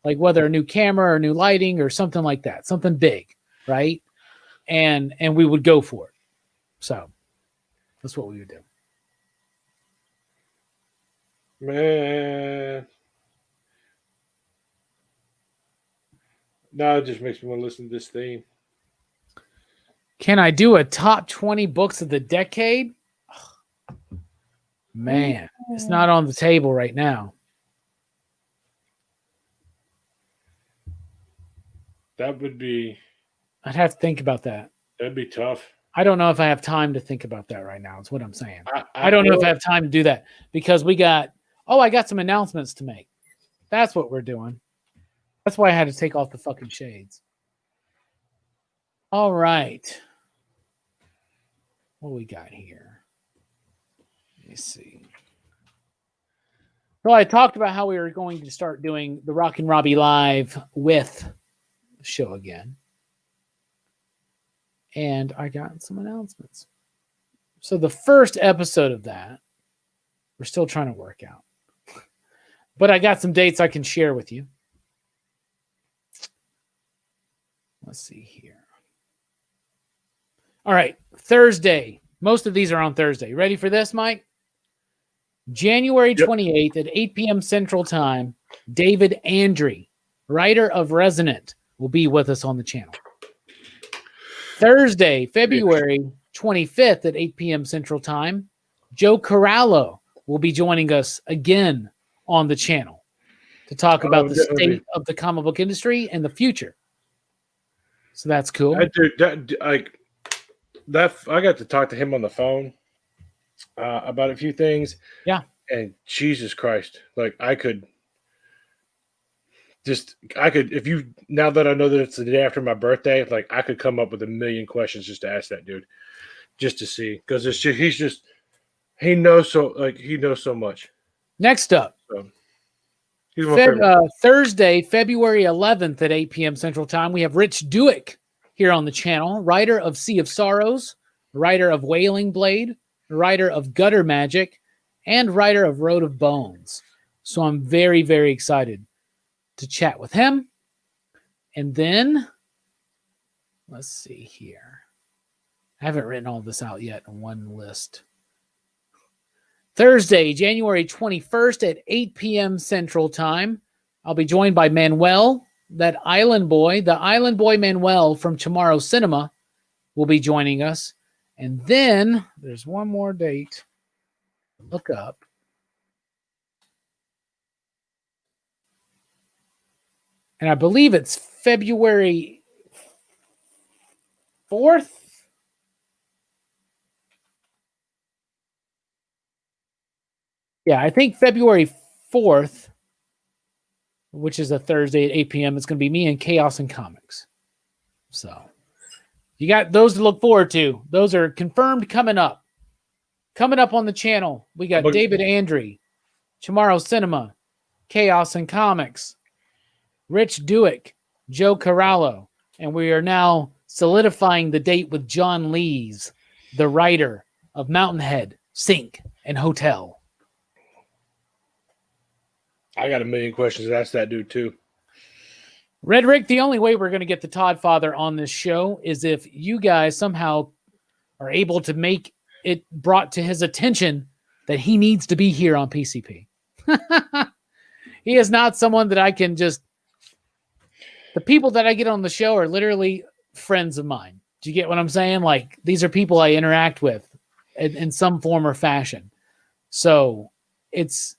like whether a new camera or new lighting or something like that, something big, right? And we would go for it. So that's what we would do. Man, now it just makes me want to listen to this theme. Can I do a top 20 books of the decade? Man, it's not on the table right now. That would be. I'd have to think about that. That'd be tough. I don't know if I have time to think about that right now. Is what I'm saying. I don't know if I have time to do that because I got some announcements to make. That's what we're doing. That's why I had to take off the fucking shades. All right. What we got here? Let me see. So I talked about how we were going to start doing the Rock and Robbie Live with the show again. And I got some announcements. So the first episode of that, we're still trying to work out. But I got some dates I can share with you. Let's see here. All right, Thursday. Most of these are on Thursday. Ready for this, Mike? January 28th at 8 p.m. Central Time, David Andry, writer of Resonant, will be with us on the channel. Thursday, February 25th at 8 p.m. Central Time, Joe Corallo will be joining us again on the channel to talk about the state of the comic book industry and the future. So that's cool. I got to talk to him on the phone about a few things. Yeah. And Jesus Christ, like I could, if you, now that I know that it's the day after my birthday, like I could come up with a million questions just to ask that dude, just to see. Because he knows so much. Next up. So, he's my favorite. Thursday, February 11th at 8 p.m. Central Time, we have Rich Duick here on the channel, writer of Sea of Sorrows, writer of Wailing Blade, writer of Gutter Magic, and writer of Road of Bones. So I'm very, very excited to chat with him. And then, let's see here. I haven't written all this out yet in one list. Thursday, January 21st at 8 p.m. Central Time, I'll be joined by Manuel, the Island Boy Manuel from Tomorrow Cinema will be joining us. And then there's one more date. Look up. And I believe it's February 4th. Yeah, I think February 4th, which is a Thursday at 8 p.m., it's going to be me and Chaos and Comics. So you got those to look forward to. Those are confirmed coming up. Coming up on the channel, we got David Andry, Tomorrow Cinema, Chaos and Comics, Rich Duick, Joe Corallo, and we are now solidifying the date with John Lees, the writer of Mountainhead, Sink, and Hotel. I got a million questions to ask that dude too. Red Rick, the only way we're going to get the Todd Father on this show is if you guys somehow are able to make it brought to his attention that he needs to be here on PCP. He is not someone that I can just... The people that I get on the show are literally friends of mine. Do you get what I'm saying? Like, these are people I interact with in some form or fashion. So it's...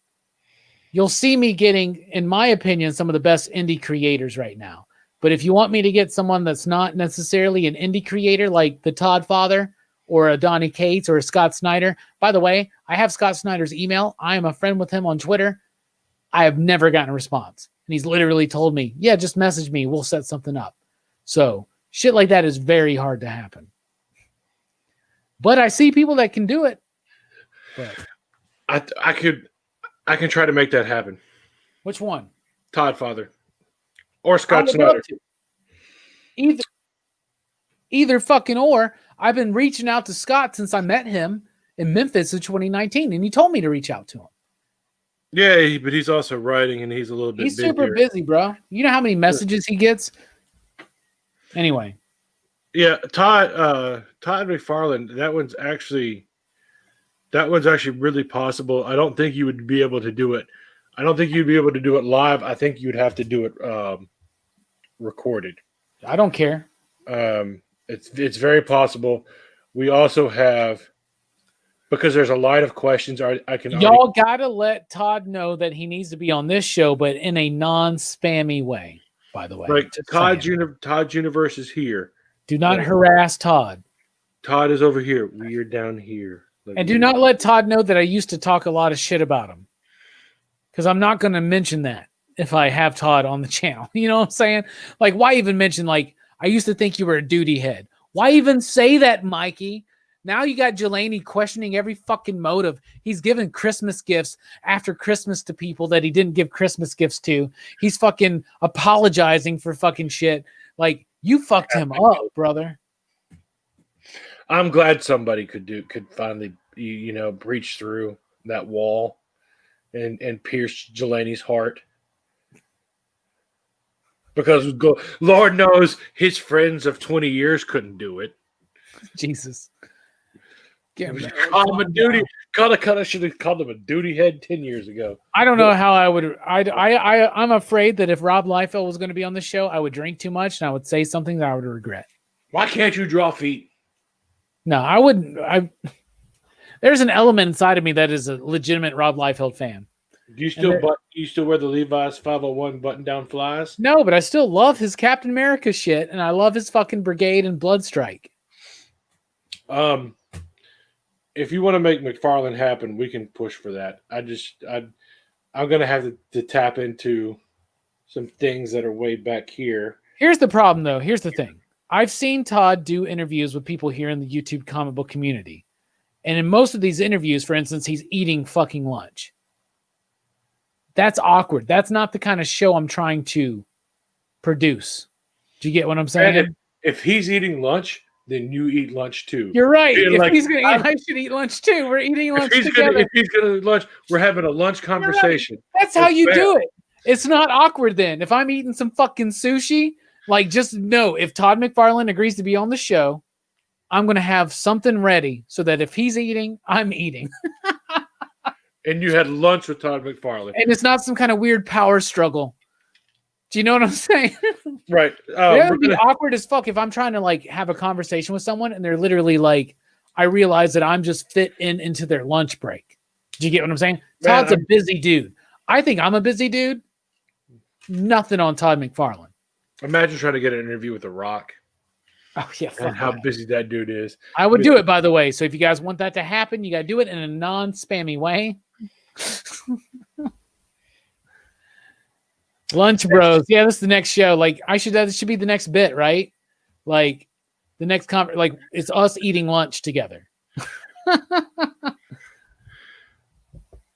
You'll see me getting, in my opinion, some of the best indie creators right now. But if you want me to get someone that's not necessarily an indie creator like the Todd Father or a Donnie Cates or a Scott Snyder. By the way, I have Scott Snyder's email. I am a friend with him on Twitter. I have never gotten a response. And he's literally told me, yeah, just message me. We'll set something up. So shit like that is very hard to happen. But I see people that can do it. But I can try to make that happen. Which one? Todd Father. Or Scott Snyder. Either fucking or. I've been reaching out to Scott since I met him in Memphis in 2019, and he told me to reach out to him. Yeah, but he's also writing, and he's a little bit He's super busy, bro. You know how many messages he gets? Anyway. Yeah, Todd McFarlane, that one's actually really possible. I don't think you would be able to do it. I don't think you'd be able to do it live. I think you'd have to do it recorded. I don't care. It's very possible. We also have, because there's a line of questions. Y'all gotta let Todd know that he needs to be on this show, but in a non-spammy way. By the way, right? Todd's universe is here. Do not harass Todd. Todd is over here. We are down here. And do not let Todd know that I used to talk a lot of shit about him, because I'm not going to mention that if I have Todd on the channel. You know what I'm saying? Like, why even mention, like, I used to think you were a duty head. Why even say that, Mikey? Now you got Jelani questioning every fucking motive. He's giving Christmas gifts after Christmas to people that he didn't give Christmas gifts to. He's fucking apologizing for fucking shit. Like, you fucked him up, brother. I'm glad somebody could finally, breach through that wall and pierce Jelani's heart. Because Lord knows his friends of 20 years couldn't do it. Jesus. Call him a duty. I should have called him a duty head 10 years ago. I don't know how I would. I'm afraid that if Rob Liefeld was going to be on the show, I would drink too much and I would say something that I would regret. Why can't you draw feet? No, I wouldn't. There's an element inside of me that is a legitimate Rob Liefeld fan. Do you still wear the Levi's 501 button down flies? No, but I still love his Captain America shit, and I love his fucking Brigade and Bloodstrike. If you want to make McFarlane happen, we can push for that. I'm gonna have to tap into some things that are way back here. Here's the problem, though. Here's the thing. I've seen Todd do interviews with people here in the YouTube comic book community. And in most of these interviews, for instance, he's eating fucking lunch. That's awkward. That's not the kind of show I'm trying to produce. Do you get what I'm saying? And if he's eating lunch, then you eat lunch too. You're right. If like, he's going to eat, I should eat lunch too. We're eating lunch together. If he's going to eat lunch, we're having a lunch conversation. Right. That's how you do it. It's not awkward then. If I'm eating some fucking sushi, like, just know if Todd McFarlane agrees to be on the show, I'm going to have something ready so that if he's eating, I'm eating. And you had lunch with Todd McFarlane. And it's not some kind of weird power struggle. Do you know what I'm saying? Right. It would be awkward as fuck if I'm trying to, like, have a conversation with someone and they're literally like, I realize that I'm just fit into their lunch break. Do you get what I'm saying? Man, Todd's a busy dude. I think I'm a busy dude. Nothing on Todd McFarlane. Imagine trying to get an interview with The Rock. Oh, yeah. And how busy that dude is. I would do it, by the way. So if you guys want that to happen, you got to do it in a non-spammy way. Lunch Bros. Yeah, this is the next show. Like, that should be the next bit, right? Like, the next like, it's us eating lunch together.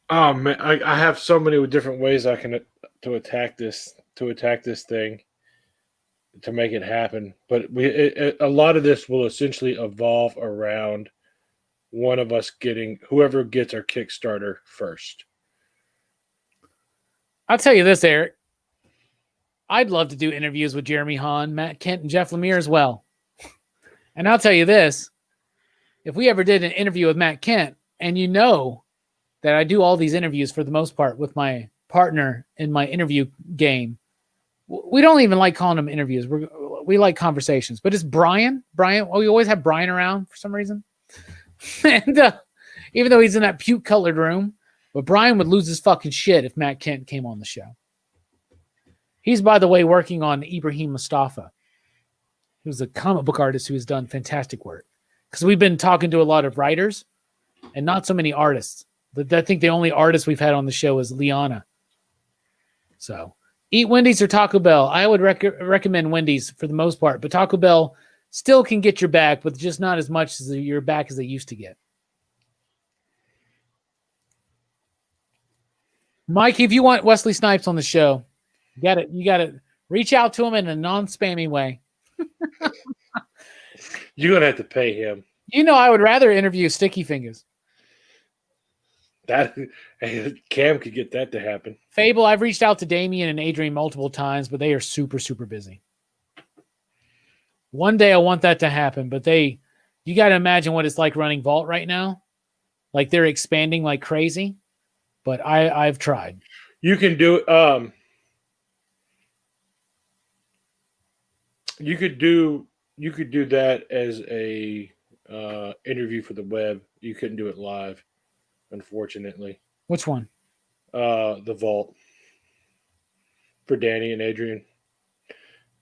Oh man, I have so many different ways I can to attack this thing to make it happen. But a lot of this will essentially evolve around one of us getting whoever gets our Kickstarter first. I'll tell you this, Eric. I'd love to do interviews with Jeremy Hahn, Matt Kent, and Jeff Lemire as well. And I'll tell you this. If we ever did an interview with Matt Kent, and you know that I do all these interviews for the most part with my partner in my interview game, we don't even like calling them interviews. We like conversations. But it's Brian. We always have Brian around for some reason. And even though he's in that puke-colored room, but Brian would lose his fucking shit if Matt Kent came on the show. He's, by the way, working on Ibrahim Mustafa, who's a comic book artist who has done fantastic work. Because we've been talking to a lot of writers and not so many artists. I think the only artist we've had on the show is Liana. So, eat Wendy's or Taco Bell. I would recommend Wendy's for the most part, but Taco Bell still can get your back, but just not as much as your back as they used to get. Mike, if you want Wesley Snipes on the show, you got to reach out to him in a non-spammy way. You're going to have to pay him. You know, I would rather interview Sticky Fingers. That Cam could get that to happen. Fable, I've reached out to Damien and Adrian multiple times, but they are super, super busy. One day I want that to happen, but you got to imagine what it's like running Vault right now. Like, they're expanding like crazy, but I've tried. You can do you could do that as a interview for the web. You couldn't do it live, unfortunately. Which one? The Vault for Danny and Adrian.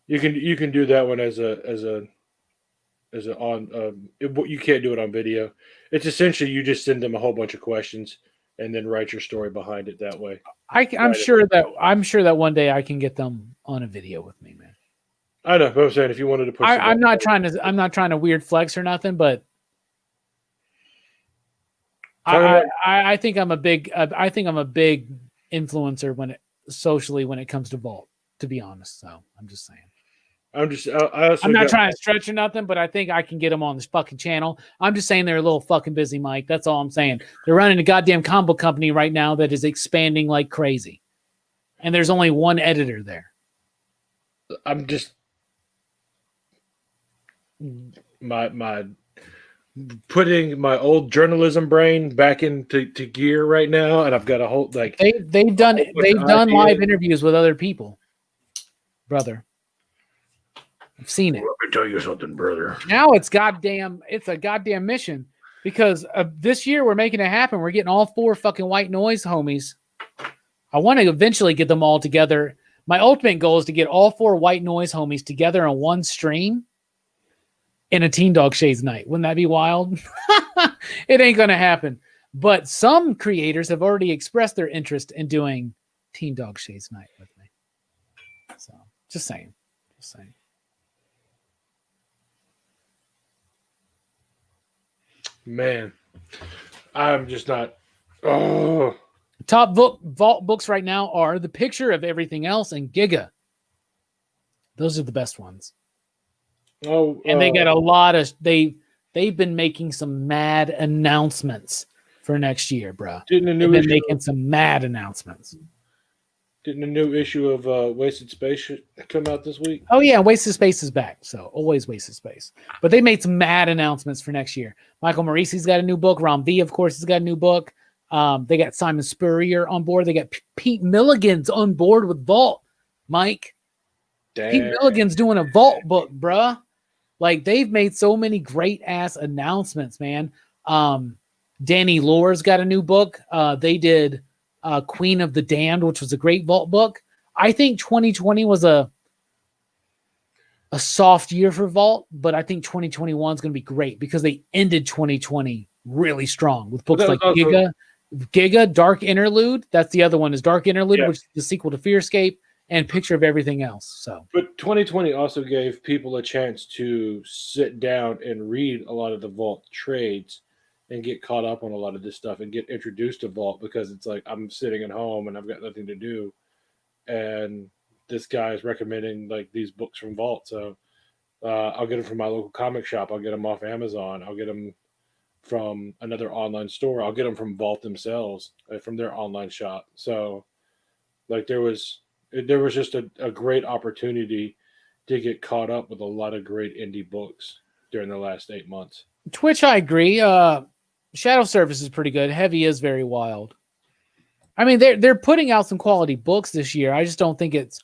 You can do that one as a on. You can't do it on video. It's essentially you just send them a whole bunch of questions and then write your story behind it that way. I'm sure that one day I can get them on a video with me, man. I know, but I'm saying if you wanted to push, I'm not trying to weird flex or nothing, but I think I'm a big influencer socially when it comes to Vault. To be honest, so I'm just saying. I'm not trying to stretch or nothing, but I think I can get them on this fucking channel. I'm just saying they're a little fucking busy, Mike. That's all I'm saying. They're running a goddamn combo company right now that is expanding like crazy, and there's only one editor there. I'm just my putting my old journalism brain back into gear right now, and I've got a whole they've done live interviews with other people, brother. I've seen it. Let me tell you something, brother. Now it's a goddamn mission because this year we're making it happen. We're getting all 4 fucking White Noise homies. I want to eventually get them all together. My ultimate goal is to get all 4 White Noise homies together on one stream in a Teen Dog Shades night. Wouldn't that be wild? It ain't going to happen. But some creators have already expressed their interest in doing Teen Dog Shades night with me. So just saying. Man, I'm just not. Oh, top Vault books right now are The Picture of Everything Else and Giga. Those are the best ones. Oh, and they got a lot of they've been making some mad announcements for next year, bro. They've been making some mad announcements. Didn't a new issue of Wasted Space come out this week? Oh, yeah. Wasted Space is back. So always Wasted Space. But they made some mad announcements for next year. Michael Morisi's got a new book. Ram V, of course, has got a new book. They got Simon Spurrier on board. They got Pete Milligan's on board with Vault, Mike. Damn. Pete Milligan's doing a Vault book, bruh. Like, they've made so many great-ass announcements, man. Danny Lore's got a new book. They did Queen of the Damned, which was a great Vault book. I think 2020 was a soft year for Vault, but I think 2021 is going to be great because they ended 2020 really strong with books like Giga, Dark Interlude. That's the other one is Dark Interlude, which is the sequel to Fearscape, and Picture of Everything Else. So, but 2020 also gave people a chance to sit down and read a lot of the Vault trades and get caught up on a lot of this stuff and get introduced to Vault, because it's like I'm sitting at home and I've got nothing to do, and this guy is recommending like these books from Vault. So I'll get them from my local comic shop. I'll get them off Amazon. I'll get them from another online store. I'll get them from Vault themselves, from their online shop. So like there was just a great opportunity to get caught up with a lot of great indie books during the last 8 months. Twitch, I agree. Shadow Surface is pretty good. Heavy is very wild. I mean, they're putting out some quality books this year. I just don't think it's.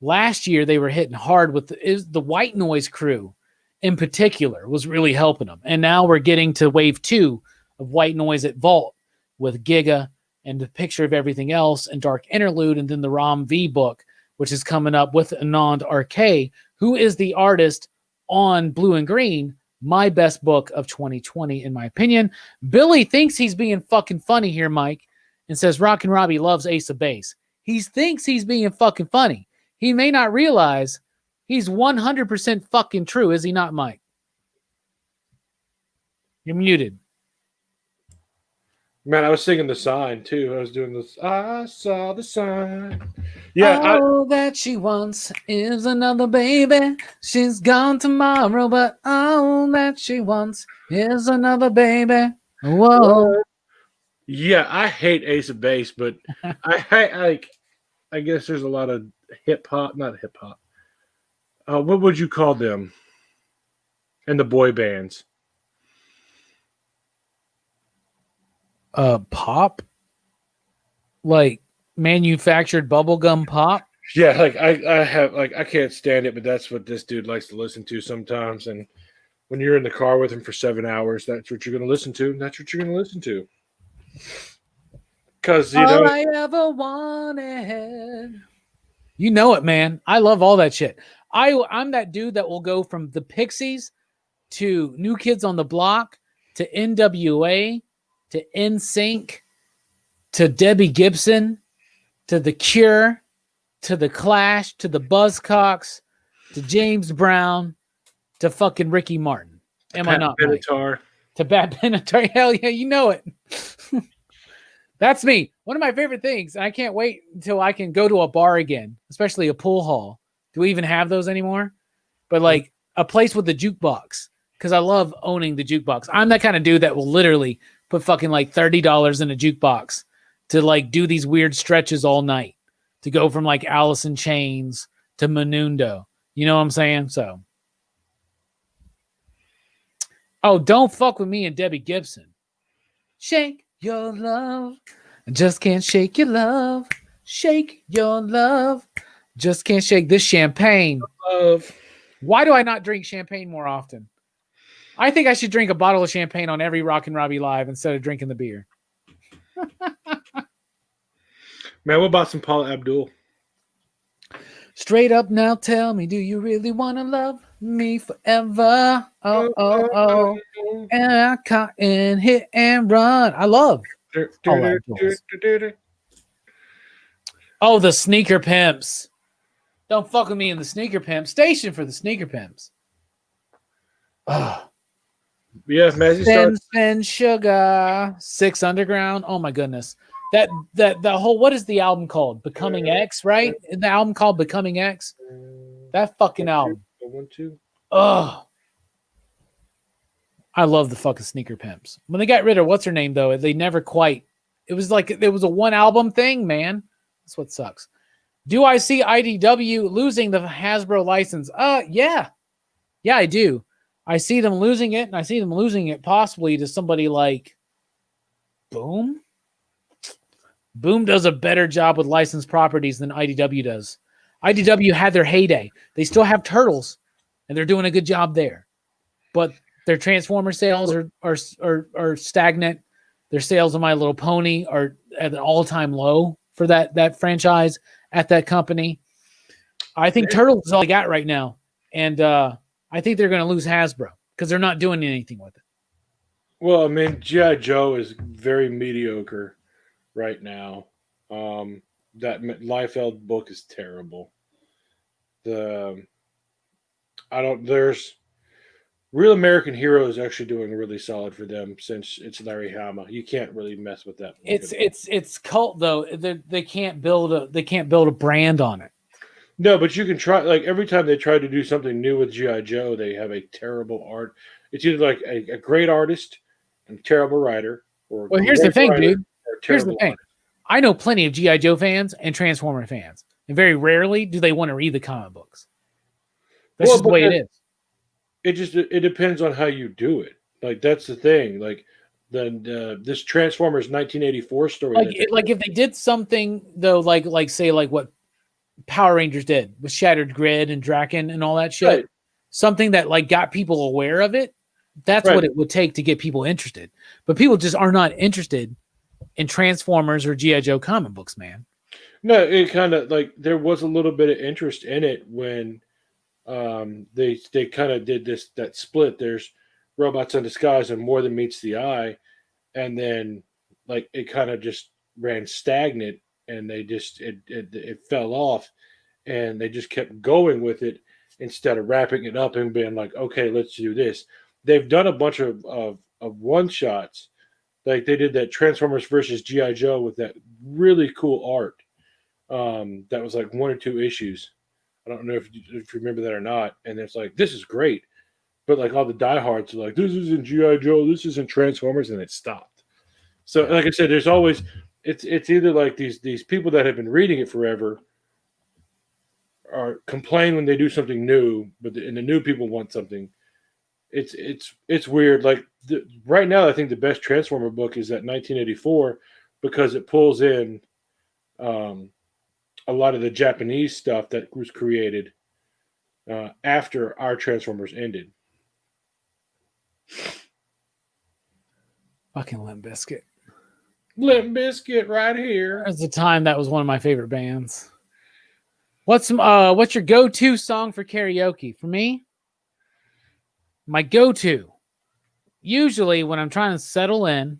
Last year they were hitting hard with the White Noise crew, in particular, was really helping them. And now we're getting to wave 2 of White Noise at Vault with Giga and The Picture of Everything Else and Dark Interlude, and then the Ram V book, which is coming up with Anand RK, who is the artist on Blue and Green. My best book of 2020, in my opinion. Billy thinks he's being fucking funny here, Mike, and says Rockin' Robbie loves Ace of Base. He thinks he's being fucking funny. He may not realize he's 100% fucking true, is he not, Mike? You're muted. Man, I was singing The Sign, too. I was doing this. I saw the sign. Yeah. All that she wants is another baby. She's gone tomorrow, but all that she wants is another baby. Whoa. Yeah, I hate Ace of Base, but I guess there's a lot of not hip hop. What would you call them? And the boy bands. Pop? Like manufactured bubblegum pop? Yeah, like I can't stand it, but that's what this dude likes to listen to sometimes. And when you're in the car with him for 7 hours, that's what you're going to listen to. And that's what you're going to listen to. Because, all I ever wanted. You know it, man. I love all that shit. I'm that dude that will go from the Pixies to New Kids on the Block to NWA to NSYNC to Debbie Gibson, to The Cure, to The Clash, to the Buzzcocks, to James Brown, to fucking Ricky Martin. Am I not right? To Pat Benatar. Hell yeah, you know it. That's me. One of my favorite things. I can't wait until I can go to a bar again, especially a pool hall. Do we even have those anymore? But like a place with the jukebox, because I love owning the jukebox. I'm that kind of dude that will literally put fucking like $30 in a jukebox to like do these weird stretches all night, to go from like Alice in Chains to Menundo. You know what I'm saying? So, oh, don't fuck with me and Debbie Gibson. Shake your love. I just can't shake your love. Shake your love. Just can't shake this champagne. Love. Why do I not drink champagne more often? I think I should drink a bottle of champagne on every Rockin' Robbie Live instead of drinking the beer. Man, what about some Paula Abdul? Straight up now, tell me, do you really want to love me forever? Oh. And I caught and hit and run. I love Paula Abdul. Oh, the Sneaker Pimps. Don't fuck with me in the Sneaker Pimps. Station for the Sneaker Pimps. Oh. Yeah, Spin Sugar. 6 Underground. Oh my goodness. That whole, what is the album called? Becoming X, right? Isn't the album called Becoming X? That fucking album. Oh. I love the fucking Sneaker Pimps. When they got rid of what's her name though, they never quite. It was like it was a one album thing, man. That's what sucks. Do I see IDW losing the Hasbro license? Yeah. Yeah, I do. I see them losing it, and I see them losing it possibly to somebody like Boom. Boom does a better job with licensed properties than IDW does. IDW had their heyday. They still have Turtles, and they're doing a good job there. But their Transformer sales are stagnant. Their sales of My Little Pony are at an all-time low for that franchise at that company. I think Turtles is all I got right now. And I think they're going to lose Hasbro because they're not doing anything with it. Well, I mean, G.I. Joe is very mediocre right now. That Liefeld book is terrible. There's Real American Hero is actually doing really solid for them since it's Larry Hama. You can't really mess with that. It's cult though. They can't build a brand on it. No, but you can try. Like every time they try to do something new with GI Joe, they have a terrible art. It's either like a great artist and terrible writer, or here's the thing, dude. Here's the thing. I know plenty of GI Joe fans and Transformer fans, and very rarely do they want to read the comic books. That's just the way it is. It depends on how you do it. Like that's the thing. Like this Transformers 1984 story. Like if they did something though, like what Power Rangers did with Shattered Grid and Draken and all that shit. Right. Something that like got people aware of it. That's what it would take to get people interested. But people just are not interested in Transformers or G.I. Joe comic books, man. No, it kind of like there was a little bit of interest in it when they kind of did that split. There's Robots in Disguise and More Than Meets the Eye, and then like it kind of just ran stagnant, and they just it fell off, and they just kept going with it instead of wrapping it up and being like, okay, let's do this. They've done a bunch of one shots, like they did that Transformers versus GI Joe with that really cool art. That was like 1 or 2 issues. I don't know if you remember that or not. And it's like, this is great. But like all the diehards are like, this isn't G.I. Joe, this isn't Transformers, and it stopped. So like I said, there's always it's either like these people that have been reading it forever are complain when they do something new, but the new people want something. It's weird. Like right now, I think the best Transformer book is that 1984 because it pulls in a lot of the Japanese stuff that was created after our Transformers ended. Fucking Limp Bizkit. Limp Bizkit right here. There's a time that was one of my favorite bands. What's your go-to song for karaoke? For me, my go-to, usually when I'm trying to settle in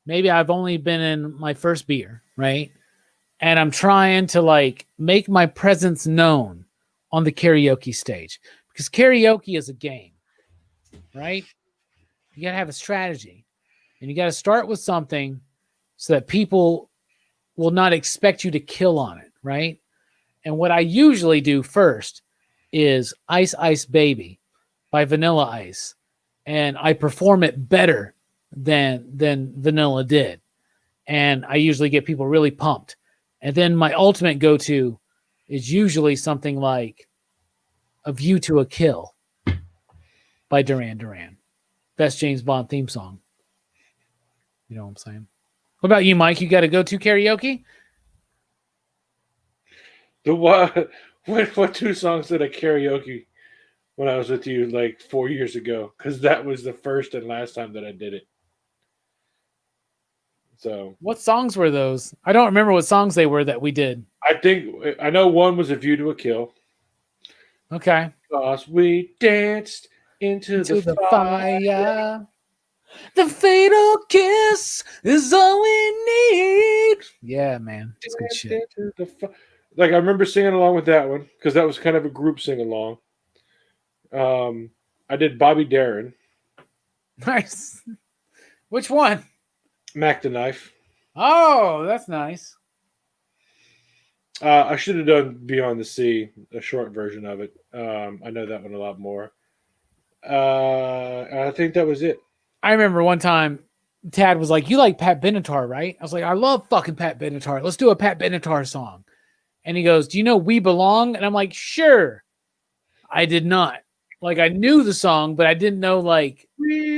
maybe I've only been in my first beer, right? And I'm trying to like make my presence known on the karaoke stage because karaoke is a game, right? You got to have a strategy and you got to start with something so that people will not expect you to kill on it, right? And what I usually do first is Ice Ice Baby by Vanilla Ice. And I perform it better than Vanilla did. And I usually get people really pumped. And then my ultimate go-to is usually something like A View to a Kill by Duran Duran. Best James Bond theme song. You know what I'm saying? What about you, Mike? You got to go to karaoke? The what two songs did I karaoke when I was with you like 4 years ago? Because that was the first and last time that I did it. So What songs were those? I don't remember what songs they were that we did. I know one was A View to a Kill. Okay. Because we danced into the fire. fire. The fatal kiss is all we need. Yeah, man. That's good shit. Like I remember singing along with that one because that was kind of a group sing along. I did Bobby Darin, Nice. Which one? Mac the Knife. Oh, that's nice. I should have done Beyond the Sea, a short version of it. I know that one a lot more. I think that was it. I remember one time Tad was like, "You like Pat Benatar, right?" I was like, "I love fucking Pat Benatar. Let's do a Pat Benatar song." And he goes, "Do you know We Belong?" And I'm like, "Sure." I did not. Like I knew the song, but I didn't know like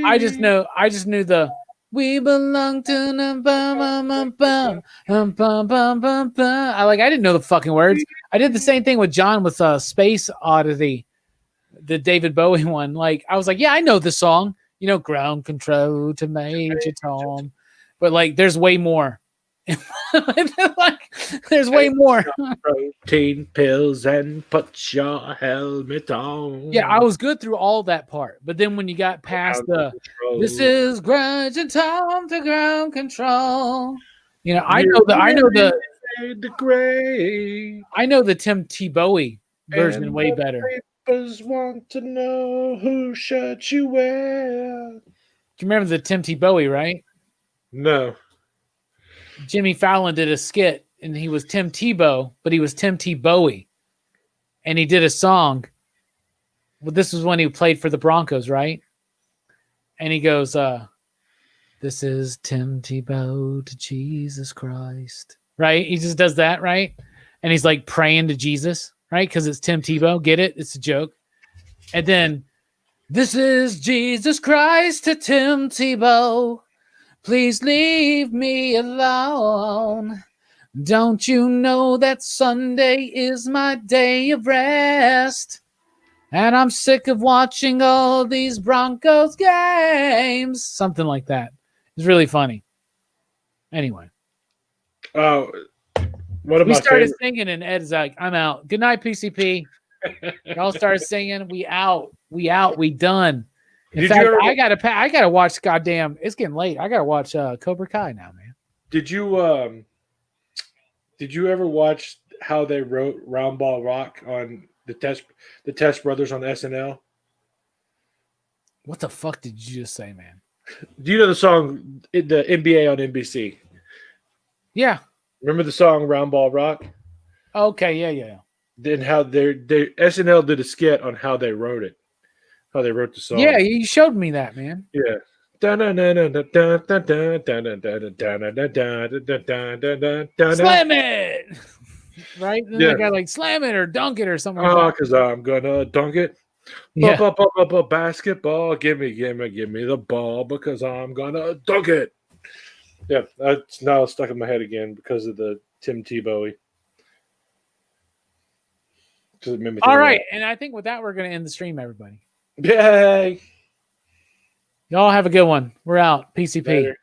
I just knew the We belong to the bum bum bum bum bum bum bum bum. I didn't know the fucking words. I did the same thing with John with Space Oddity, the David Bowie one. Like I was like, yeah, I know the song. You know, ground control to Major Tom. But like there's way more. Like there's way more. Protein pills and put your helmet on. Yeah, I was good through all that part. But then when you got past this is grudge and time to ground control. You know, I know the Tim Tebow version and way better. Papers want to know who shirt you wear. Do you remember the Tim Tebow, right? No. Jimmy Fallon did a skit and he was Tim Tebow, but he was Tim Tebow. And he did a song. Well, this was when he played for the Broncos, right? And he goes, this is Tim Tebow to Jesus Christ. Right? He just does that, right? And he's like praying to Jesus, right? Because it's Tim Tebow. Get it? It's a joke. And then, this is Jesus Christ to Tim Tebow. Please leave me alone. Don't you know that Sunday is my day of rest? And I'm sick of watching all these Broncos games. Something like that. It's really funny. Anyway. Oh, we started singing and Ed's like, I'm out. Good night, PCP. Y'all started singing. We out. We done. In fact, I gotta watch goddamn. It's getting late. I gotta watch Cobra Kai now, man. Did you ever watch how they wrote Round Ball Rock on the Test Brothers on SNL? What the fuck did you just say, man? Do you know the song the NBA on NBC? Yeah. Remember the song Round Ball Rock? Okay, yeah. Then how they SNL did a skit on how they wrote it. How they wrote the song. Yeah, you showed me that, man. Yeah. Slam it! Right? And then they got like slam it or dunk it or something like that. Because I'm gonna dunk it. Yeah. Basketball, give me the ball because I'm gonna dunk it. Yeah, that's now stuck in my head again because of the Tim Tebow. All right, and I think with that we're gonna end the stream, everybody. Yay! Y'all have a good one. We're out. PCP. Later.